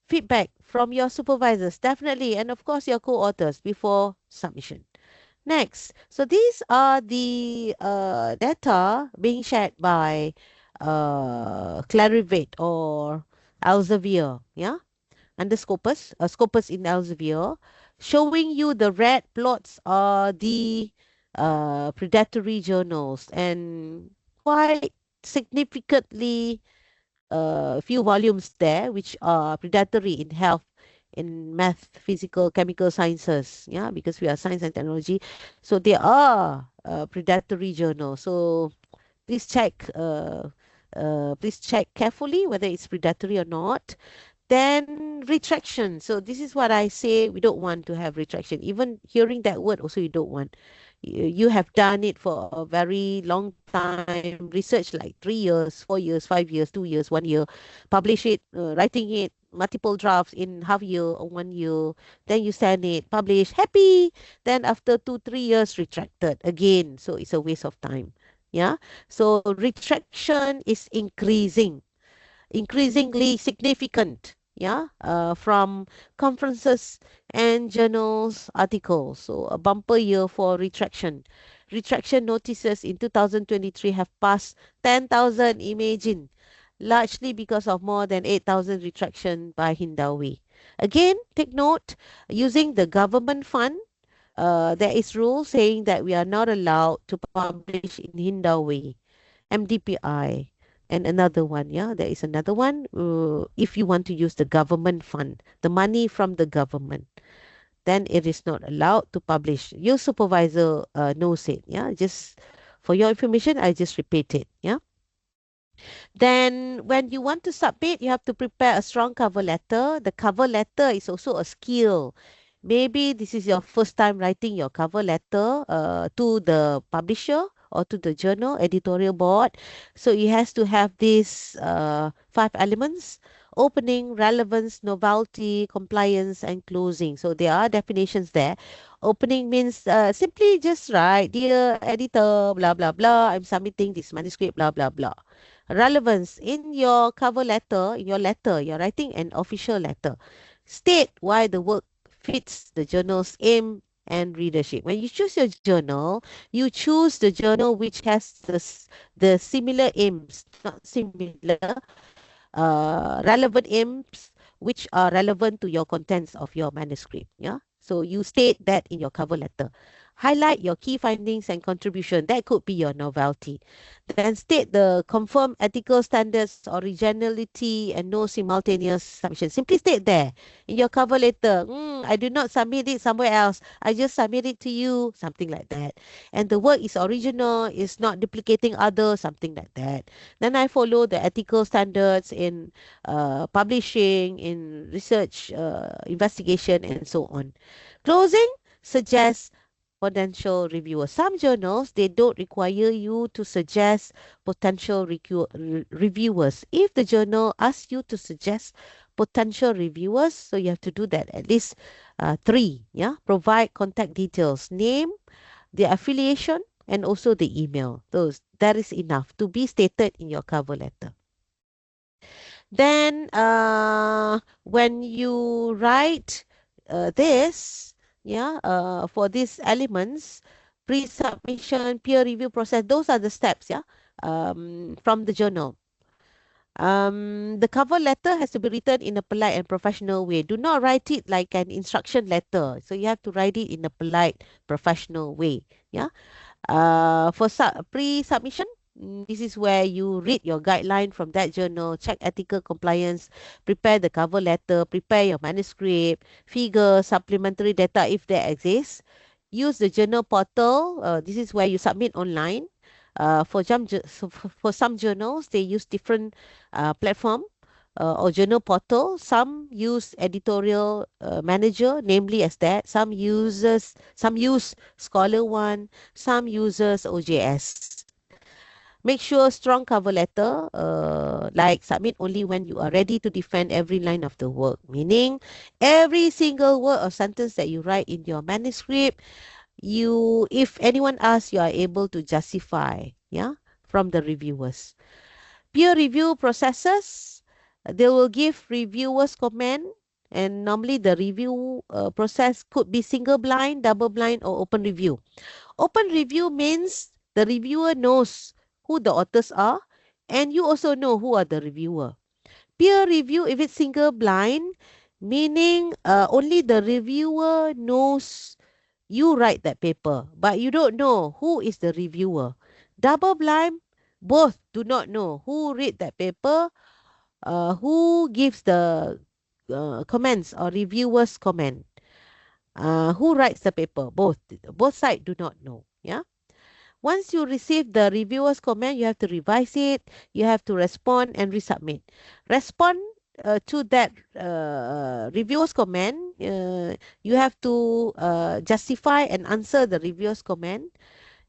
feedback from your supervisors, definitely, and of course your co-authors before submission. Next, so these are the data being shared by Clarivate or Elsevier, yeah, under Scopus, Scopus in Elsevier, showing you the red plots are the predatory journals and quite significantly a few volumes there which are predatory in health, in math, physical, chemical sciences. Yeah, because we are science and technology, so they are predatory journals. So please check. Please check carefully whether it's predatory or not. Then retraction. So this is what I say. We don't want to have retraction. Even hearing that word, also you don't want. You have done it for a very long time. Research like 3 years, 4 years, 5 years, 2 years, 1 year. Publish it, writing it, multiple drafts in half year or 1 year. Then you send it, publish, happy. Then after 2, 3 years, retracted again. So it's a waste of time. Yeah. So retraction is increasingly significant, yeah, from conferences and journals articles. So a bumper year for retraction notices in 2023 have passed 10,000. Imagine, largely because of more than 8,000 retraction by Hindawi. Again, take note, using the government fund, there is rule saying that we are not allowed to publish in Hindawi, MDPI, and another one. Yeah, there is another one. If you want to use the government fund, the money from the government, then it is not allowed to publish. Your supervisor knows it. Yeah, just for your information, I just repeat it. Yeah. Then, when you want to submit, you have to prepare a strong cover letter. The cover letter is also a skill. Maybe this is your first time writing your cover letter to the publisher or to the journal editorial board. So it has to have these five elements: opening, relevance, novelty, compliance, and closing. So there are definitions there. Opening means simply just write, dear editor, blah, blah, blah, I'm submitting this manuscript, blah, blah, blah. Relevance, in your cover letter, in your letter, you're writing an official letter. State why the work fits the journal's aim and readership. When you choose your journal, you choose the journal which has the similar aims, not similar, relevant aims which are relevant to your contents of your manuscript. Yeah. So you state that in your cover letter. Highlight your key findings and contribution. That could be your novelty. Then state the confirmed ethical standards, originality, and no simultaneous submission. Simply state there in your cover letter, I do not submit it somewhere else. I just submit it to you, something like that. And the work is original, is not duplicating others, something like that. Then I follow the ethical standards in publishing, in research, investigation, and so on. Closing, suggest potential reviewers. Some journals, they don't require you to suggest potential reviewers. If the journal asks you to suggest potential reviewers, so you have to do that at least three. Yeah, provide contact details, name, the affiliation, and also the email. Those that is enough to be stated in your cover letter. Then when you write this, yeah, for these elements, pre-submission, peer review process, those are the steps, yeah, from the journal. The cover letter has to be written in a polite and professional way. Do not write it like an instruction letter. So you have to write it in a polite, professional way. Yeah. For pre-submission, this is where you read your guideline from that journal, check ethical compliance, prepare the cover letter, prepare your manuscript, figure, supplementary data if there exists. Use the journal portal. This is where you submit online. For some journals, they use different platform or journal portal. Some use editorial manager, namely as that. Some use Scholar One. Some uses OJS. Make sure strong cover letter, like submit only when you are ready to defend every line of the work. Meaning, every single word or sentence that you write in your manuscript, if anyone asks, you are able to justify, yeah, from the reviewers. Peer review processes, they will give reviewers comment, and normally the review process could be single blind, double blind, or open review. Open review means the reviewer knows who the authors are, and you also know who are the reviewer. Peer review, if it's single blind, meaning only the reviewer knows you write that paper, but you don't know who is the reviewer. Double blind, both do not know who read that paper, who gives the comments or reviewers comment, who writes the paper. Both sides do not know. Yeah. Once you receive the reviewer's comment, you have to revise it, you have to respond and resubmit. Respond to that reviewer's comment. You have to justify and answer the reviewer's comment.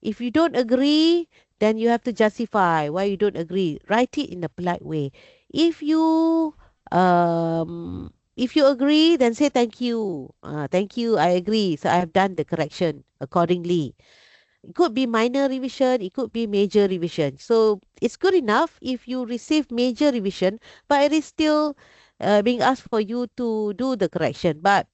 If you don't agree, then you have to justify why you don't agree. Write it in a polite way. If you agree, then say thank you. Thank you, I agree. So I have done the correction accordingly. It could be minor revision, it could be major revision. So it's good enough if you receive major revision, but it is still being asked for you to do the correction. But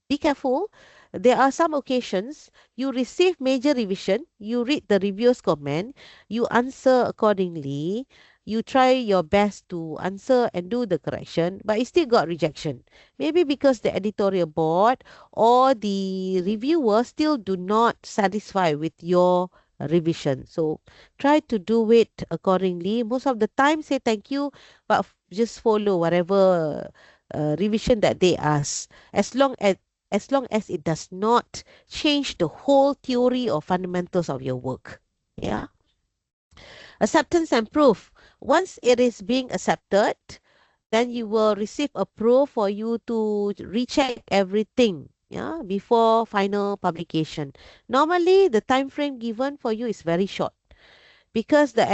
be careful. there are some occasions you receive major revision, you read the reviewer's comment, you answer accordingly, you try your best to answer and do the correction, but it still got rejection. Maybe because the editorial board or the reviewer still do not satisfy with your revision. So try to do it accordingly. Most of the time, say thank you, but just follow whatever revision that they ask. As long as it does not change the whole theory or fundamentals of your work. Yeah. Acceptance and proof. Once it is being accepted, then you will receive a proof for you to recheck everything, yeah, before final publication. Normally the time frame given for you is very short because the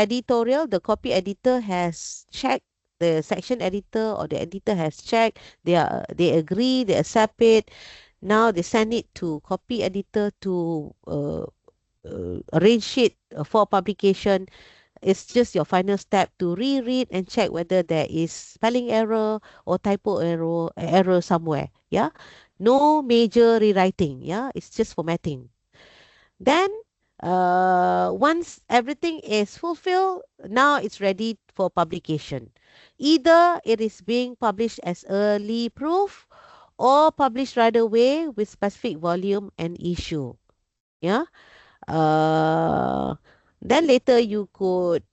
copy editor has checked, the section editor or the editor has checked, they agree, they accept it. Now they send it to copy editor to arrange it for publication. It's just your final step to reread and check whether there is spelling error or typo error somewhere. Yeah. No major rewriting. Yeah. It's just formatting. Then once everything is fulfilled, now it's ready for publication. Either it is being published as early proof or published right away with specific volume and issue. Yeah. Uh, then later you could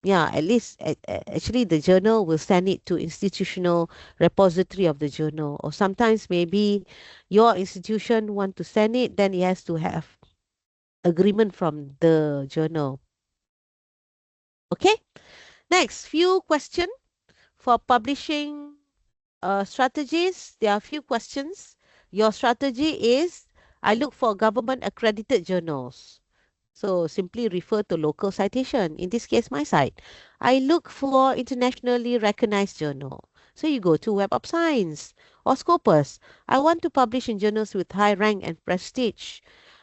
yeah, at least actually the journal will send it to institutional repository of the journal, or sometimes maybe your institution want to send it, then it has to have agreement from the journal. Okay, next few question for publishing strategies. There are a few questions. Your strategy is, I look for government accredited journals. So simply refer to local citation. In this case, my site. I look for internationally recognized journal. So you go to Web of Science or Scopus. I want to publish in journals with high rank and prestige.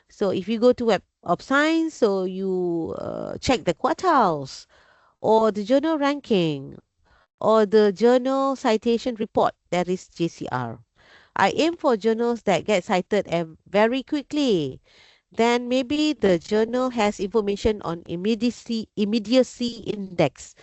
So if you go to Web of Science, so you check the quartiles or the journal ranking or the journal citation report, that is JCR. I aim for journals that get cited very quickly. Then maybe the journal has information on immediacy index.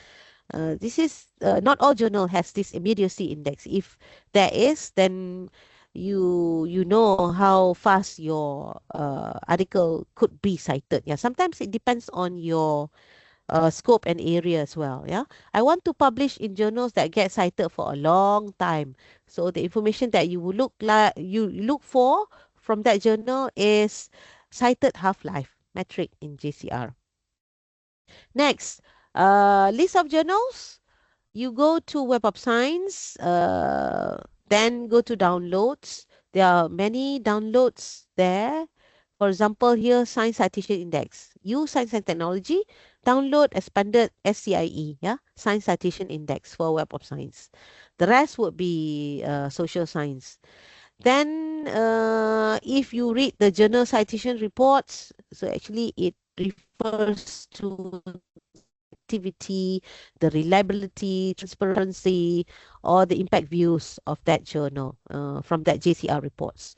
This is not all journal has this immediacy index. If there is, then you know how fast your article could be cited. Yeah, sometimes it depends on your scope and area as well. Yeah, I want to publish in journals that get cited for a long time. So the information that you look for from that journal is cited half-life metric in JCR. Next, list of journals. You go to Web of Science, then go to downloads. There are many downloads there. For example, here, Science Citation Index. Use Science and Technology, download expanded SCIE, yeah, Science Citation Index for Web of Science. The rest would be social science. Then, if you read the journal citation reports, so actually it refers to activity, the reliability, transparency, or the impact views of that journal from that JCR reports.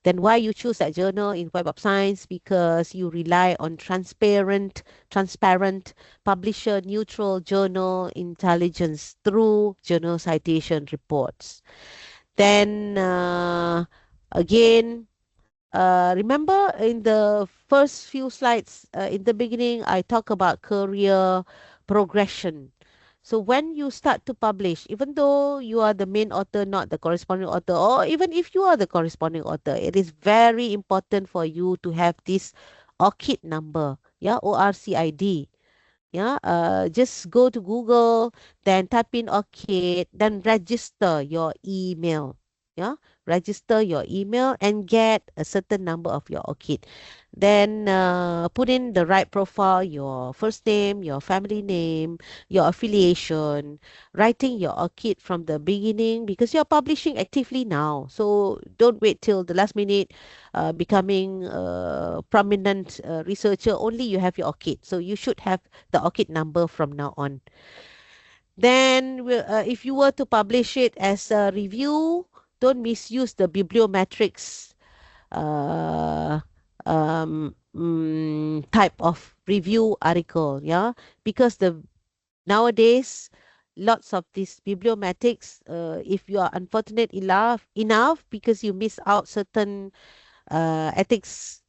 Then why you choose that journal in Web of Science? Because you rely on transparent, publisher neutral journal intelligence through journal citation reports. Then again, remember in the first few slides in the beginning, I talk about career progression. So when you start to publish, even though you are the main author, not the corresponding author, or even if you are the corresponding author, it is very important for you to have this ORCID number, yeah, ORCID. Yeah, just go to Google, then type in ORCID, then register your email. Yeah, register your email and get a certain number of your ORCID. Then put in the right profile, your first name, your family name, your affiliation, writing your ORCID from the beginning because you're publishing actively now. So don't wait till the last minute becoming a prominent researcher. Only you have your ORCID. So you should have the ORCID number from now on. Then, if you were to publish it as a review, don't misuse the bibliometrics uh, type of review article, yeah, because the nowadays lots of these bibliomatics, if you are unfortunate enough because you miss out certain ethics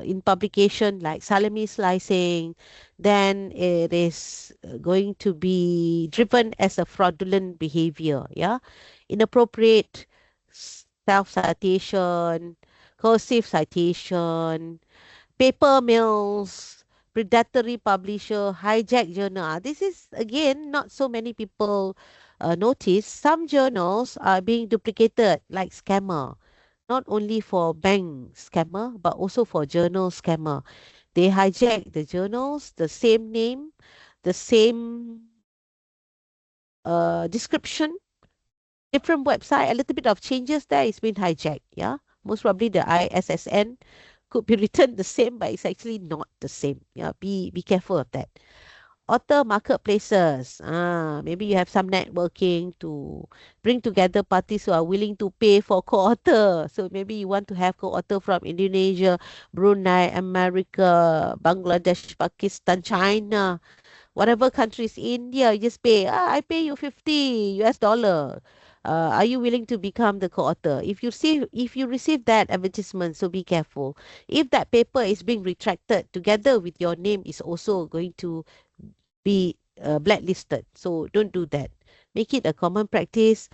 in publication like salami slicing, then it is going to be driven as a fraudulent behavior, yeah, inappropriate self citation, cursive citation, paper mills, predatory publisher, hijack journal. This is again not so many people notice. Some journals are being duplicated like scammer, not only for bank scammer but also for journal scammer. They hijack the journals, the same name, the same description, different website, a little bit of changes there is being hijacked. Yeah, most probably the ISSN could be written the same, but it's actually not the same. Yeah, be careful of that. Author marketplaces. Maybe you have some networking to bring together parties who are willing to pay for co-author. So maybe you want to have co-author from Indonesia, Brunei, America, Bangladesh, Pakistan, China, whatever countries, India, you just pay. I pay you 50 US dollar. Are you willing to become the co-author? If you receive that advertisement, so be careful. If that paper is being retracted together with your name is also going to be blacklisted. So don't do that. Make it a common practice.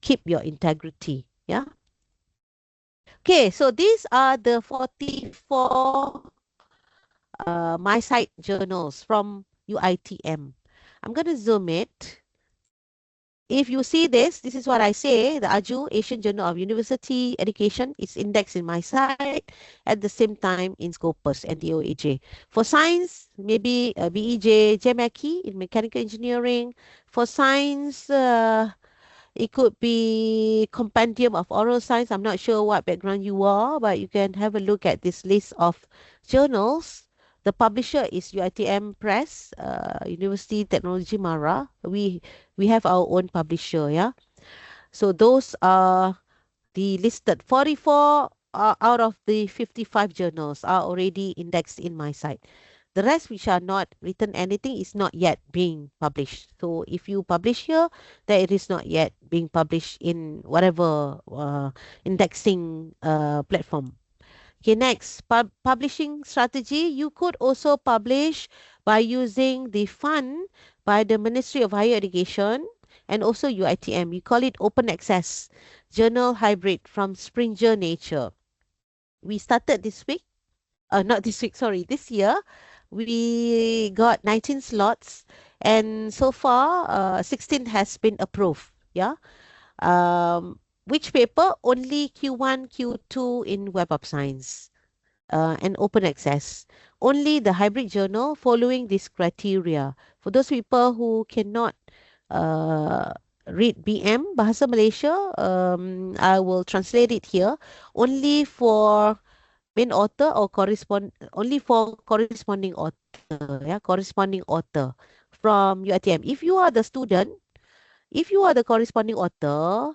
Keep your integrity. Yeah. Okay. So these are the 44 my site journals from UITM. I'm going to zoom it. If you see this, this is what I say. The AJU, Asian Journal of University Education, is indexed in my site at the same time in Scopus and DOAJ. For science, maybe BEJ, JMACI in mechanical engineering. For science, it could be compendium of oral science. I'm not sure what background you are, but you can have a look at this list of journals. The publisher is UITM Press, University Technology Mara. We have our own publisher, yeah. So those are the listed 44 out of the 55 journals are already indexed in my site. The rest which are not written anything is not yet being published. So if you publish here, then it is not yet being published in whatever indexing platform. Okay, next, publishing strategy. You could also publish by using the fund by the Ministry of Higher Education and also UITM. We call it open access journal hybrid from Springer Nature. We started this week, not this week, sorry, this year. We got 19 slots, and so far, 16 has been approved. Yeah. Which paper? Only Q1, Q2 in Web of Science and open access. Only the hybrid journal following this criteria. For those people who cannot uh, read BM, Bahasa Malaysia, I will translate it here. Only for main author or only for corresponding author, yeah, corresponding author from UITM. If you are the corresponding author,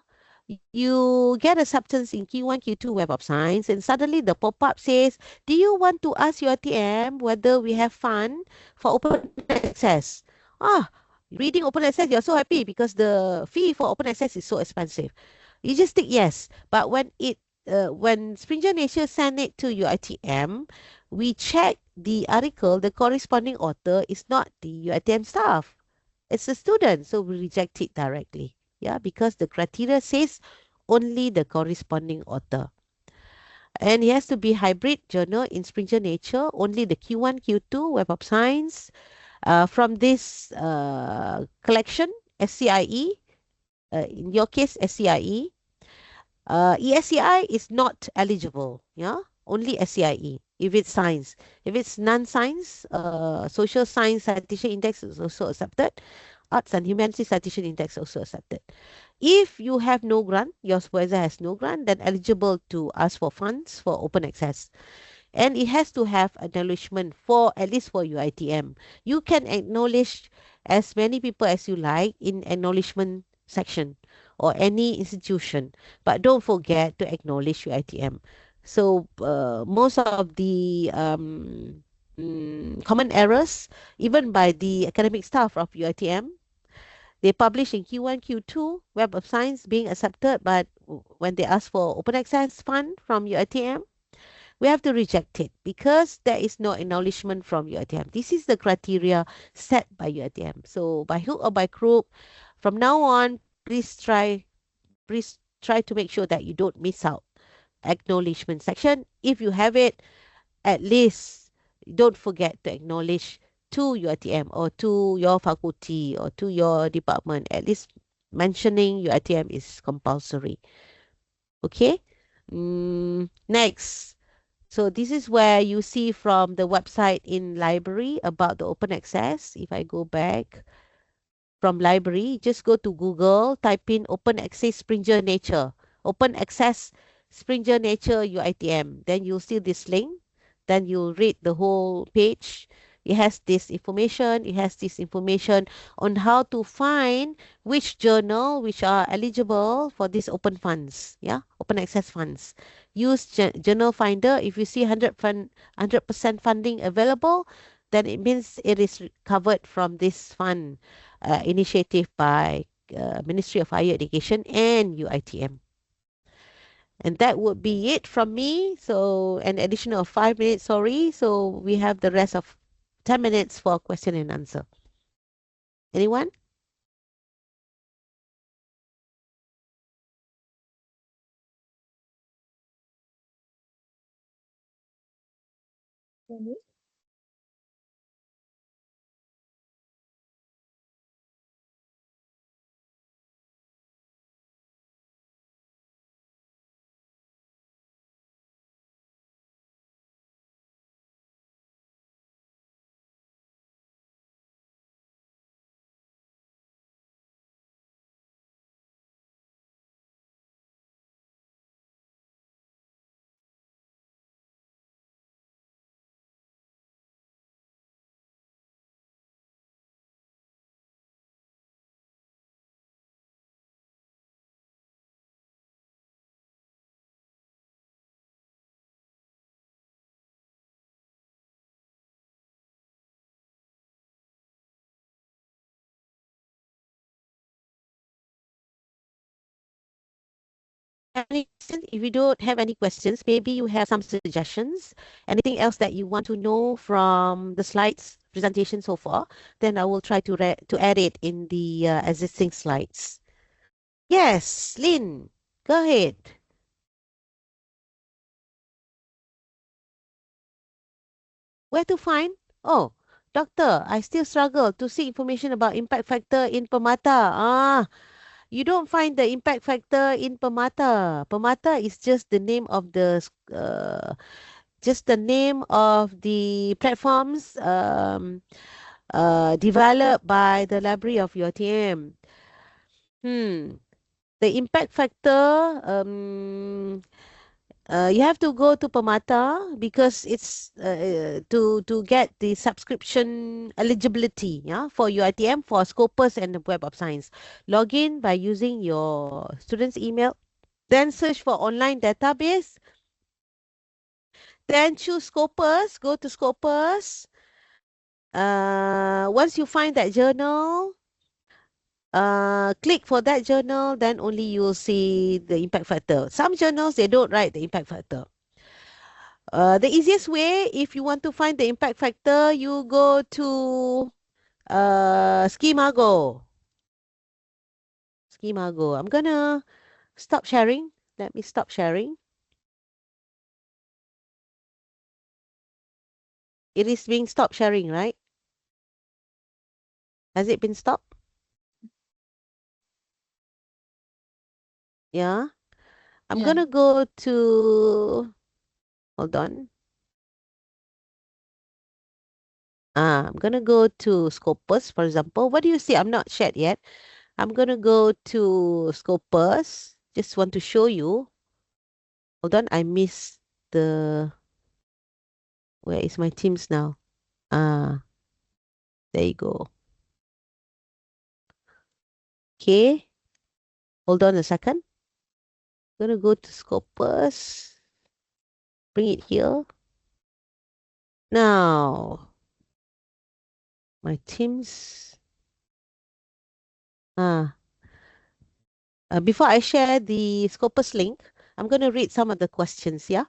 you get acceptance in Q1, Q2 Web of Science, and suddenly the pop-up says, do you want to ask your TM whether we have fund for open access? Ah, reading open access, you're so happy because the fee for open access is so expensive. You just tick yes. But when Springer Nature send it to UITM, we check the article, the corresponding author is not the UITM staff. It's a student, so we reject it directly. Yeah, because the criteria says only the corresponding author. And it has to be hybrid journal in Springer Nature, only the Q1, Q2, Web of Science. From this collection, SCIE, in your case, SCIE, ESCI is not eligible. Yeah, only SCIE if it's science. If it's non-science, social science citation index is also accepted. Arts and humanities citation index also accepted. If you have no grant, your supervisor has no grant, then eligible to ask for funds for open access. And it has to have acknowledgement for at least for UITM. You can acknowledge as many people as you like in acknowledgement section. or any institution. But don't forget to acknowledge your ITM. So most of the common errors, even by the academic staff of UITM, they publish in Q1, Q2, Web of Science being accepted, but when they ask for open access fund from UITM, we have to reject it because there is no acknowledgement from UITM. This is the criteria set by UITM. So by hook or by crook, from now on, please try to make sure that you don't miss out acknowledgement section. If you have it, at least don't forget to acknowledge to your TM or to your faculty or to your department. At least mentioning your TM is compulsory. Okay. Next. So this is where you see from the website in library about the open access. If I go back from library, just go to Google, type in open access Springer Nature. Open access Springer Nature UITM. Then you'll see this link. Then you'll read the whole page. It has this information. It has this information on how to find which journal which are eligible for these open funds. Yeah, open access funds. Use journal finder. If you see 100% funding available, then it means it is covered from this fund initiative by Ministry of Higher Education and UITM. And that would be it from me. So an additional 5 minutes, sorry. So we have the rest of 10 minutes for question and answer. Anyone? Any questions? If you don't have any questions, maybe you have some suggestions, anything else that you want to know from the slides presentation so far, then I will try to add it in the existing slides. Yes, Lynn, go ahead. Where to find? Oh, doctor, I still struggle to see information about impact factor in Permata. You don't find the impact factor in Permata. Permata is just the name of the platforms developed by the library of your team. The impact factor, you have to go to Permata because it's to get the subscription eligibility, yeah, for UiTM, for Scopus and the Web of Science. Log in by using your student's email, then search for online database, then choose Scopus, go to Scopus. Once you find that journal, click for that journal, then only you will see the impact factor. Some journals, they don't write the impact factor. The easiest way, if you want to find the impact factor, you go to Schemago. Schemago. I'm gonna stop sharing. Let me stop sharing. It is being stopped sharing, right? Has it been stopped? Yeah. I'm Yeah. gonna go to, hold on. I'm gonna go to Scopus, for example. What do you see? I'm not shared yet. I'm gonna go to Scopus. Just want to show you. Hold on, I missed the, where is my Teams now? There you go. Okay. Hold on a second. Gonna go to Scopus. Bring it here. Now, my Teams. Ah, before I share the Scopus link, I'm going to read some of the questions. Yeah.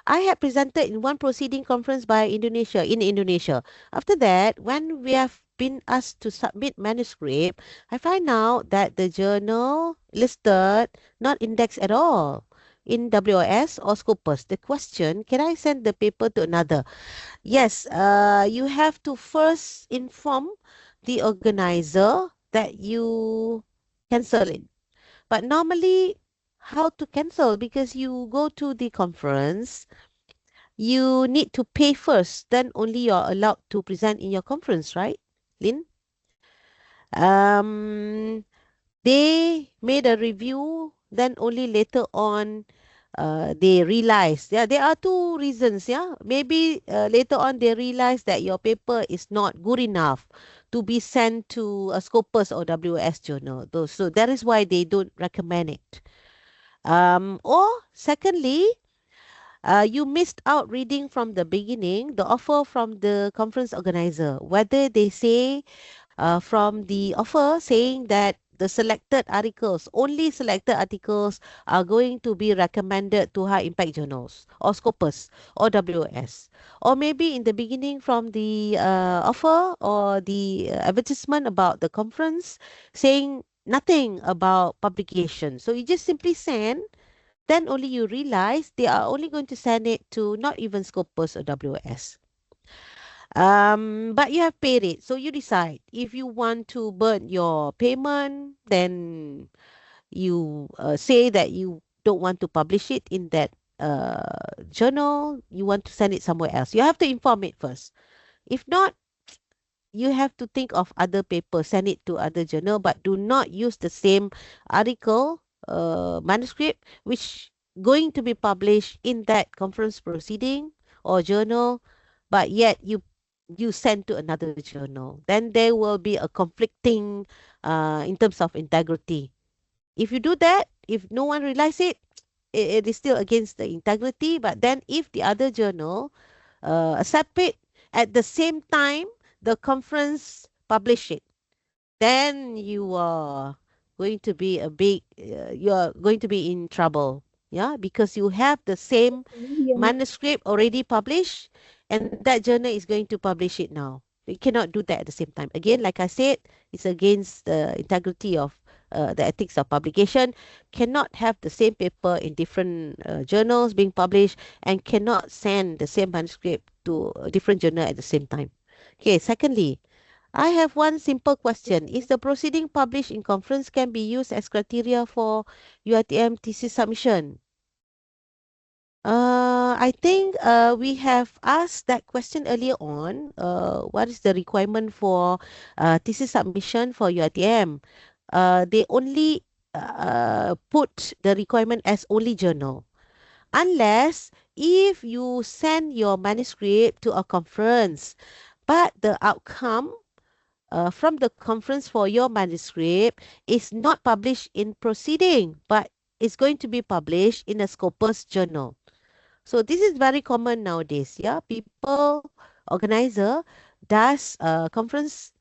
I had presented in one proceeding conference by Indonesia in Indonesia. After that, when we have been asked to submit manuscript, I find out that the journal listed not indexed at all in WOS or Scopus. The question, can I send the paper to another? Yes, you have to first inform the organizer that you cancel it. But normally, how to cancel? Because you go to the conference, you need to pay first, then only you're allowed to present in your conference, right, Lynn? Um, they made a review, then only later on they realized, yeah, there are two reasons. Yeah, maybe later on they realized that your paper is not good enough to be sent to a Scopus or WS journal. So that is why they don't recommend it. Or secondly, you missed out reading from the beginning the offer from the conference organizer, whether they say from the offer saying that the selected articles, only selected articles are going to be recommended to high impact journals or Scopus or WS. Or maybe in the beginning from the offer or the advertisement about the conference saying nothing about publication. So you just simply send, then only you realize they are only going to send it to not even Scopus or WS. But you have paid it, so you decide if you want to burn your payment. Then you say that you don't want to publish it in that journal. You want to send it somewhere else. You have to inform it first. If not, you have to think of other paper, send it to other journal, but do not use the same article, manuscript, which going to be published in that conference proceeding or journal, but yet you send to another journal. Then there will be a conflicting in terms of integrity. If you do that, if no one realize it, it is still against the integrity. But then if the other journal accept it at the same time the conference publish it, then you are going to be a big you are going to be in trouble. Yeah, because you have the same Yeah. manuscript already published and that journal is going to publish it now. You cannot do that at the same time. Again, like I said, it's against the integrity of the ethics of publication. Cannot have the same paper in different journals being published and cannot send the same manuscript to a different journal at the same time. Okay, secondly, I have one simple question. Is the proceeding published in conference can be used as criteria for UiTM thesis submission? I think we have asked that question earlier on. What is the requirement for thesis submission for UiTM? They only put the requirement as only journal. Unless if you send your manuscript to a conference, but the outcome from the conference for your manuscript is not published in proceeding, but it's going to be published in a Scopus journal. So this is very common nowadays. Yeah, people, organizer does conference,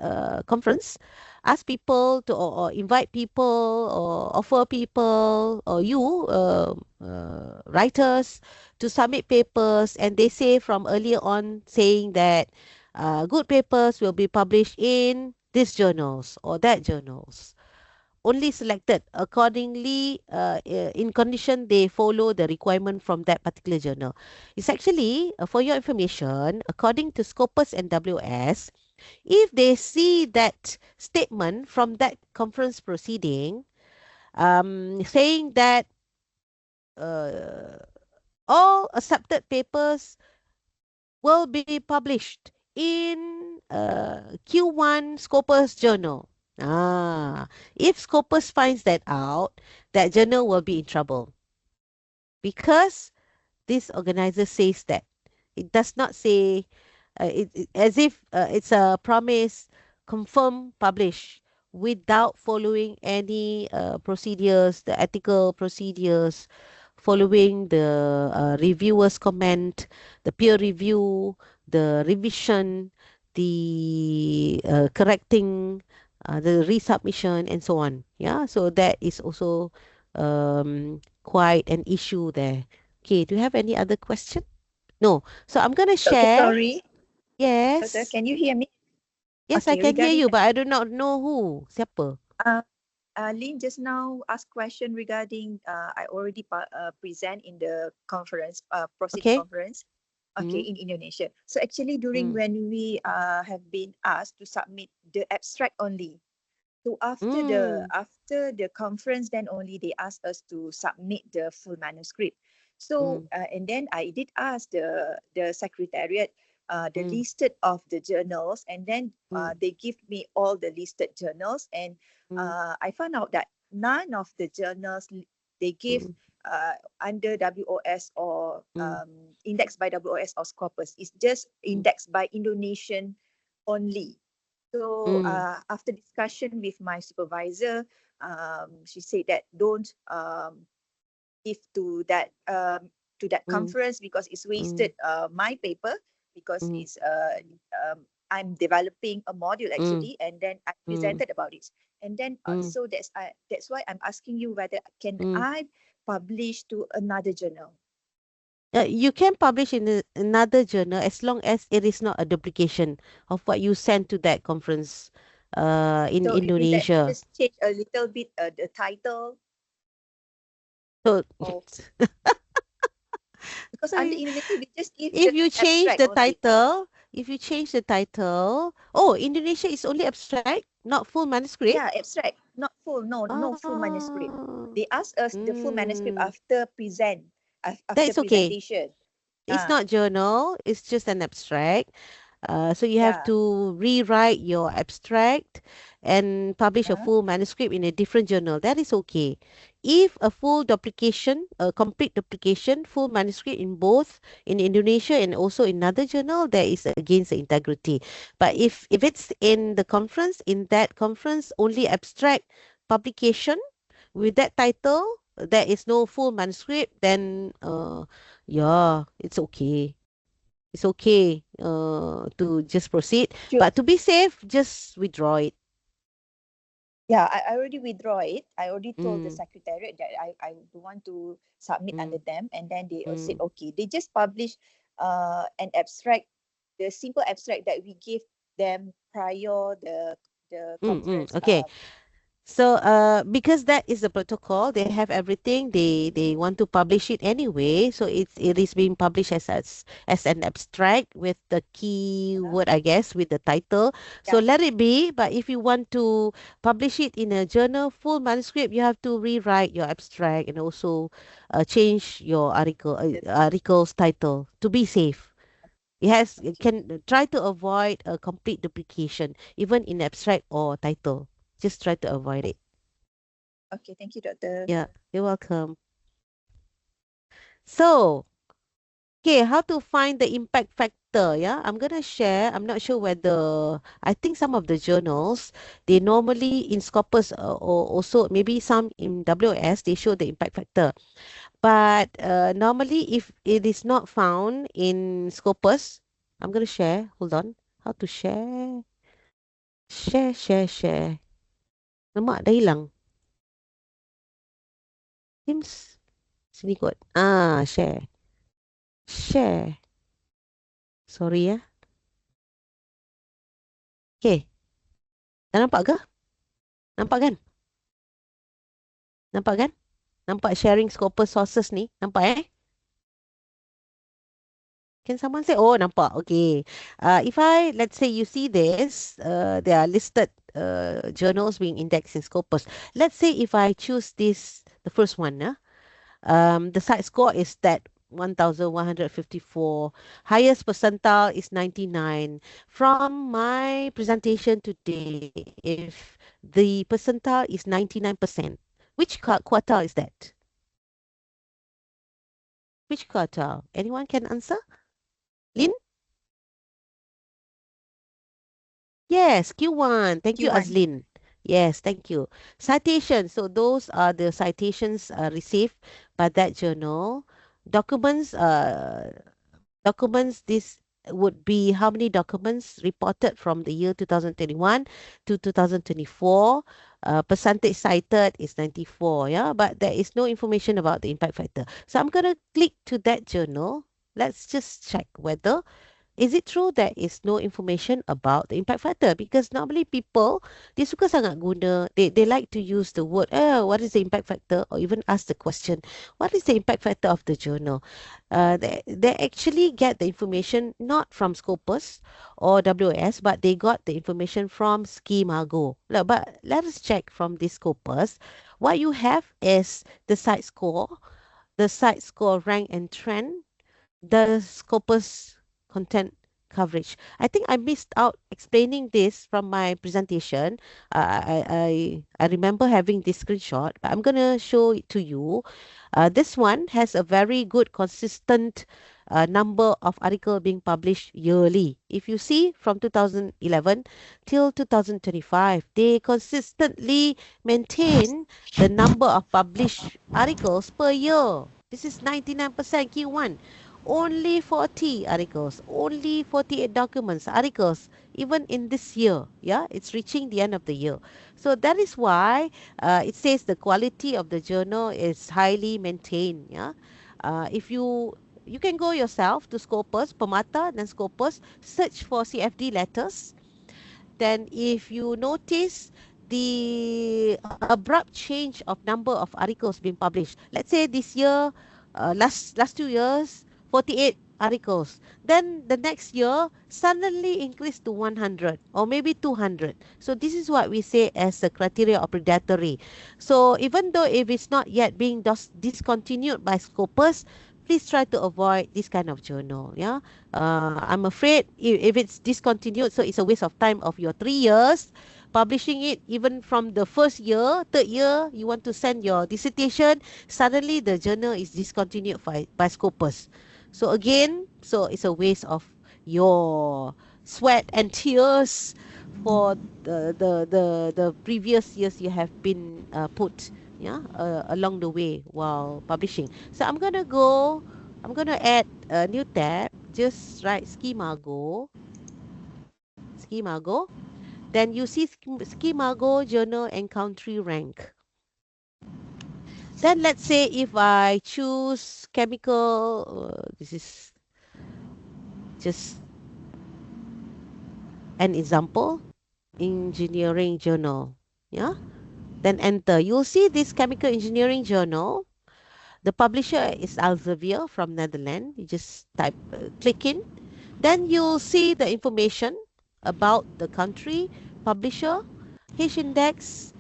ask people to or invite people or offer people or you writers to submit papers, and they say from earlier on saying that good papers will be published in these journals or that journals, only selected accordingly in condition they follow the requirement from that particular journal. It's actually, for your information, according to Scopus and WS, if they see that statement from that conference proceeding saying that uh, all accepted papers will be published in Q1 Scopus journal. If Scopus finds that out, that journal will be in trouble because this organizer says that. It does not say as if it's a promise, confirm, publish. without following any procedures, the ethical procedures, following the reviewer's comment, the peer review, the revision, the correcting, the resubmission, and so on. Yeah, so that is also quite an issue there. Okay, do you have any other question? No. So I'm gonna Dr. share. Sorry, Doctor, Yes. can you hear me? Yes, I Okay, can hear regarding you, that, but I do not know who. Siapa? uh, Lynn just now asked question regarding I already present in the conference, proceed Okay. conference, okay, Mm, in Indonesia. So actually during mm, when we have been asked to submit the abstract only. So mm, after the conference, then only they asked us to submit the full manuscript. So mm, and then I did ask the secretariat the mm, listed of the journals, and then mm, they give me all the listed journals, and mm, I found out that none of the journals they give mm, under WOS or mm, indexed by WOS or Scopus. It's just mm, indexed by Indonesian only. So mm, after discussion with my supervisor, she said that don't give to that mm, conference because it's mm, wasted my paper because mm, it's I'm developing a module mm, actually, and then I mm, presented about it, and then mm, so that's why I'm asking you whether can mm. I publish to another journal. You can publish in another journal as long as it is not a duplication of what you sent to that conference in So it means that Indonesia. just change a little bit the title So, of because under I- Indonesia we just give if the you change abstract the only. title, if you change the title, oh, Indonesia is only abstract, not full manuscript. Yeah, abstract, not full. No full manuscript. Ah, They ask us the full manuscript mm, after that after is okay. presentation. It's Ah, not journal, it's just an abstract. So you have yeah. to rewrite your abstract and publish a Uh, full manuscript in a different journal. That is okay. If a full duplication, a complete duplication, full manuscript in both in Indonesia and also in another journal, that is against the integrity. But if it's in the conference, in that conference, only abstract publication with that title, there is no full manuscript, then yeah, it's okay. It's okay to just proceed. sure. But to be safe, just withdraw it. Yeah, I already withdraw it. I already told the Mm, secretariat that I don't want to submit under mm, them, and then they said mm, okay. They just publish an abstract, the simple abstract that we give them prior the conference. Okay. So, because that is the protocol, they have everything. They want to publish it anyway. So it is being published as an abstract with the Uh, keyword, I guess, with the title. So yeah, let it be. But if you want to publish it in a journal, full manuscript, you have to rewrite your abstract and also change your the, article's title to be safe. It okay, can try to avoid a complete duplication, even in abstract or title. Just try to avoid it. okay. Thank you, Doctor. Yeah, you're welcome. So, okay, how to find the impact factor? Yeah, I'm gonna share. I'm not sure whether I think some of the journals they normally in Scopus or also maybe some in WS they show the impact factor. But normally, if it is not found in Scopus, I'm gonna share. Hold on, how to share? Share. Lemak dah hilang. Teams sini kot. Share. Share. Sorry ya. Okay. Dah nampak ke? Nampak kan? Nampak kan? Nampak sharing Scopus sources ni? Nampak eh? Can someone say, oh, nampak. Okay. If let's say you see this, there are listed journals being indexed in Scopus. Let's say if I choose this, the first one, the site score is that 1154. Highest percentile is 99. From my presentation today, if the percentile is 99%, which quartile is that? Which quartile? Anyone can answer? Lin? Yes, Q1. Thank you, Q1. Azlin. Yes, thank you. Citations. So those are the citations received by that journal. Documents. Documents. This would be how many documents reported from the year 2021 to 2024. Percentage cited is 94. Yeah, but there is no information about the impact factor. So I'm gonna click to that journal. Let's just check whether is it true there is no information about the impact factor? Because normally people, dia suka sangat guna, they like to use the word, what is the impact factor? Or even ask the question, what is the impact factor of the journal? They actually get the information not from Scopus or WS, but they got the information from Schemago. But let us check from this Scopus. What you have is the site score, rank, and trend, the Scopus content coverage. I think I missed out explaining this from my presentation. I remember having this screenshot, but I'm gonna show it to you. This one has a very good consistent number of article being published yearly. If you see from 2011 till 2025, they consistently maintain the number of published articles per year. This is 99% Q1. Only 40 articles, only 48 documents, articles, even in this year. Yeah, it's reaching the end of the year. So that is why it says the quality of the journal is highly maintained. Yeah, if you can go yourself to Scopus, Permata, then Scopus, search for CFD letters. Then if you notice the abrupt change of number of articles being published, let's say this year, last 2 years, 48 articles. Then the next year suddenly increased to 100 or maybe 200. So this is what we say as the criteria of predatory. So even though if it's not yet being discontinued by Scopus, please try to avoid this kind of journal. Yeah, I'm afraid if it's discontinued, so it's a waste of time of your 3 years publishing it. Even from the first year, third year, you want to send your dissertation, suddenly the journal is discontinued by Scopus. So again, so it's a waste of your sweat and tears for the previous years you have been put, yeah, along the way while publishing. So I'm gonna add a new tab. Just write Schemago. Then you see Schemago journal and country rank. Then let's say if I choose chemical, this is just an example, engineering journal. Yeah. Then enter. You'll see this chemical engineering journal. The publisher is Elsevier from Netherlands. You just click in. Then you'll see the information about the country, publisher, H index.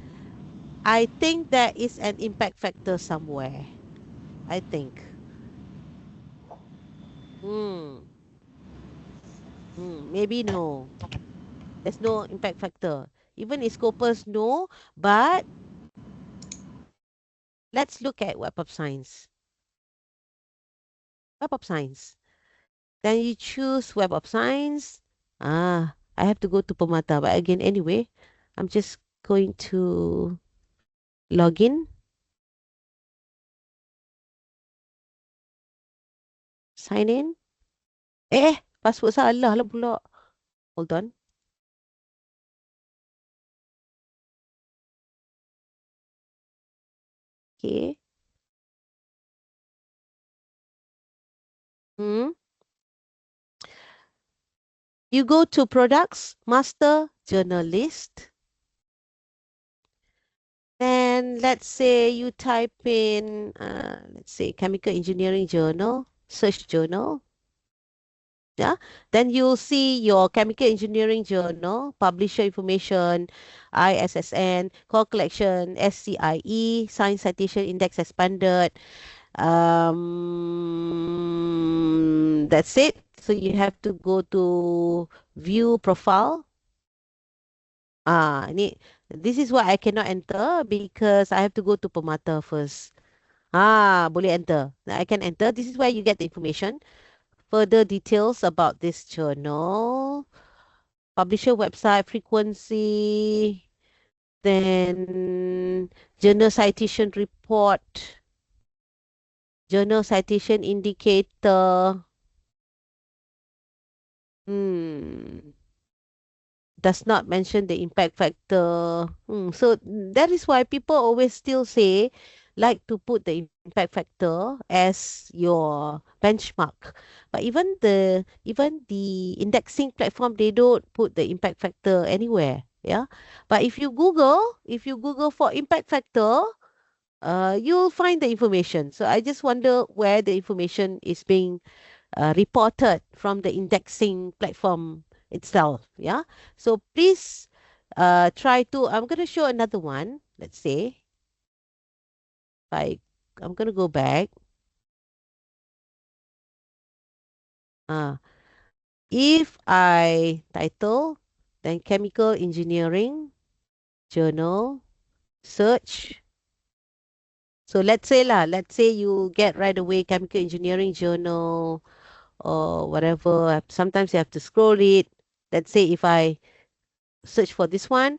I think there is an impact factor somewhere. I think. Hmm. Maybe no. There's no impact factor. Even in Scopus, no. But let's look at Web of Science. Web of Science. Then you choose Web of Science. I have to go to Permata. But again, anyway, I'm just going to log in. Sign in. Password salah lah pula. Hold on. Okay. Hmm. You go to products, master, journalist. Then let's say you type in, let's say chemical engineering journal, search journal. Yeah. Then you'll see your chemical engineering journal, publisher information, ISSN, call collection, SCIE, science citation index expanded. That's it. So you have to go to view profile. This is why I cannot enter because I have to go to Permata first. Boleh enter. I can enter. This is where you get the information. Further details about this journal. Publisher website, frequency. Then journal citation report, journal citation indicator. Hmm. Does not mention the impact factor. So that is why people always still say, like to put the impact factor as your benchmark. But even the indexing platform, they don't put the impact factor anywhere. Yeah. But if you Google for impact factor, you'll find the information. So I just wonder where the information is being reported from the indexing platform itself. Yeah. So please try to, I'm going to show another one. Let's say, I, I'm going to go back. Uh, if I title, then chemical engineering journal, search. So let's say you get right away chemical engineering journal or whatever. Sometimes you have to scroll it. Let's say if I search for this one,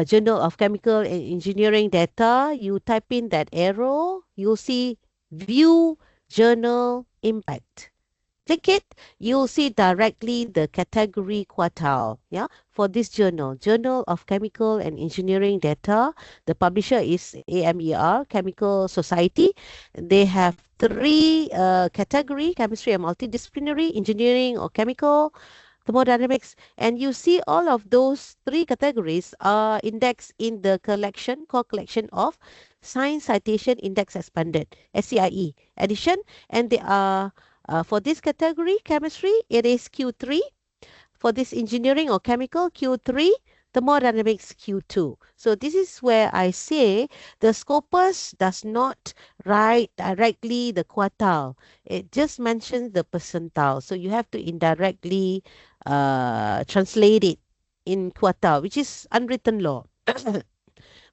Journal of Chemical and Engineering Data, you type in that arrow, you'll see View Journal Impact. Click it, you'll see directly the category quartile. Yeah, for this journal, Journal of Chemical and Engineering Data. The publisher is AMER, Chemical Society. They have three category: chemistry and multidisciplinary, engineering or chemical, thermodynamics, and you see all of those three categories are indexed in the core collection of Science Citation Index Expanded, SCIE edition, and they are for this category, chemistry, it is Q3. For this engineering or chemical, Q3. Thermodynamics, Q2. So this is where I say the Scopus does not write directly the quartile. It just mentions the percentile. So you have to indirectly translate it in quartile, which is unwritten law.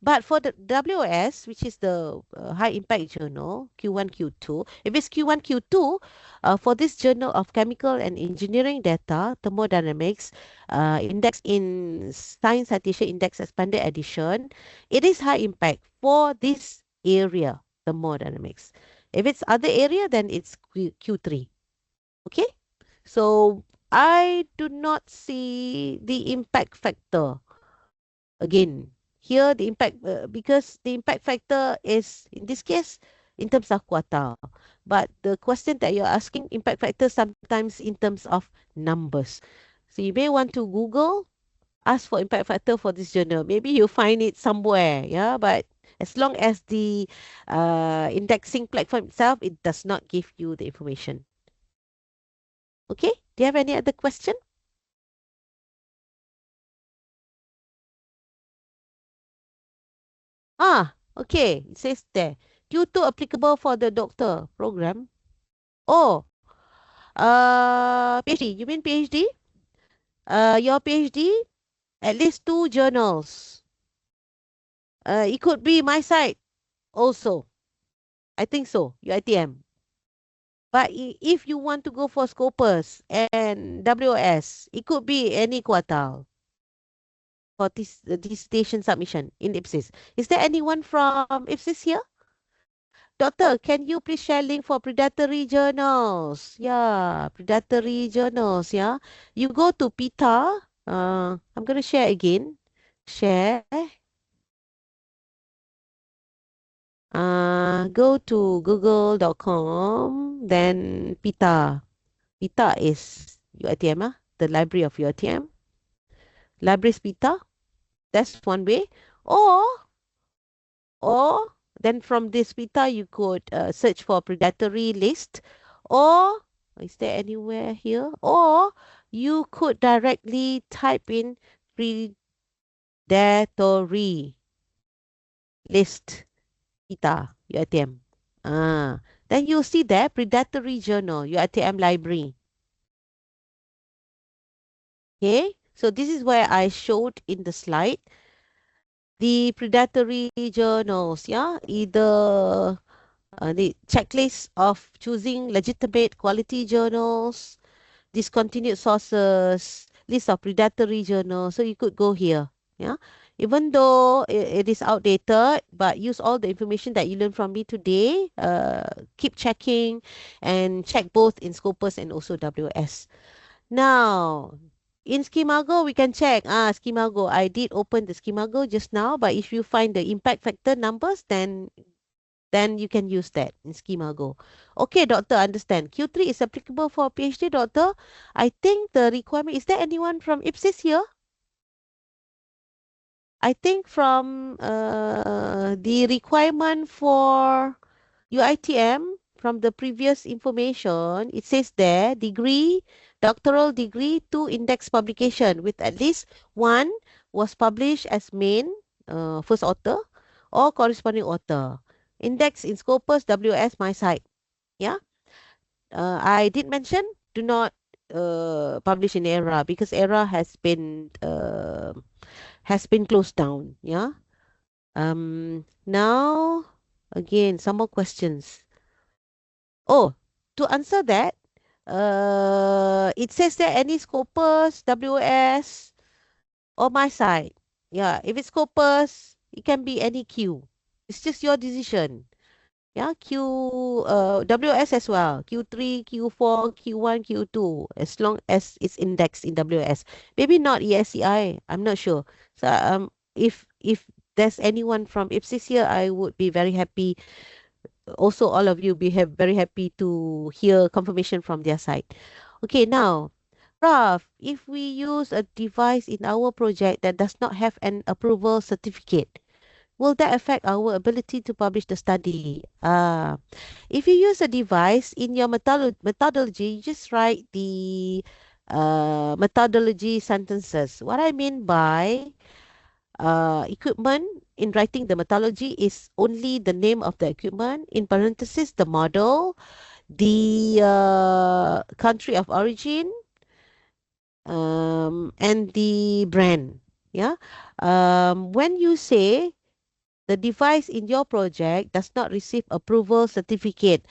But for the WOS, which is the high impact journal, Q1, Q2, if it's Q1, Q2, for this journal of chemical and engineering data, thermodynamics, index in Science Citation Index Expanded Edition, it is high impact for this area, thermodynamics. If it's other area, then it's Q3. Okay? So I do not see the impact factor again. Here, the impact, because the impact factor is, in this case, in terms of quartile. But the question that you're asking, impact factor sometimes in terms of numbers. So you may want to Google, ask for impact factor for this journal. Maybe you'll find it somewhere, yeah. But as long as the indexing platform itself, it does not give you the information. Okay. Do you have any other question? Okay. It says there. Q2 applicable for the doctor program. Oh, PhD. You mean PhD? Your PhD, at least two journals. It could be my side also. I think so. UITM. But if you want to go for Scopus and WOS, it could be any quartile for this dissertation submission in IPSis. Is there anyone from IPSis here? Doctor, can you please share link for predatory journals? Yeah, predatory journals. Yeah, you go to PETA. I'm gonna share again. Share. Go to google.com. Then PETA. PETA is UiTM, the library of UiTM. Libraries PETA. That's one way. Or then from this PETA, you could search for predatory list, or is there anywhere here? Or you could directly type in predatory list PETA UiTM. Then you'll see there predatory journal UiTM library. Okay, so this is where I showed in the slide the predatory journals. Yeah, either the checklist of choosing legitimate quality journals, discontinued sources, list of predatory journals. So you could go here. Yeah. Even though it is outdated, but use all the information that you learned from me today. Keep checking and check both in Scopus and also WS. Now, in Skimago, we can check. Skimago, I did open the Skimago just now, but if you find the impact factor numbers, then you can use that in Skimago. Okay, doctor, understand. Q3 is applicable for PhD, doctor. I think the requirement, is there anyone from IPSis here? I think from the requirement for UITM from the previous information, it says there degree, doctoral degree, 2 index publication with at least one was published as main first author or corresponding author. Index in Scopus WS my site. Yeah. I did mention do not publish in ERA because ERA has been closed down. Yeah. Now again, some more questions. Oh, to answer that, it says that any Scopus, WS, or my side. Yeah, if it's Scopus, it can be any Q. It's just your decision. Yeah, WS as well. Q3, Q4, Q1, Q2, as long as it's indexed in WS. Maybe not ESCI. I'm not sure. So if there's anyone from IPSIS here, I would be very happy. Also, all of you very happy to hear confirmation from their side. Okay, now, Raf, if we use a device in our project that does not have an approval certificate, will that affect our ability to publish the study? If you use a device in your methodology, you just write the methodology sentences. What I mean by equipment in writing the methodology is only the name of the equipment, in parenthesis, the model, the country of origin, and the brand. Yeah. When you say the device in your project does not receive approval certificate,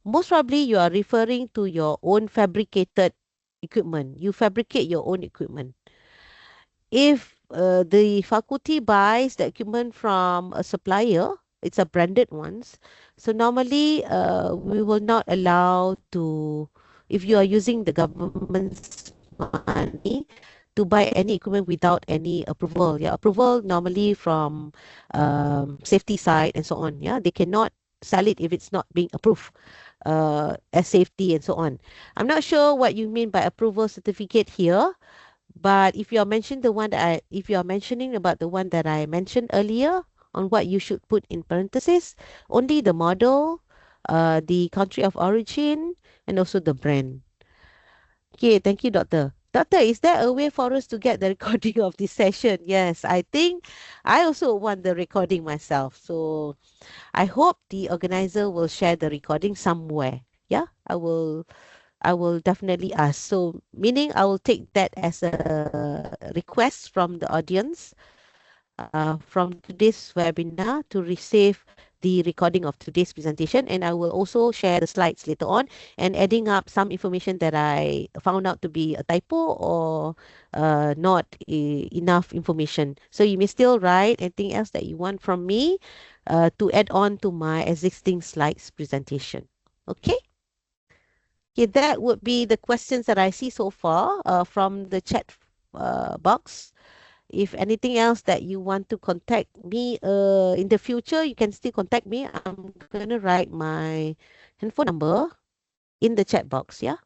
most probably you are referring to your own fabricated equipment. You fabricate your own equipment. If the faculty buys the equipment from a supplier, it's a branded ones. So normally we will not allow to, if you are using the government's money, to buy any equipment without any approval. Yeah, approval normally from safety side and so on. Yeah, they cannot sell it if it's not being approved as safety and so on. I'm not sure what you mean by approval certificate here. But if you are mentioning about the one that I mentioned earlier on what you should put in parentheses, only the model, the country of origin, and also the brand. Okay, thank you, Doctor. Doctor, is there a way for us to get the recording of this session? Yes, I think I also want the recording myself. So I hope the organizer will share the recording somewhere. Yeah, I will definitely ask. So, meaning I will take that as a request from the audience from today's webinar to receive the recording of today's presentation. And I will also share the slides later on and adding up some information that I found out to be a typo or not enough information. So, you may still write anything else that you want from me to add on to my existing slides presentation. Okay. Okay, that would be the questions that I see so far from the chat box. If anything else that you want to contact me in the future, you can still contact me. I'm going to write my handphone number in the chat box. Yeah.